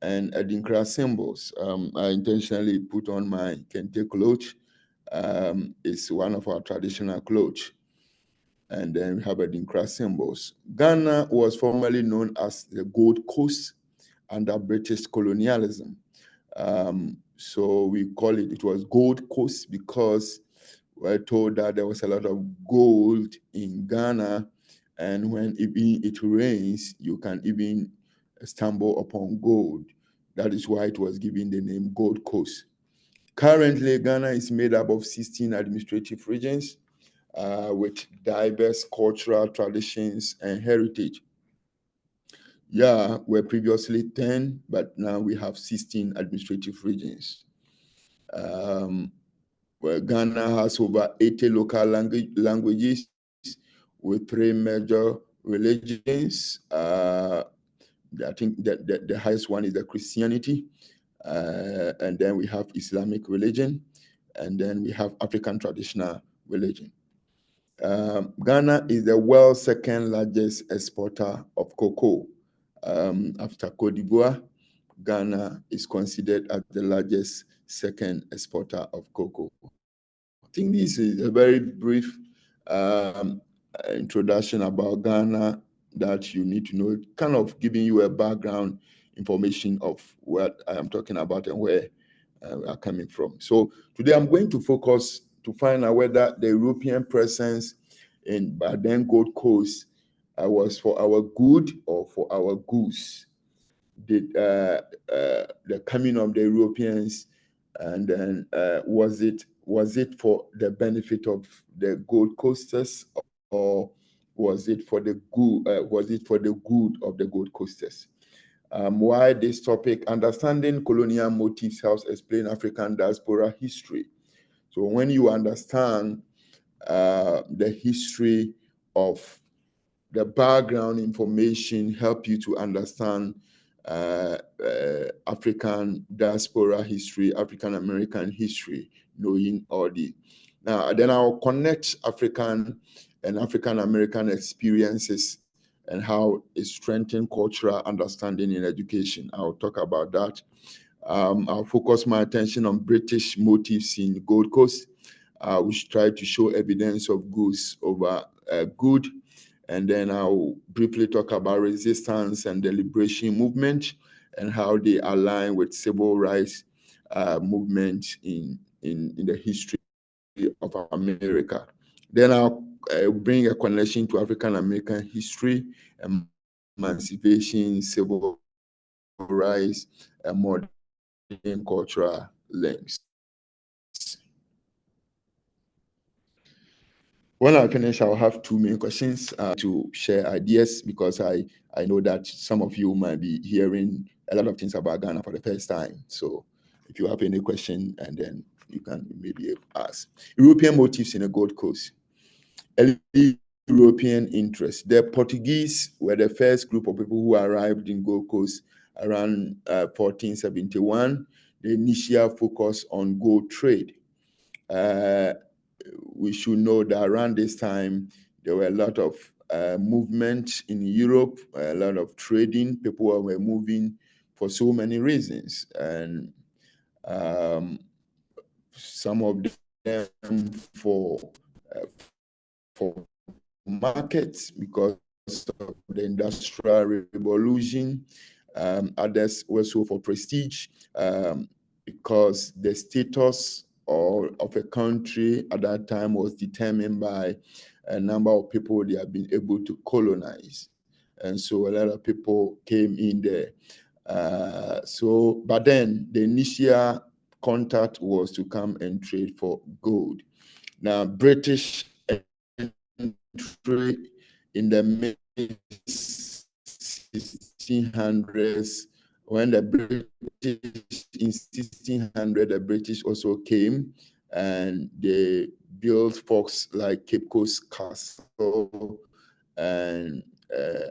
and Adinkra symbols. I intentionally put on my kente cloth. It's one of our traditional clothes. And then we have Adinkra symbols. Ghana was formerly known as the Gold Coast under British colonialism. So we call it was Gold Coast because we're told that there was a lot of gold in Ghana, and when it rains, you can even stumble upon gold. That is why it was given the name Gold Coast. Currently, Ghana is made up of 16 administrative regions with diverse cultural traditions and heritage. Yeah, we're previously 10, but now we have 16 administrative regions. Well, Ghana has over 80 local languages with 3 major religions. I think that the highest one is the Christianity, and then we have Islamic religion, and then we have African traditional religion. Ghana is the world's second largest exporter of cocoa after Cote d'Ivoire. Ghana is considered as the largest second exporter of cocoa. I think this is a very brief introduction about Ghana that you need to know, kind of giving you a background information of what I am talking about and where we are coming from. So today I'm going to focus to find out whether the European presence in Baden Gold Coast was for our good or for our goose. Did the coming of the Europeans, and then was it for the benefit of the Gold Coasters, or was it for the good? Was it for the good of the Gold Coasters? Why this topic? Understanding colonial motives helps explain African diaspora history. So when you understand the history of the background information, help you to understand African diaspora history, African American history, knowing all the. Now, then I'll connect African and African American experiences and how it strengthens cultural understanding in education. I'll talk about that. I'll focus my attention on British motives in Gold Coast, which try to show evidence of goods over good. And then I'll briefly talk about resistance and the liberation movement and how they align with civil rights movement in the history of America. Then I'll bring a connection to African American history, emancipation, civil rights, and modern cultural lens. When I finish, I'll have two main questions to share ideas, because I know that some of you might be hearing a lot of things about Ghana for the first time. So if you have any question, and then you can maybe ask. European motives in the Gold Coast. Early European interest. The Portuguese were the first group of people who arrived in Gold Coast around 1471. The initial focus on gold trade. We should know that around this time, there were a lot of movement in Europe, a lot of trading. People were moving for so many reasons. And some of them for markets because of the Industrial Revolution. Others also for prestige, because the status of a country at that time was determined by a number of people they have been able to colonize. And so a lot of people came in there. But then the initial contact was to come and trade for gold. Now, British entry in the mid-1600s, when the British, in 1600, the British also came and they built forts like Cape Coast Castle and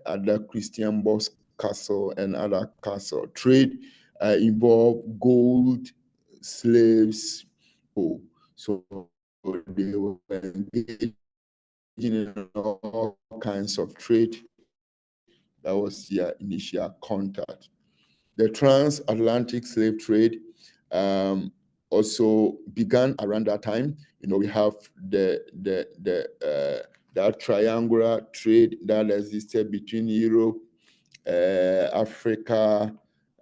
other Christian Boss Castle and other castle. Trade involved gold, slaves. So they were engaged in all kinds of trade. That was their initial contact. The transatlantic slave trade also began around that time. We have that triangular trade that existed between Europe, Africa,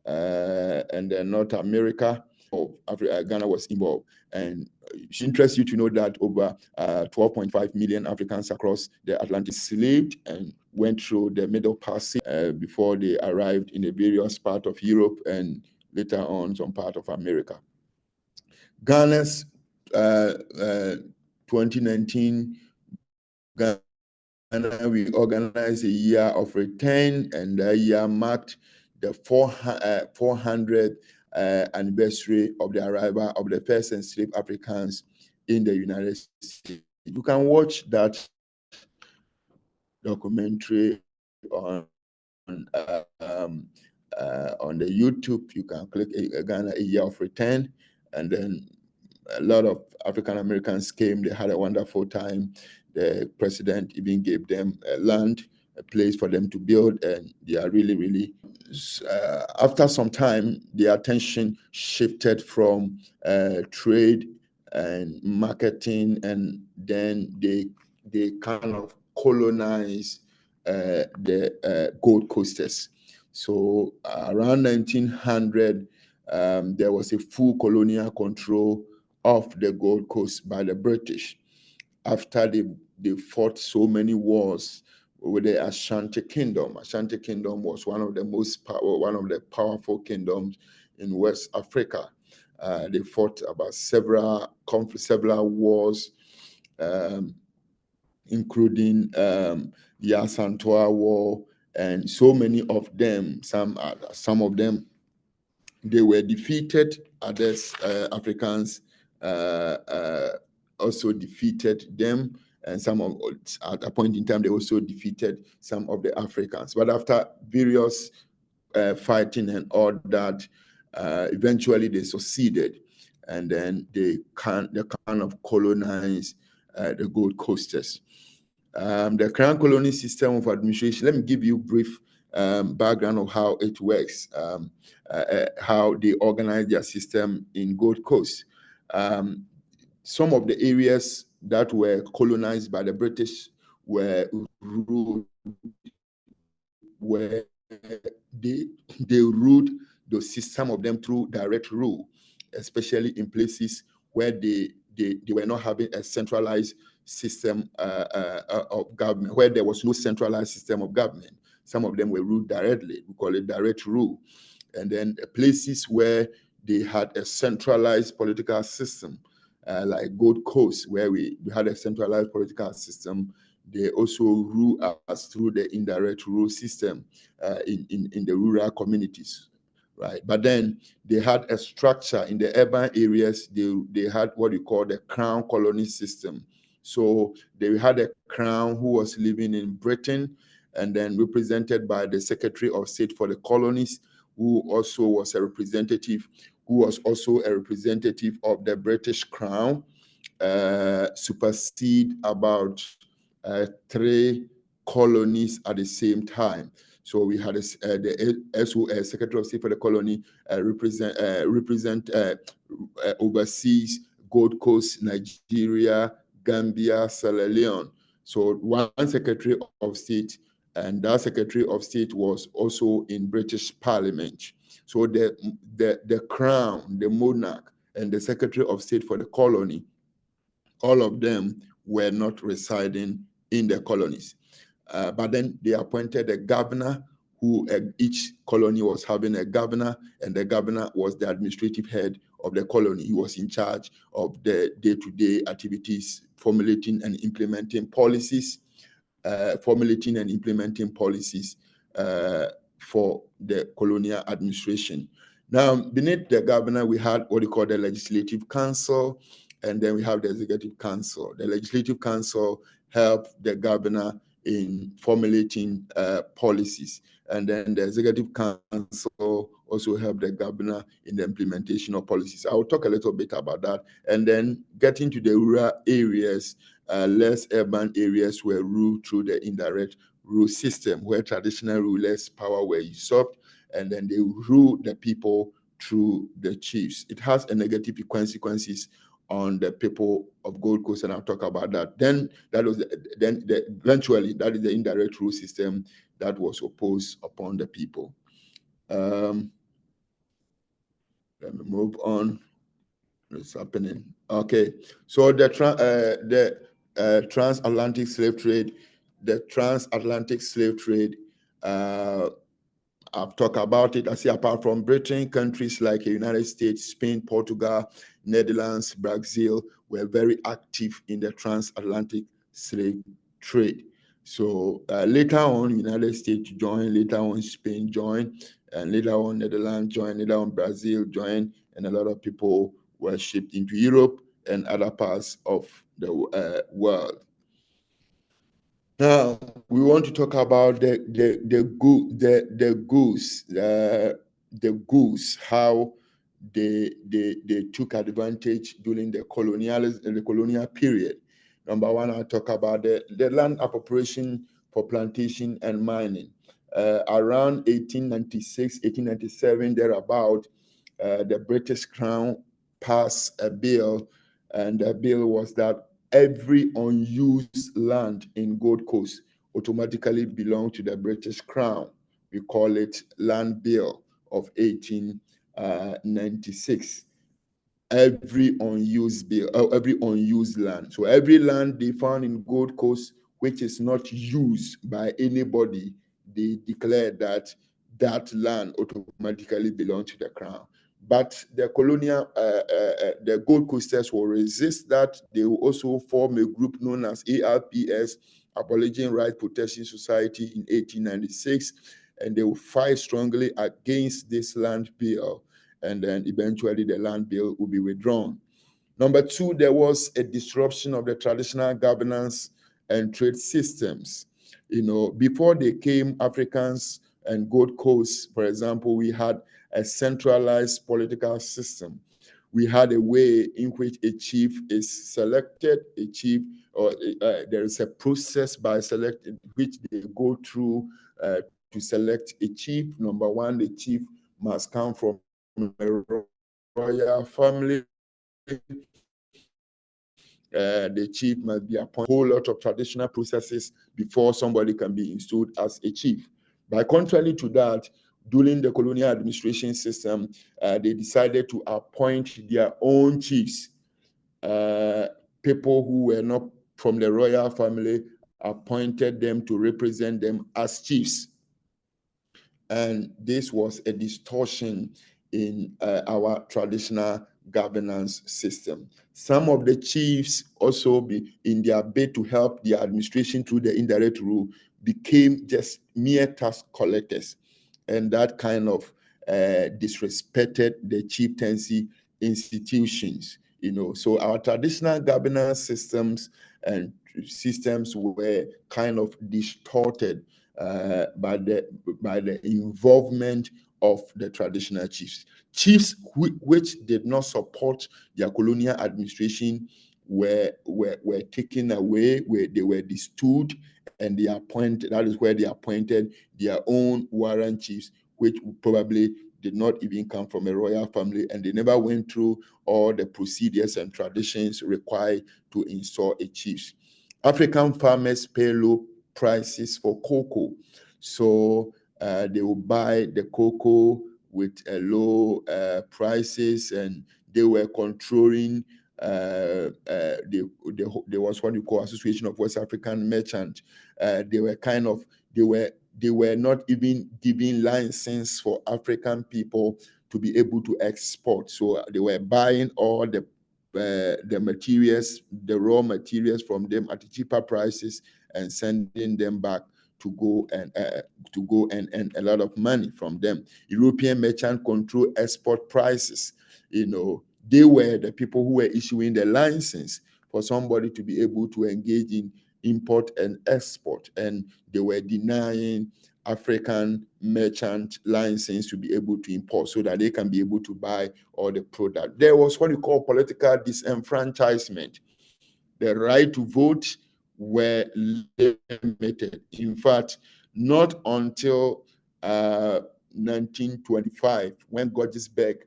and then North America. Ghana was involved. And it interests you to know that over 12.5 million Africans across the Atlantic slaved and went through the Middle Passage before they arrived in the various parts of Europe and later on some part of America. Ghana's 2019 Ghana, we organized a year of return, and that year marked the 400th anniversary of the arrival of the first enslaved Africans in the United States. You can watch that documentary on the YouTube. You can click Ghana, a year of return, and then a lot of African Americans came. They had a wonderful time. The president even gave them land, a place for them to build, and they are really, really after some time, the attention shifted from trade and marketing, and then they kind of colonized the Gold Coasters. So around 1900, there was a full colonial control of the Gold Coast by the British. After they fought so many wars with the Ashanti Kingdom. Ashanti Kingdom was one of the powerful kingdoms in West Africa. They fought about several wars, including the Asantewaa War, and so many of them. Some of them, they were defeated. Others, Africans, also defeated them, and at a point in time they also defeated some of the Africans. But after various fighting and all that, eventually they succeeded, and then they kind of colonized the Gold Coasters. The Crown Colony system of administration. Let me give you a brief background of how it works, how they organize their system in Gold Coast. Some of the areas that were colonized by the British were ruled, where they ruled some of them through direct rule, especially in places where they were not having a centralized system of government, where there was no centralized system of government. Some of them were ruled directly. We call it direct rule. And then places where they had a centralized political system, like Gold Coast, where we had a centralized political system, they also rule us through the indirect rule system in the rural communities, right? But then they had a structure in the urban areas. They had what you call the Crown Colony system. So they had a crown who was living in Britain, and then represented by the Secretary of State for the colonies, who also was a representative of the British Crown, supersede about 3 colonies at the same time. So we had the SOS, Secretary of State for the colony, overseas Gold Coast, Nigeria, Gambia, Sierra Leone. So one Secretary of State, and that Secretary of State was also in British Parliament. So the Crown, the monarch, and the Secretary of State for the colony, all of them were not residing in the colonies. But then they appointed a governor, who each colony was having a governor, and the governor was the administrative head of the colony. He was in charge of the day-to-day activities, formulating and implementing policies for the colonial administration. Now, beneath the governor, we had what we call the Legislative Council, and then we have the Executive Council. The Legislative Council helped the governor in formulating policies, and then the Executive Council also helped the governor in the implementation of policies. I will talk a little bit about that, and then getting to the rural areas, less urban areas were ruled through the indirect rule system, where traditional rulers' power were usurped, and then they ruled the people through the chiefs. It has a negative consequences on the people of Gold Coast, and I'll talk about that. Eventually, that is the indirect rule system that was opposed upon the people. Let me move on. What's happening? Okay, so the transatlantic slave trade. I've talked about it. I see, apart from Britain, countries like the United States, Spain, Portugal, Netherlands, Brazil were very active in the transatlantic slave trade. So later on, United States joined, later on Spain joined, and later on Netherlands joined, later on Brazil joined, and a lot of people were shipped into Europe and other parts of the world. Now we want to talk about the goose, how they took advantage during the colonial period. Number one, I'll talk about the land appropriation for plantation and mining. Around 1896, 1897, thereabout, the British Crown passed a bill, and the bill was that every unused land in Gold Coast automatically belonged to the British Crown. We call it Land Bill of 1896. Every unused land. So every land they found in Gold Coast which is not used by anybody, they declare that that land automatically belongs to the crown. But the the Gold Coasters will resist that. They will also form a group known as ARPS, Aboriginal Rights Protection Society, in 1896, and they will fight strongly against this land bill. And then eventually the land bill will be withdrawn. Number two, there was a disruption of the traditional governance and trade systems. Before they came, Africans and Gold Coast, for example, we had a centralized political system. We had a way in which a chief is selected, there is a process by selecting which they go through to select a chief. Number one, the chief must come from a royal family. The chief must be appointed. A whole lot of traditional processes before somebody can be installed as a chief. But contrary to that, during the colonial administration system, they decided to appoint their own chiefs. People who were not from the royal family appointed them to represent them as chiefs. And this was a distortion in our traditional governance system. Some of the chiefs also, in their bid to help the administration through the indirect rule, became just mere tax collectors, and that kind of disrespected the chieftaincy institutions. So our traditional governance systems were kind of distorted by the involvement of the traditional chiefs. Chiefs which did not support their colonial administration were taken away, where they were destood, and that is where they appointed their own warrant chiefs, which probably did not even come from a royal family, and they never went through all the procedures and traditions required to install a chief. African farmers pay low prices for cocoa, so they will buy the cocoa with low prices, and they were controlling. There was what you call Association of West African Merchants. They were not even giving license for African people to be able to export. So they were buying all the materials, the raw materials from them at cheaper prices and sending them back to go and earn a lot of money from them. European merchants control export prices. They were the people who were issuing the license for somebody to be able to engage in import and export, and they were denying African merchant license to be able to import so that they can be able to buy all the product. There was what you call political disenfranchisement. The right to vote were limited. In fact, not until 1925, when Gordonsburg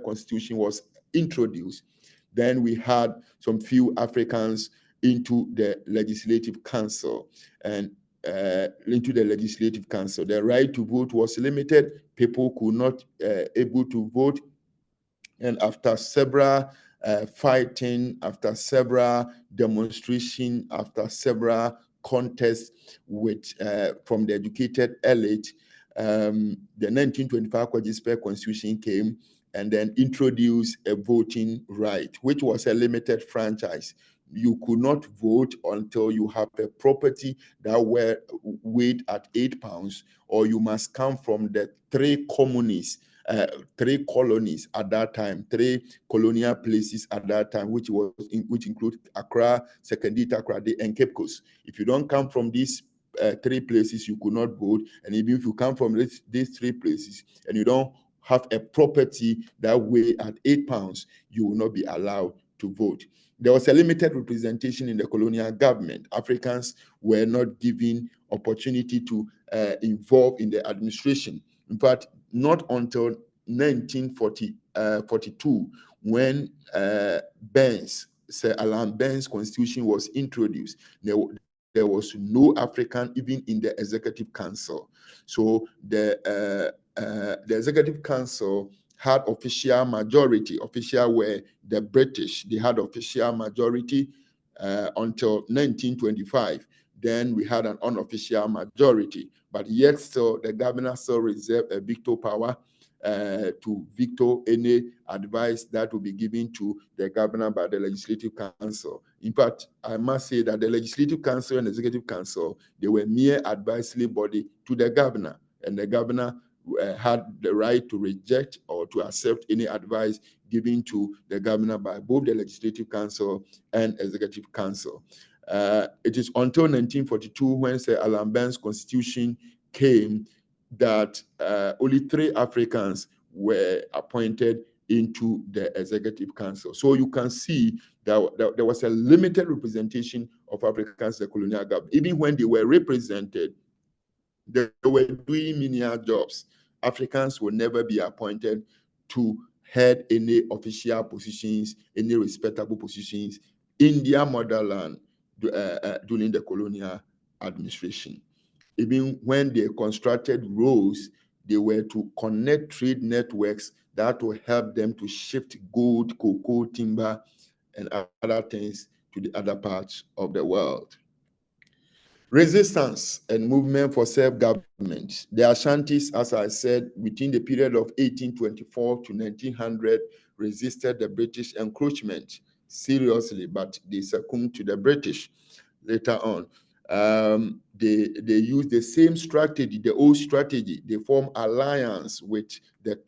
Constitution was introduced, then we had some few Africans into the Legislative Council. And into the Legislative Council, the right to vote was limited. People could not able to vote. And after several fighting, after several demonstration, after several contests from the educated elite, the 1925 Gordonsburg Constitution came and then introduced a voting right, which was a limited franchise. You could not vote until you have a property that were weighed at 8 pounds, or you must come from the three colonies at that time, 3 colonial places at that time, which include Accra, Sekendite, Accra, and Cape Coast. If you don't come from these 3 places, you could not vote. And even if you come from these 3 places and you don't have a property that weigh at 8 pounds, you will not be allowed to vote. There was a limited representation in the colonial government. Africans were not given opportunity to involved in the administration. In fact, not until 1942, when Sir Alan Ben's constitution was introduced, there was no African even in the Executive Council. So the Executive Council had official majority. Official were the British. They had official majority until 1925. Then we had an unofficial majority. But yet still, the governor still reserved a veto power to veto any advice that will be given to the governor by the Legislative Council. In fact, I must say that the Legislative Council and Executive Council, they were mere advisory body to the governor, and the governor had the right to reject or to accept any advice given to the governor by both the Legislative Council and Executive Council. It is until 1942, when Sir Alan Ben's constitution came, that only 3 Africans were appointed into the Executive Council. So you can see that there was a limited representation of Africans in the colonial government. Even when they were represented, they were doing menial jobs. Africans will never be appointed to head any official positions, any respectable positions in their motherland during the colonial administration. Even when they constructed roads, they were to connect trade networks that will help them to shift gold, cocoa, timber, and other things to the other parts of the world. Resistance and movement for self-government. The Ashantis, as I said, within the period of 1824 to 1900, resisted the British encroachment seriously, but they succumbed to the British later on. They used the same strategy, the old strategy. They formed alliance with the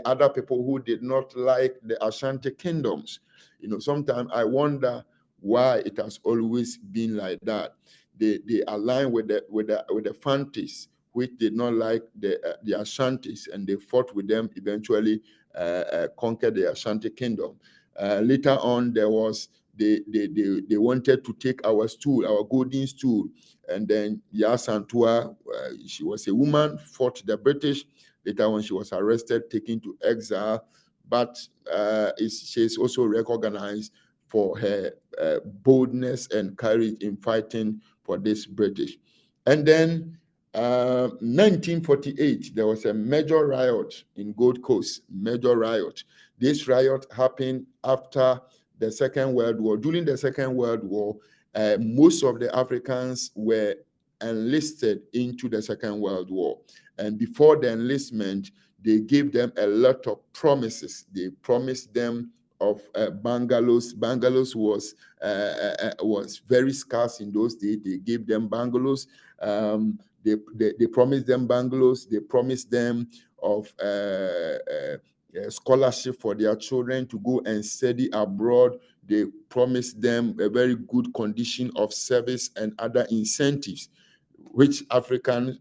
other people who did not like the Ashanti kingdoms. Sometimes I wonder why it has always been like that. They aligned with the Fantis, which did not like the Ashantis, and they fought with them, eventually conquered the Ashanti kingdom. Later on, there was they wanted to take our stool, our golden stool, and then Yasantua, she was a woman, fought the British. Later on, she was arrested, taken to exile, but she is also recognized for her boldness and courage in fighting for this British. And then 1948, there was a major riot in Gold Coast, major riot. This riot happened after the Second World War. During the Second World War, most of the Africans were enlisted into the Second World War. And before the enlistment, they gave them a lot of promises. They promised them of bungalows. Bungalows was very scarce in those days. They gave them bungalows. They promised them bungalows. They promised them of scholarship for their children to go and study abroad. They promised them a very good condition of service and other incentives, which African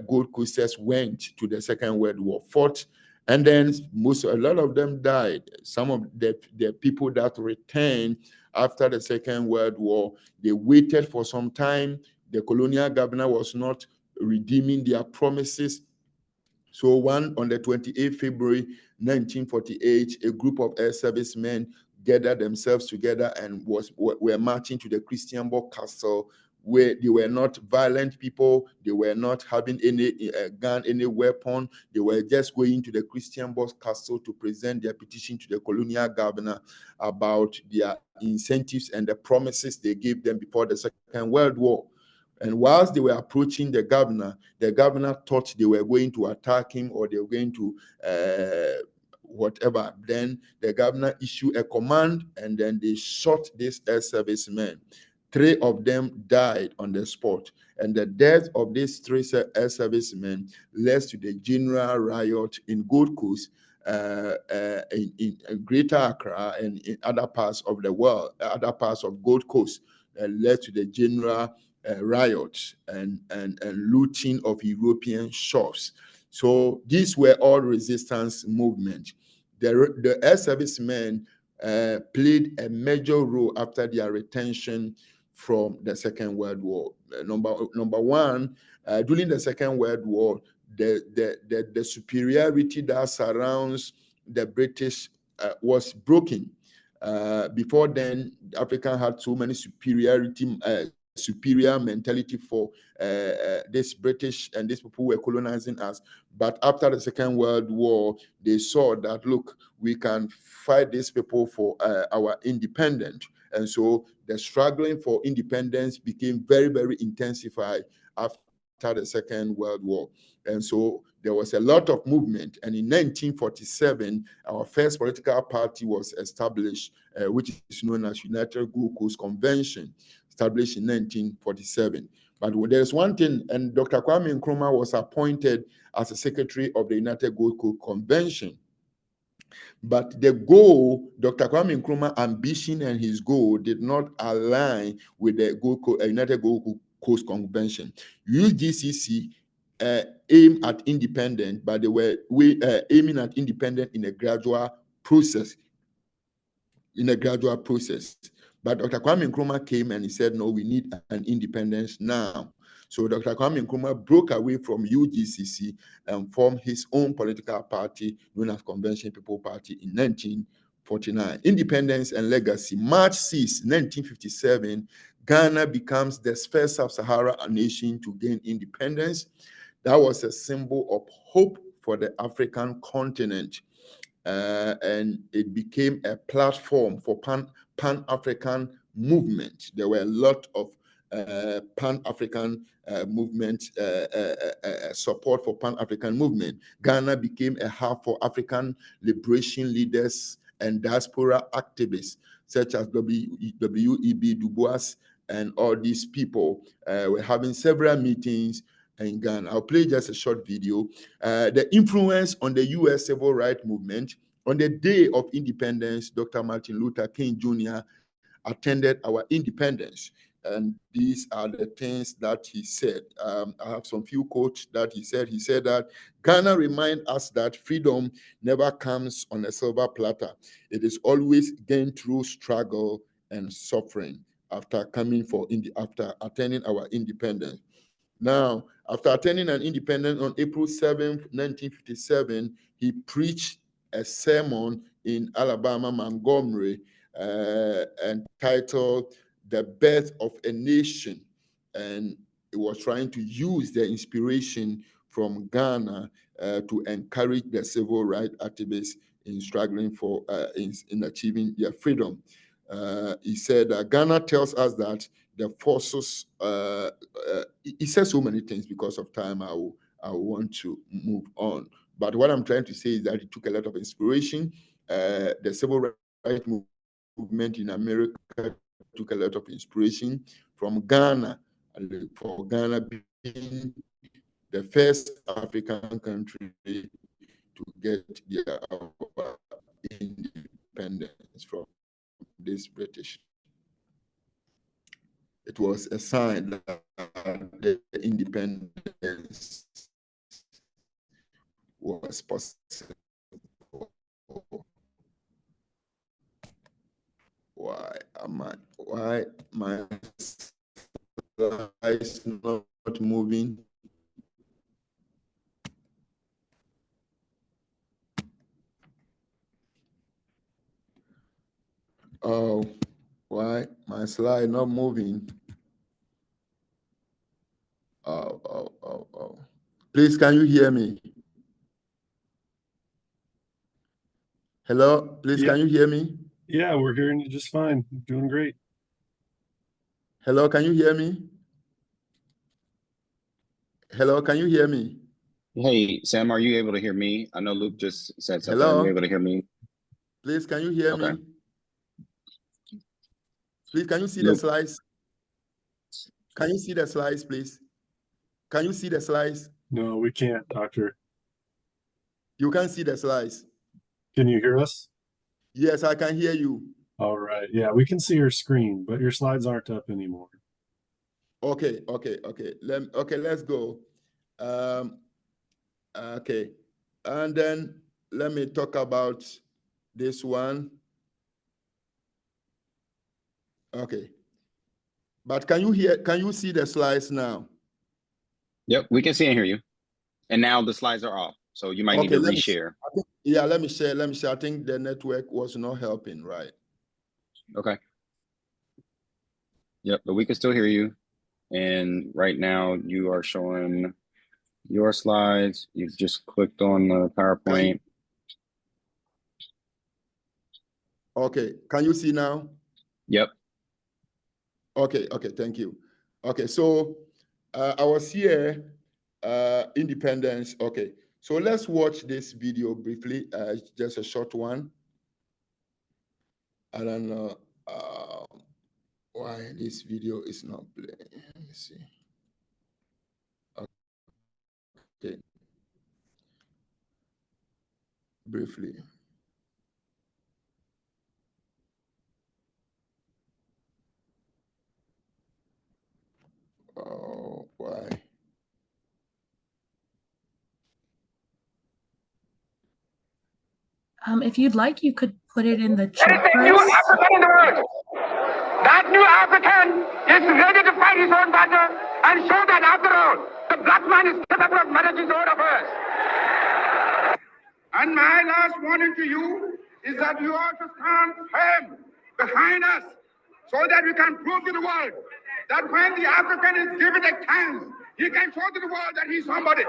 Gold Coasters went to the Second World War, fought, and then a lot of them died. Some of the people that returned after the Second World War, they waited for some time. The colonial governor was not redeeming their promises. So on the 28th February 1948, a group of air servicemen gathered themselves together and were marching to the Christiansborg Castle, where they were not violent people. They were not having any gun, any weapon. They were just going to the Christiansborg Castle to present their petition to the colonial governor about their incentives and the promises they gave them before the Second World War. And whilst they were approaching the governor thought they were going to attack him, or they were going to whatever. Then the governor issued a command, and then they shot these air servicemen. 3 of them died on the spot. And the death of these 3 air servicemen led to the general riot in Gold Coast, in Greater Accra, and in other parts of the world, other parts of Gold Coast, led to the general riots and looting of European shops. So these were all resistance movements. The air servicemen played a major role after their retention from the Second World War. Number one, during the Second World War, the superiority that surrounds the British was broken. Before then, Africa had so many superior mentality for this British and these people who were colonizing us. But after the Second World War, they saw that, look, we can fight these people for our independence. And so the struggling for independence became very, very intensified after the Second World War. And so there was a lot of movement. And in 1947, our first political party was established, which is known as United Gold Coast Convention, established in 1947. But there's one thing, and Dr. Kwame Nkrumah was appointed as a secretary of the United Gold Coast Convention. But the goal, Dr. Kwame Nkrumah's ambition and his goal did not align with the United Gold Coast Convention. UGCC aimed at independence, but they were aiming at independence in a gradual process. But Dr. Kwame Nkrumah came and he said, no, we need an independence now. So Dr. Kwame Nkrumah broke away from UGCC and formed his own political party known as Convention People Party in 1949. Independence and legacy. March 6, 1957, Ghana becomes the first sub-Saharan nation to gain independence. That was a symbol of hope for the African continent. And it became a platform for Pan-African movement. There were a lot of Pan-African movement, support for Pan-African movement. Ghana became a hub for African liberation leaders and diaspora activists, such as W.E.B. Du Bois and all these people. Were having several meetings in Ghana. I'll play just a short video. The influence on the U.S. civil rights movement. On the day of independence, Dr. Martin Luther King Jr. attended our independence. And these are the things that he said. I have some few quotes that he said. He said that Ghana reminds us that freedom never comes on a silver platter. It is always gained through struggle and suffering after attending our independence. Now, after attending an independence on April 7th, 1957, he preached a sermon in Alabama, Montgomery, entitled The Birth of a Nation. And he was trying to use the inspiration from Ghana to encourage the civil rights activists in struggling for, in achieving their freedom. He said Ghana tells us that the forces, he says so many things. Because of time, I want to move on. But what I'm trying to say is that it took a lot of inspiration. The civil rights movement in America took a lot of inspiration from Ghana, for Ghana being the first African country to get their independence from this British. It was a sign that the independence was possible. Why my slides not moving? Oh, why my slide not moving? Oh. Please, can you hear me? Hello, please, Yeah. Can you hear me? Yeah, we're hearing you just fine. Doing great. Hello, can you hear me? Hello, can you hear me? Hey, Sam, are you able to hear me? I know Luke just said something. Hello? Are you able to hear me? Please, can you hear Okay. me? Please, can you see Luke. the slides? Can you see the slides, please? Can you see the slides? No, we can't, Doctor. You can't see the slides. Can you hear us? Yes, I can hear you. All right. Yeah, we can see your screen, but your slides aren't up anymore. Okay. Let's go. Okay, and then let me talk about this one. Okay. But can you see the slides now? Yep, we can see and hear you. And now the slides are off, so you might need to reshare. Let me share. I think the network was not helping, right? Okay. Yep, but we can still hear you. And right now you are showing your slides. You've just clicked on the PowerPoint. Okay, can you see now? Yep. Okay, thank you. Okay, so I was here, independence. Okay, so let's watch this video briefly, just a short one. I don't know why this video is not playing. Let me see. Okay, briefly. Oh, why? If you'd like, you could put it in the There chat is a new first. African in the world. That new African is ready to fight his own battle and show that after all, the black man is capable of managing his own affairs. And my last warning to you is that you ought to stand firm behind us so that we can prove to the world that when the African is given a chance, he can show to the world that he's somebody.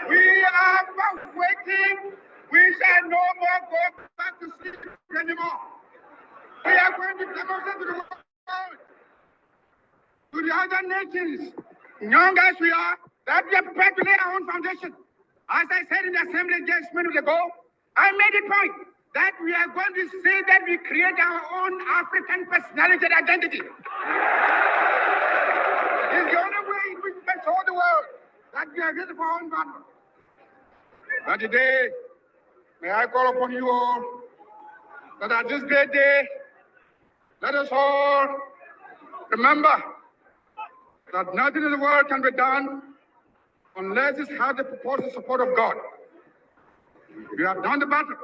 We are waiting. We shall no more go back to sleep anymore. We are going to demonstrate to the world, to the other nations, young as we are, that we are prepared to lay our own foundation. As I said in the assembly just minutes ago, I made a point that we are going to say that we create our own African personality and identity. It's the only way in which we can show the world that we are ready for our own battle. But today, may I call upon you all that at this great day, let us all remember that nothing in the world can be done unless it has the purported support of God. We have done the battle,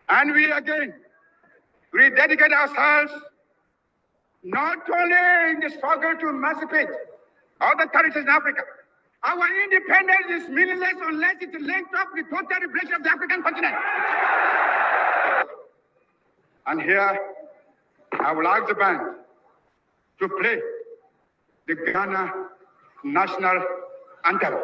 and we again rededicate ourselves not only in the struggle to emancipate other territories in Africa. Our independence is meaningless unless it is linked up with total liberation of the African continent. And here, I will ask the band to play the Ghana national anthem.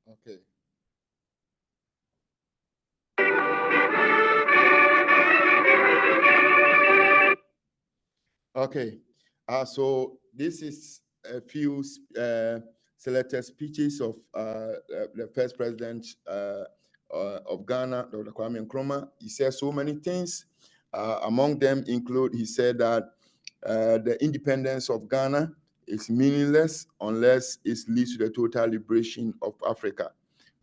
Okay. Okay. So this is a few selected speeches of the first president of Ghana, Dr. Kwame Nkrumah. He said so many things. Among them include, he said that the independence of Ghana is meaningless unless it leads to the total liberation of Africa.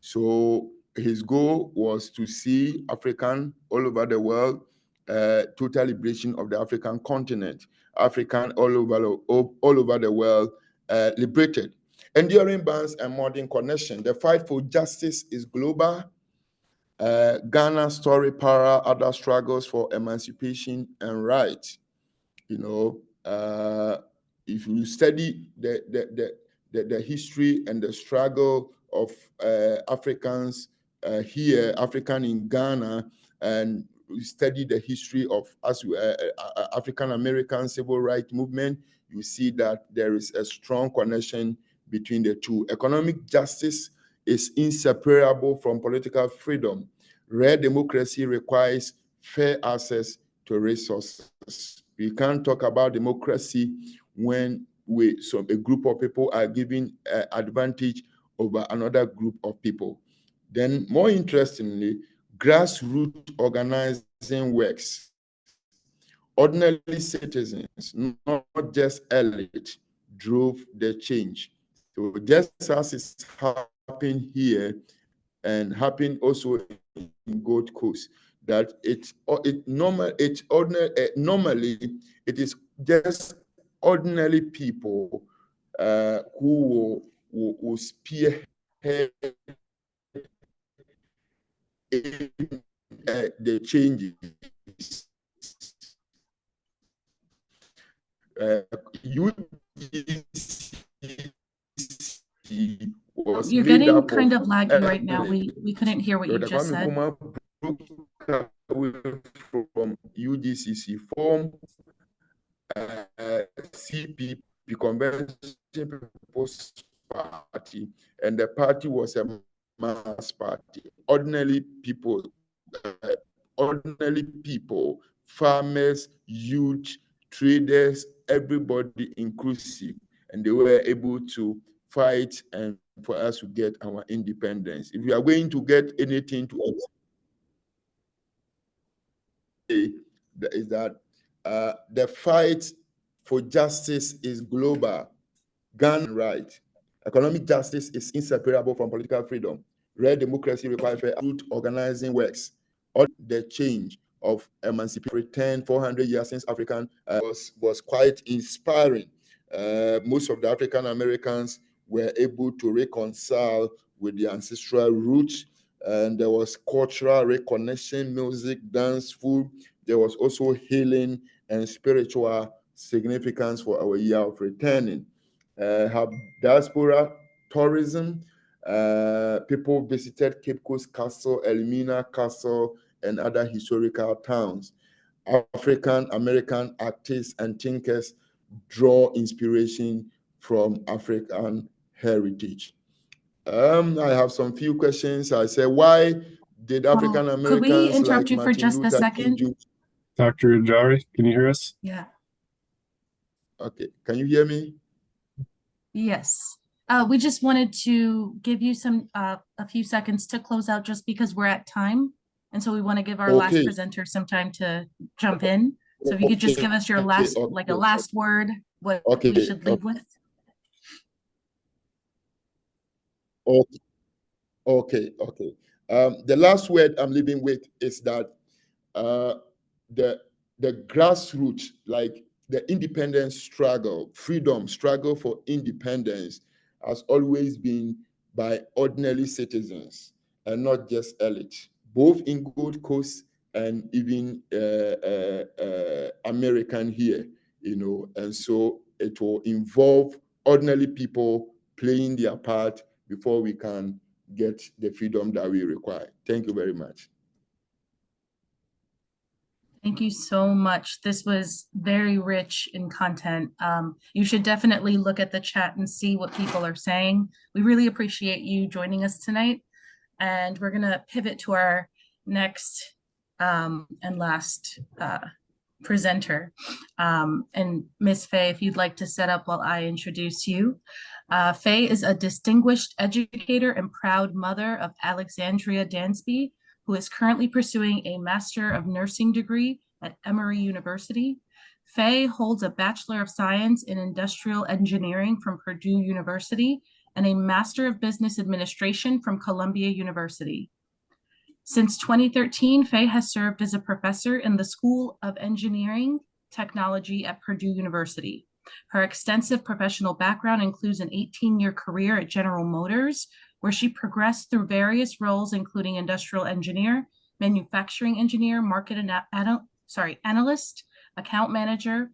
So his goal was to see African all over the world, total liberation of the African continent, African all over the world, liberated. Enduring bonds and modern connection. The fight for justice is global. Ghana's story parallel other struggles for emancipation and rights. You know, if you study the history and the struggle of Africans here, African in Ghana, and you study the history of African American civil rights movement, you see that there is a strong connection between the two. Economic justice is inseparable from political freedom. Real democracy requires fair access to resources. We can't talk about democracy when a group of people are giving advantage over another group of people. Then, more interestingly, grassroots organizing works. Ordinary citizens, not just elite, drove the change. So just as it's happened here and happened also in Gold Coast, that normally it is just ordinary people who will spearhead the changes. UDC was You're made getting up kind of of laggy right now. We couldn't hear what you Dr. just Kwame said. Nkrumah broke away from UDCC, formed CPP, Convention People's Party, and the party was a mass party. Ordinary people, farmers, youth, traders, everybody inclusive, and they were able to fight and for us to get our independence. If we are going to get anything to say, is that the fight for justice is global. Gun right. Economic justice is inseparable from political freedom. Real democracy requires root organizing works. All the change of emancipation return 400 years since African was quite inspiring. Most of the African Americans were able to reconcile with the ancestral roots, and there was cultural reconnection, music, dance, food. There was also healing and spiritual significance for our year of returning. Have diaspora tourism. People visited Cape Coast Castle, Elmina Castle, and other historical towns. African American artists and thinkers draw inspiration from African heritage. I have some few questions. I say, why did African Americans could we interrupt like you for Martin just a Luther second? King Jr. Dr. Jari, can you hear us? Yeah. Okay, can you hear me? Yes. We just wanted to give you some a few seconds to close out just because we're at time. And so we want to give our last presenter some time to jump in. So if you could just give us your last, like a last word, what we should leave with. Okay. The last word I'm leaving with is that the grassroots, like the independence struggle, freedom struggle for independence, has always been by ordinary citizens and not just elites, both in Gold Coast and even American here, and so it will involve ordinary people playing their part before we can get the freedom that we require. Thank you very much. Thank you so much. This was very rich in content. You should definitely look at the chat and see what people are saying. We really appreciate you joining us tonight. And we're going to pivot to our next and last presenter. And Ms. Faye, if you'd like to set up while I introduce you. Faye is a distinguished educator and proud mother of Alexandria Dansby, who is currently pursuing a Master of Nursing degree at Emory University. Faye holds a Bachelor of Science in Industrial Engineering from Purdue University and a Master of Business Administration from Columbia University. Since 2013, Faye has served as a professor in the School of Engineering Technology at Purdue University. Her extensive professional background includes an 18-year career at General Motors, where she progressed through various roles, including industrial engineer, manufacturing engineer, market analyst, account manager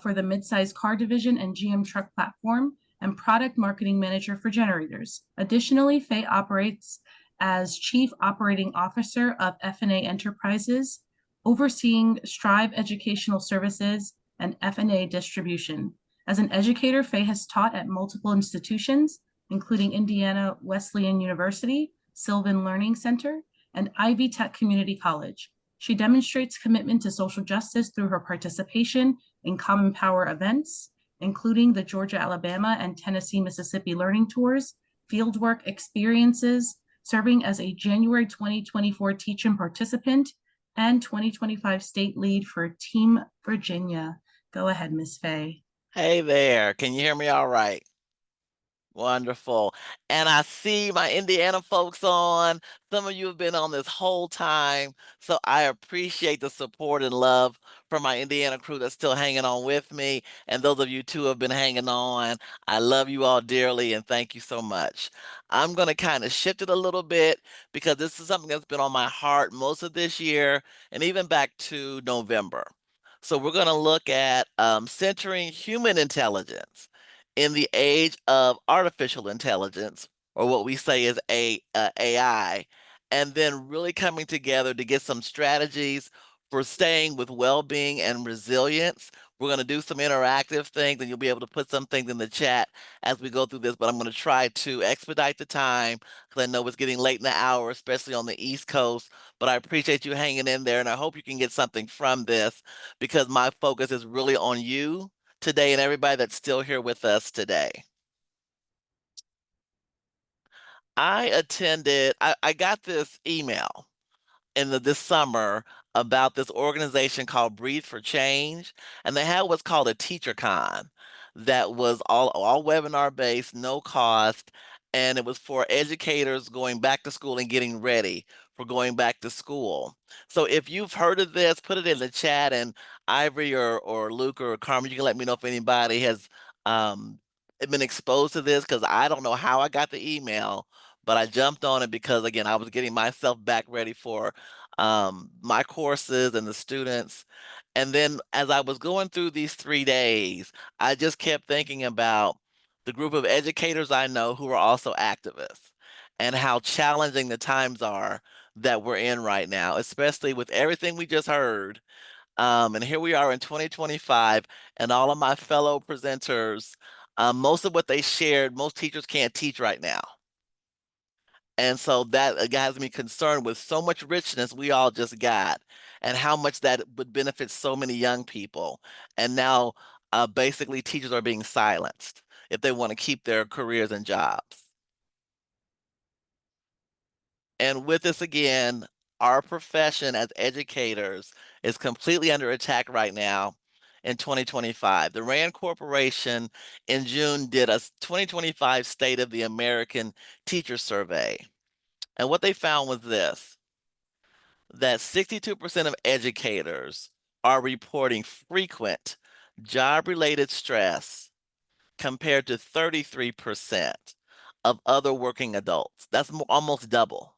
for the midsize car division and GM truck platform, and product marketing manager for generators. Additionally, Faye operates as Chief Operating Officer of F&A Enterprises, overseeing Strive Educational Services and F&A Distribution. As an educator, Faye has taught at multiple institutions, including Indiana Wesleyan University, Sylvan Learning Center, and Ivy Tech Community College. She demonstrates commitment to social justice through her participation in Common Power events, including the Georgia, Alabama, and Tennessee, Mississippi learning tours, fieldwork experiences, serving as a January 2024 teach-in participant, and 2025 state lead for Team Virginia. Go ahead, Ms. Faye. Hey there, can you hear me all right? Wonderful. And I see my Indiana folks on. Some of you have been on this whole time. So I appreciate the support and love from my Indiana crew that's still hanging on with me. And those of you too who have been hanging on. I love you all dearly and thank you so much. I'm going to kind of shift it a little bit because this is something that's been on my heart most of this year and even back to November. So we're going to look at centering human intelligence in the age of artificial intelligence, or what we say is AI, and then really coming together to get some strategies for staying with well-being and resilience. We're going to do some interactive things, and you'll be able to put some things in the chat as we go through this, but I'm going to try to expedite the time because I know it's getting late in the hour, especially on the East Coast, but I appreciate you hanging in there, and I hope you can get something from this because my focus is really on you today and everybody that's still here with us today. I got this email this summer about this organization called Breathe for Change, and they had what's called a teacher con that was all webinar based, no cost, and it was for educators going back to school and getting ready for going back to school. So if you've heard of this, put it in the chat, and Ivory or Luke or Carmen, you can let me know if anybody has um, been exposed to this because I don't know how I got the email, but I jumped on it because again, I was getting myself back ready for my courses and the students. And then as I was going through these 3 days, I just kept thinking about the group of educators I know who are also activists and how challenging the times are that we're in right now, especially with everything we just heard. And here we are in 2025, and all of my fellow presenters, most of what they shared, most teachers can't teach right now. And so that has me concerned with so much richness we all just got and how much that would benefit so many young people. And now basically teachers are being silenced if they want to keep their careers and jobs. And with this again, our profession as educators is completely under attack right now in 2025. The RAND Corporation in June did a 2025 State of the American Teacher Survey. And what they found was this, that 62% of educators are reporting frequent job-related stress compared to 33% of other working adults. That's almost double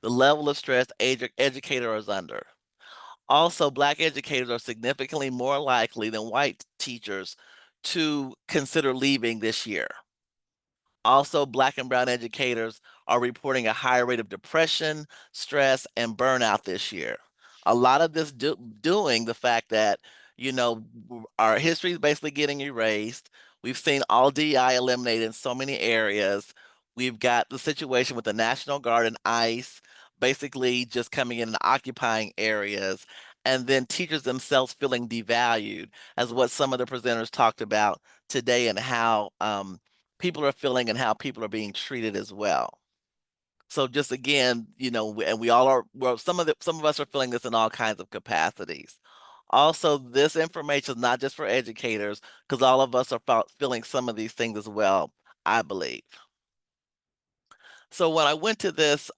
the level of stress educator is under. Also, Black educators are significantly more likely than white teachers to consider leaving this year. Also, Black and brown educators are reporting a higher rate of depression, stress, and burnout this year. A lot of this doing the fact that, you know, our history is basically getting erased. We've seen all DEI eliminated in so many areas. We've got the situation with the National Guard and ICE basically just coming in and occupying areas, and then teachers themselves feeling devalued, as what some of the presenters talked about today, and how people are feeling and how people are being treated as well. So just again, you know, and we all are, well, some of us are feeling this in all kinds of capacities. Also, this information is not just for educators, because all of us are feeling some of these things as well, I believe. So when I went to this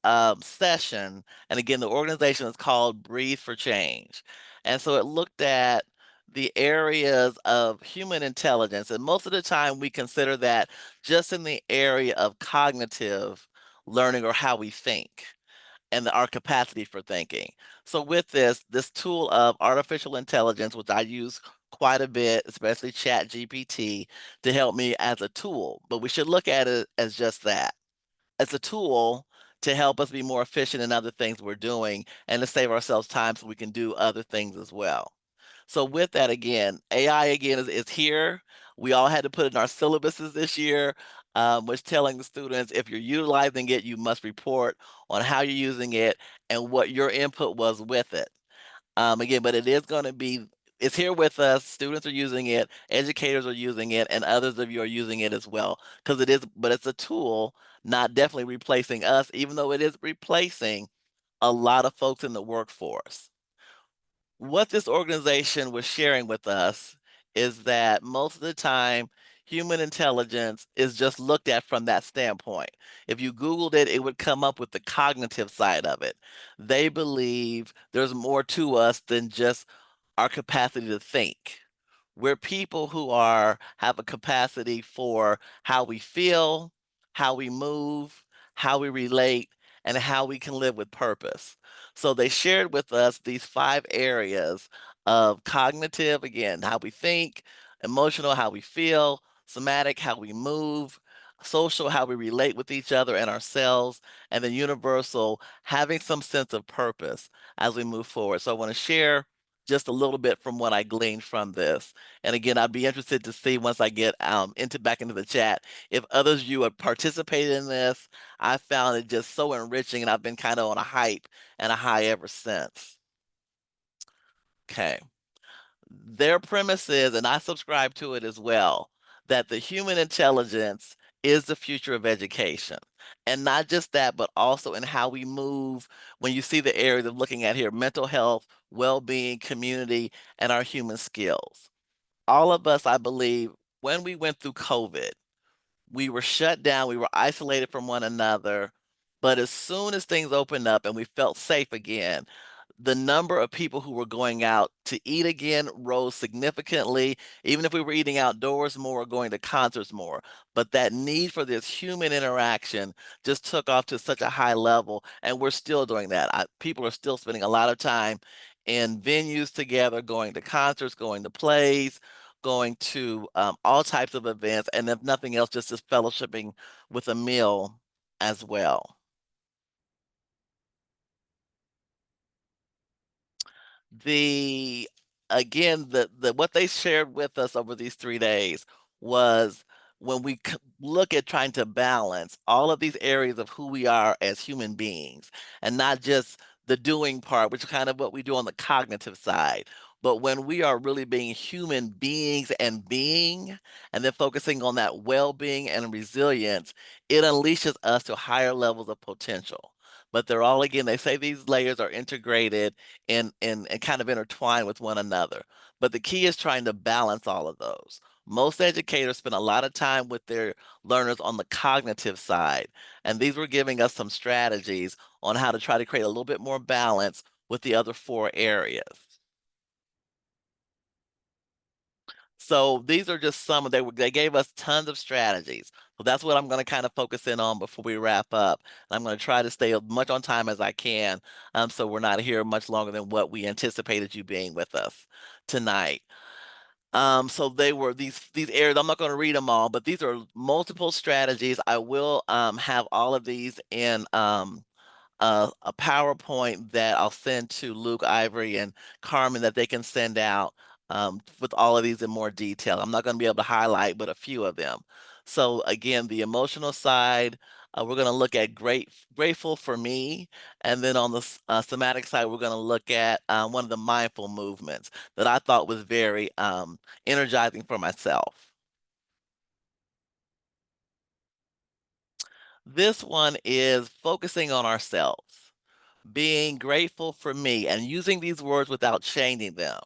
session, and again, the organization is called Breathe for Change. And so it looked at the areas of human intelligence. And most of the time we consider that just in the area of cognitive learning or how we think and our capacity for thinking. So with this tool of artificial intelligence, which I use quite a bit, especially Chat GPT, to help me as a tool, but we should look at it as just that, as a tool to help us be more efficient in other things we're doing and to save ourselves time so we can do other things as well. So with that, again, AI again is here. We all had to put in our syllabuses this year, which telling the students if you're utilizing it, you must report on how you're using it and what your input was with it. Again, but it is going to be, it's here with us. Students are using it, educators are using it, and others of you are using it as well. Because it is, but it's a tool, not definitely replacing us, even though it is replacing a lot of folks in the workforce. What this organization was sharing with us is that most of the time, human intelligence is just looked at from that standpoint. If you Googled it, it would come up with the cognitive side of it. They believe there's more to us than just our capacity to think. We're people who have a capacity for how we feel, how we move, how we relate, and how we can live with purpose. So they shared with us these 5 areas of cognitive, again, how we think, emotional, how we feel, somatic, how we move, social, how we relate with each other and ourselves, and then universal, having some sense of purpose as we move forward. So I want to share just a little bit from what I gleaned from this. And again, I'd be interested to see once I get back into the chat, if others of you have participated in this. I found it just so enriching, and I've been kind of on a hype and a high ever since. Okay. Their premise is, and I subscribe to it as well, that the human intelligence is the future of education. And not just that, but also in how we move when you see the areas of looking at here, mental health, well-being, community, and our human skills. All of us, I believe, when we went through COVID, we were shut down, we were isolated from one another. But as soon as things opened up and we felt safe again, the number of people who were going out to eat again rose significantly, even if we were eating outdoors more, going to concerts more. But that need for this human interaction just took off to such a high level, and we're still doing that. People are still spending a lot of time in venues together, going to concerts, going to plays, going to all types of events, and if nothing else, just fellowshipping with a meal as well. Again, what they shared with us over these 3 days was when we look at trying to balance all of these areas of who we are as human beings, and not just the doing part, which is kind of what we do on the cognitive side. But when we are really being human beings and then focusing on that well-being and resilience, it unleashes us to higher levels of potential. But they're all, again, they say these layers are integrated and kind of intertwined with one another. But the key is trying to balance all of those. Most educators spend a lot of time with their learners on the cognitive side, and these were giving us some strategies on how to try to create a little bit more balance with the other 4 areas. So these are just some of they gave us tons of strategies. So that's what I'm going to kind of focus in on before we wrap up. And I'm going to try to stay as much on time as I can, so we're not here much longer than what we anticipated you being with us tonight. So they were these areas. I'm not going to read them all, but these are multiple strategies. I will have all of these in a PowerPoint that I'll send to Luke, Ivory, and Carmen that they can send out with all of these in more detail. I'm not going to be able to highlight, but a few of them. So again, the emotional side, we're going to look at grateful for me. And then on the somatic side, we're going to look at one of the mindful movements that I thought was very energizing for myself. This one is focusing on ourselves, being grateful for me, and using these words without changing them.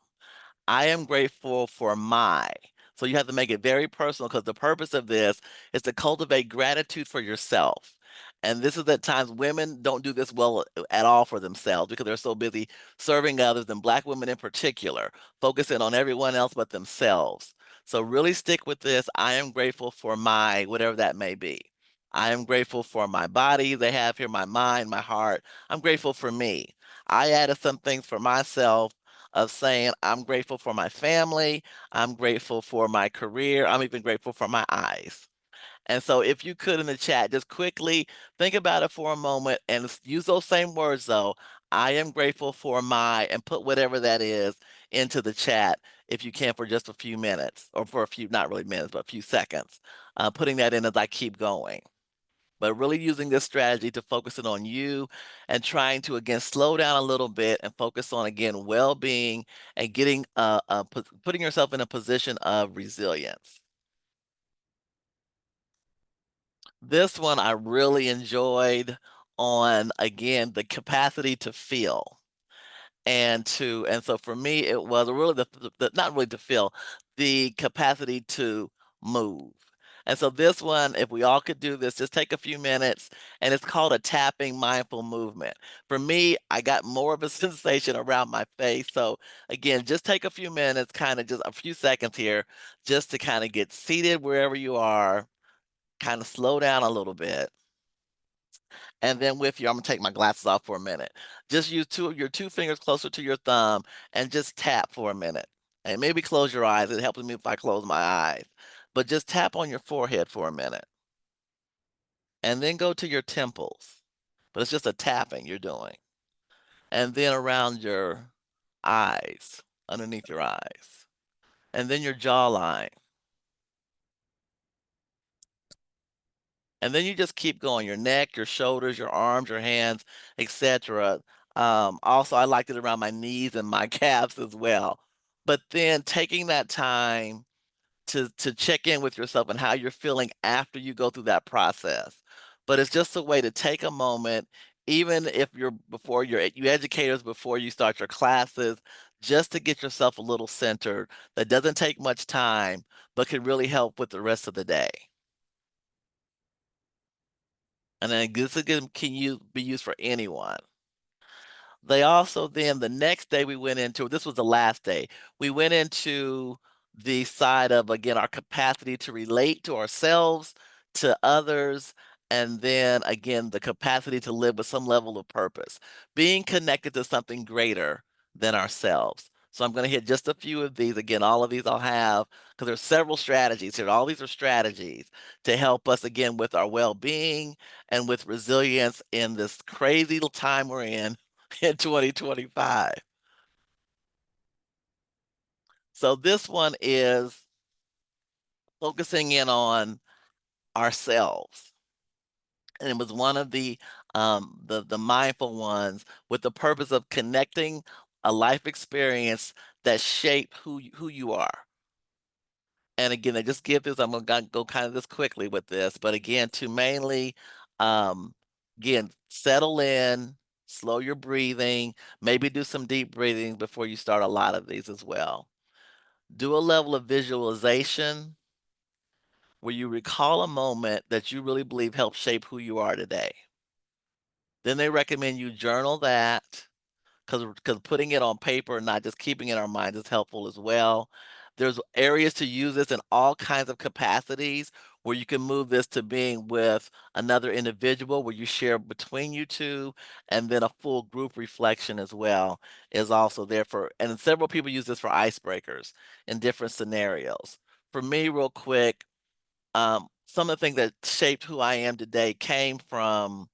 I am grateful for my. So you have to make it very personal, because the purpose of this is to cultivate gratitude for yourself. And this is at times women don't do this well at all for themselves, because they're so busy serving others, and Black women in particular, focusing on everyone else but themselves. So really stick with this. I am grateful for my, whatever that may be. I am grateful for my body. They have here my mind, my heart. I'm grateful for me. I added some things for myself of saying I'm grateful for my family. I'm grateful for my career. I'm even grateful for my eyes. And so if you could in the chat, just quickly think about it for a moment and use those same words though. I am grateful for my, and put whatever that is into the chat if you can for just a few minutes, or for a few, not really minutes, but a few seconds, putting that in as I keep going. But really using this strategy to focus it on you and trying to, again, slow down a little bit and focus on, again, well-being and getting, putting yourself in a position of resilience. This one I really enjoyed on, again, the capacity to feel. And so for me, it was really not really to feel, the capacity to move. And so this one, if we all could do this, just take a few minutes, and it's called a tapping mindful movement. For me, I got more of a sensation around my face. So again, just take a few minutes, kind of just a few seconds here, just to kind of get seated wherever you are, kind of slow down a little bit. And then with you, I'm gonna take my glasses off for a minute. Just use your two fingers closer to your thumb and just tap for a minute. And maybe close your eyes. It helps me if I close my eyes. But just tap on your forehead for a minute. And then go to your temples. But it's just a tapping you're doing. And then around your eyes, underneath your eyes. And then your jawline. And then you just keep going, your neck, your shoulders, your arms, your hands, etc. Also, I liked it around my knees and my calves as well. But then taking that time to check in with yourself and how you're feeling after you go through that process. But it's just a way to take a moment, even if you're before you educators before you start your classes, just to get yourself a little centered. That doesn't take much time, but can really help with the rest of the day. And then this again can be used for anyone. They also then the next day we went into, this was the last day, we went into the side of, again, our capacity to relate to ourselves, to others, and then again, the capacity to live with some level of purpose, being connected to something greater than ourselves. So I'm going to hit just a few of these. Again, all of these I'll have, because there's several strategies here. All these are strategies to help us, again, with our well-being and with resilience in this crazy little time we're in 2025. So this one is focusing in on ourselves. And it was one of the mindful ones with the purpose of connecting a life experience that shaped who you are. And again, I just give this, I'm gonna go kind of this quickly with this, but again, to mainly um again, settle in, slow your breathing, maybe do some deep breathing before you start a lot of these as well. Do a level of visualization where you recall a moment that you really believe helped shape who you are today. Then they recommend you journal that because putting it on paper and not just keeping it in our minds is helpful as well. There's areas to use this in all kinds of capacities where you can move this to being with another individual where you share between you two, and then a full group reflection as well is also there for, and several people use this for icebreakers in different scenarios. For me, real quick, some of the things that shaped who I am today came from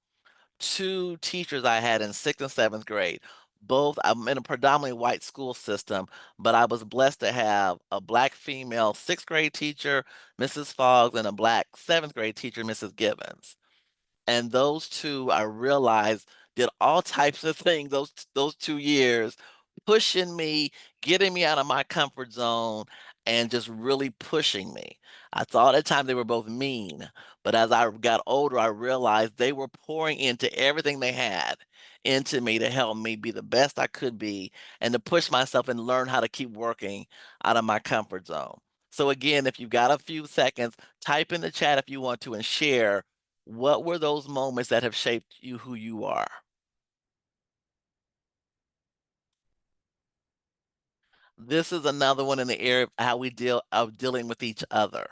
two teachers I had in 6th and 7th grade. Both, I'm in a predominantly white school system, but I was blessed to have a black female 6th grade teacher, Mrs. Foggs, and a black 7th grade teacher, Mrs. Gibbons. And those two, I realized, did all types of things those 2 years, pushing me, getting me out of my comfort zone, and just really pushing me. I thought at the time they were both mean, but as I got older, I realized they were pouring into everything they had into me to help me be the best I could be and to push myself and learn how to keep working out of my comfort zone. So again, if you've got a few seconds, type in the chat if you want to and share what were those moments that have shaped you who you are? This is another one in the area of how we dealing with each other.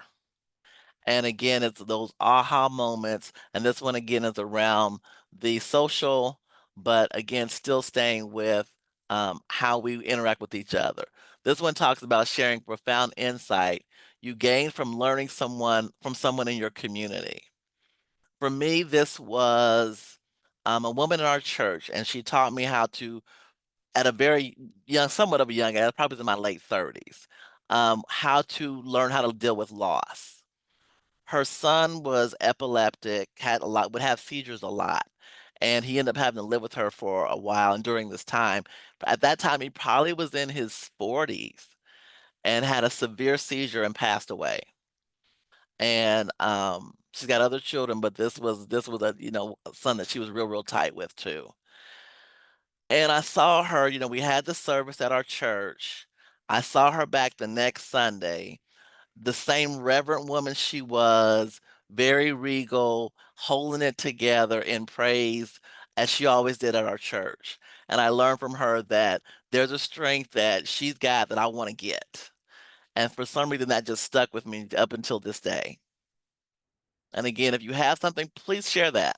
And again, it's those aha moments. And this one again is around the social, but again, still staying with how we interact with each other. This one talks about sharing profound insight you gain from learning from someone in your community. For me, this was a woman in our church, and she taught me how to, at a very young, somewhat of a young age, probably in my late 30s, how to learn how to deal with loss. Her son was epileptic, had a lot, would have seizures a lot, and he ended up having to live with her for a while. And during this time, at that time, he probably was in his 40s and had a severe seizure and passed away. And she's got other children, but this was a a son that she was real tight with too. And I saw her, we had the service at our church. I saw her back the next Sunday, the same reverent woman she was, very regal, holding it together in praise as she always did at our church. And I learned from her that there's a strength that she's got that I want to get. And for some reason, that just stuck with me up until this day. And again, if you have something, please share that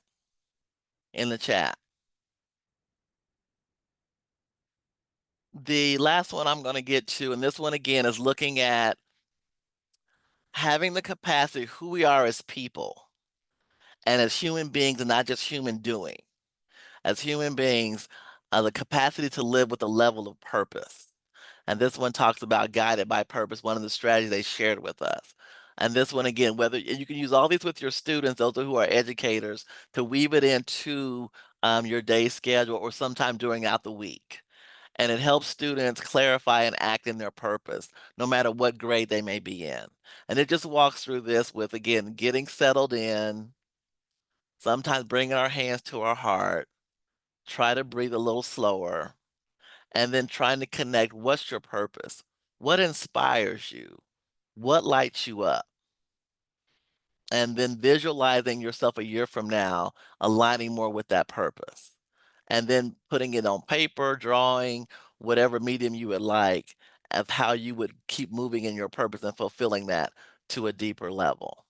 in the chat. The last one I'm going to get to, and this one again is looking at having the capacity, who we are as people and as human beings, and not just human doing. As human beings, the capacity to live with a level of purpose. And this one talks about guided by purpose, one of the strategies they shared with us. And this one, again, whether you can use all these with your students, those who are educators, to weave it into your day schedule or sometime during out the week. And it helps students clarify and act in their purpose, no matter what grade they may be in. And it just walks through this with, again, getting settled in, sometimes bringing our hands to our heart, try to breathe a little slower, and then trying to connect what's your purpose? What inspires you? What lights you up? And then visualizing yourself a year from now, aligning more with that purpose. And then putting it on paper, drawing, whatever medium you would like, of how you would keep moving in your purpose and fulfilling that to a deeper level.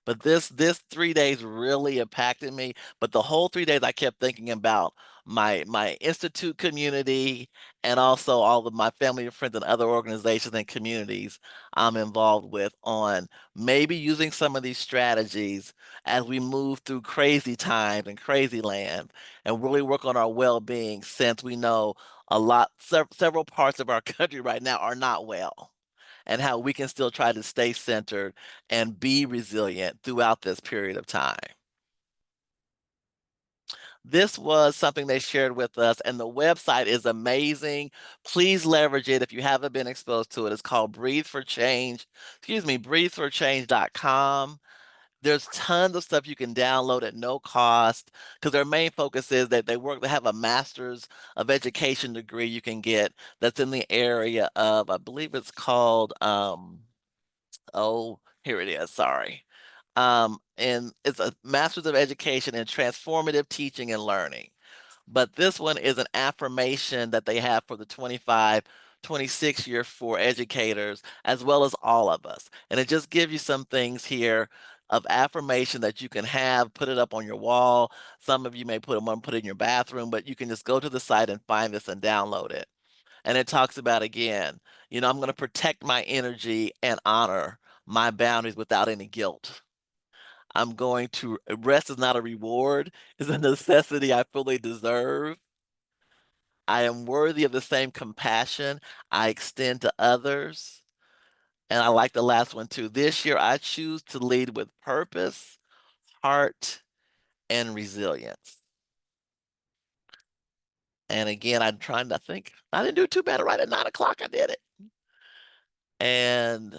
But this 3 days really impacted me. But the whole 3 days I kept thinking about my institute community and also all of my family and friends and other organizations and communities I'm involved with on maybe using some of these strategies as we move through crazy times and crazy land and really work on our well-being, since we know a lot several parts of our country right now are not well, and how we can still try to stay centered and be resilient throughout this period of time. This was something they shared with us, and the website is amazing. Please leverage it if you haven't been exposed to it. It's called breatheforchange.com. There's tons of stuff you can download at no cost, because their main focus is that they have a master's of education degree you can get that's in the area of, I believe it's called, oh, here it is, sorry. And it's a master's of education in transformative teaching and learning. But this one is an affirmation that they have for the 25-26 year for educators, as well as all of us. And it just gives you some things here of affirmation that you can have, put it up on your wall. Some of you may put it in your bathroom, but you can just go to the site and find this and download it. And it talks about, again, I'm going to protect my energy and honor my boundaries without any guilt. I'm going to rest is not a reward, it's a necessity I fully deserve. I am worthy of the same compassion I extend to others. And I like the last one too. This year, I choose to lead with purpose, heart, and resilience. And again, I'm trying to think. I didn't do too bad. Right at 9 o'clock, I did it. And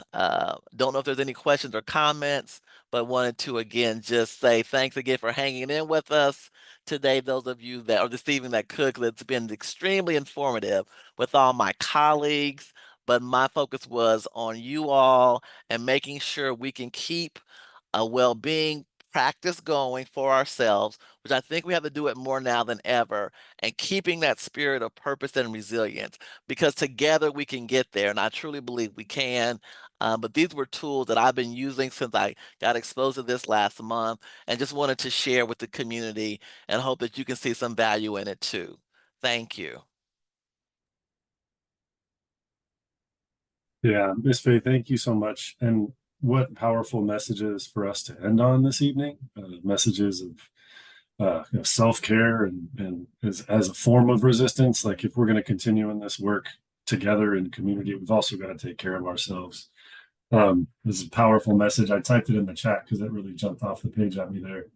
don't know if there's any questions or comments, but wanted to again just say thanks again for hanging in with us today. Those of you that, or this evening that could, 'cause it's been extremely informative with all my colleagues, but my focus was on you all and making sure we can keep a well-being practice going for ourselves, which I think we have to do it more now than ever, and keeping that spirit of purpose and resilience, because together we can get there, and I truly believe we can. But these were tools that I've been using since I got exposed to this last month, and just wanted to share with the community and hope that you can see some value in it too. Thank you. Yeah, Miss Faye, thank you so much. And what powerful messages for us to end on this evening. Messages of self-care and as a form of resistance. Like, if we're going to continue in this work together in community, we've also got to take care of ourselves. This is a powerful message. I typed it in the chat because it really jumped off the page at me there.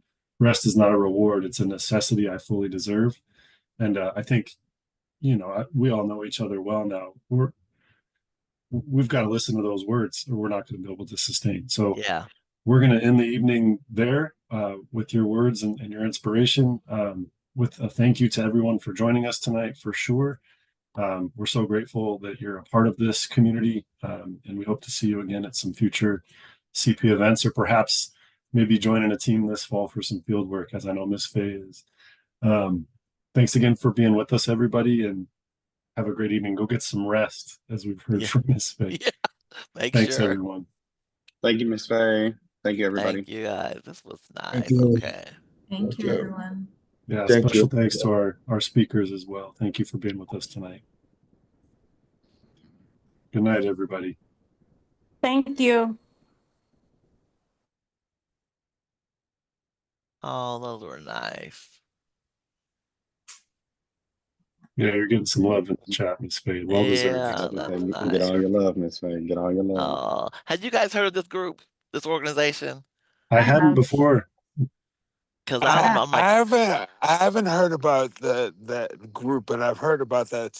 Rest is not a reward. It's a necessity I fully deserve. And I think, we all know each other well now. We've got to listen to those words or we're not going to be able to sustain. So Yeah. we're going to end the evening there with your words and your inspiration, with a thank you to everyone for joining us tonight, for sure. We're so grateful that you're a part of this community, and we hope to see you again at some future CP events, or perhaps maybe joining a team this fall for some field work, as I know Miss Faye is. Thanks again for being with us, everybody, and have a great evening. Go get some rest, as we've heard from Miss Faye. Yeah, Thanks, sure. everyone. Thank you, Miss Faye. Thank you, everybody. Thank you, guys. This was Thank nice. you. Okay. Thank you, everyone. Yeah, Thank special you. thanks to our speakers as well. Thank you for being with us tonight. Good night, everybody. Thank you. Oh, those were nice. Yeah, you're getting some love in the chat, Miss Faye. Well deserved. Yeah, that was You can nice. get all your love, Miss Faye. Get all your love. Had you guys heard of this group, this organization? I hadn't before. Because I don't know. I'm like, I haven't heard about that group, but I've heard about that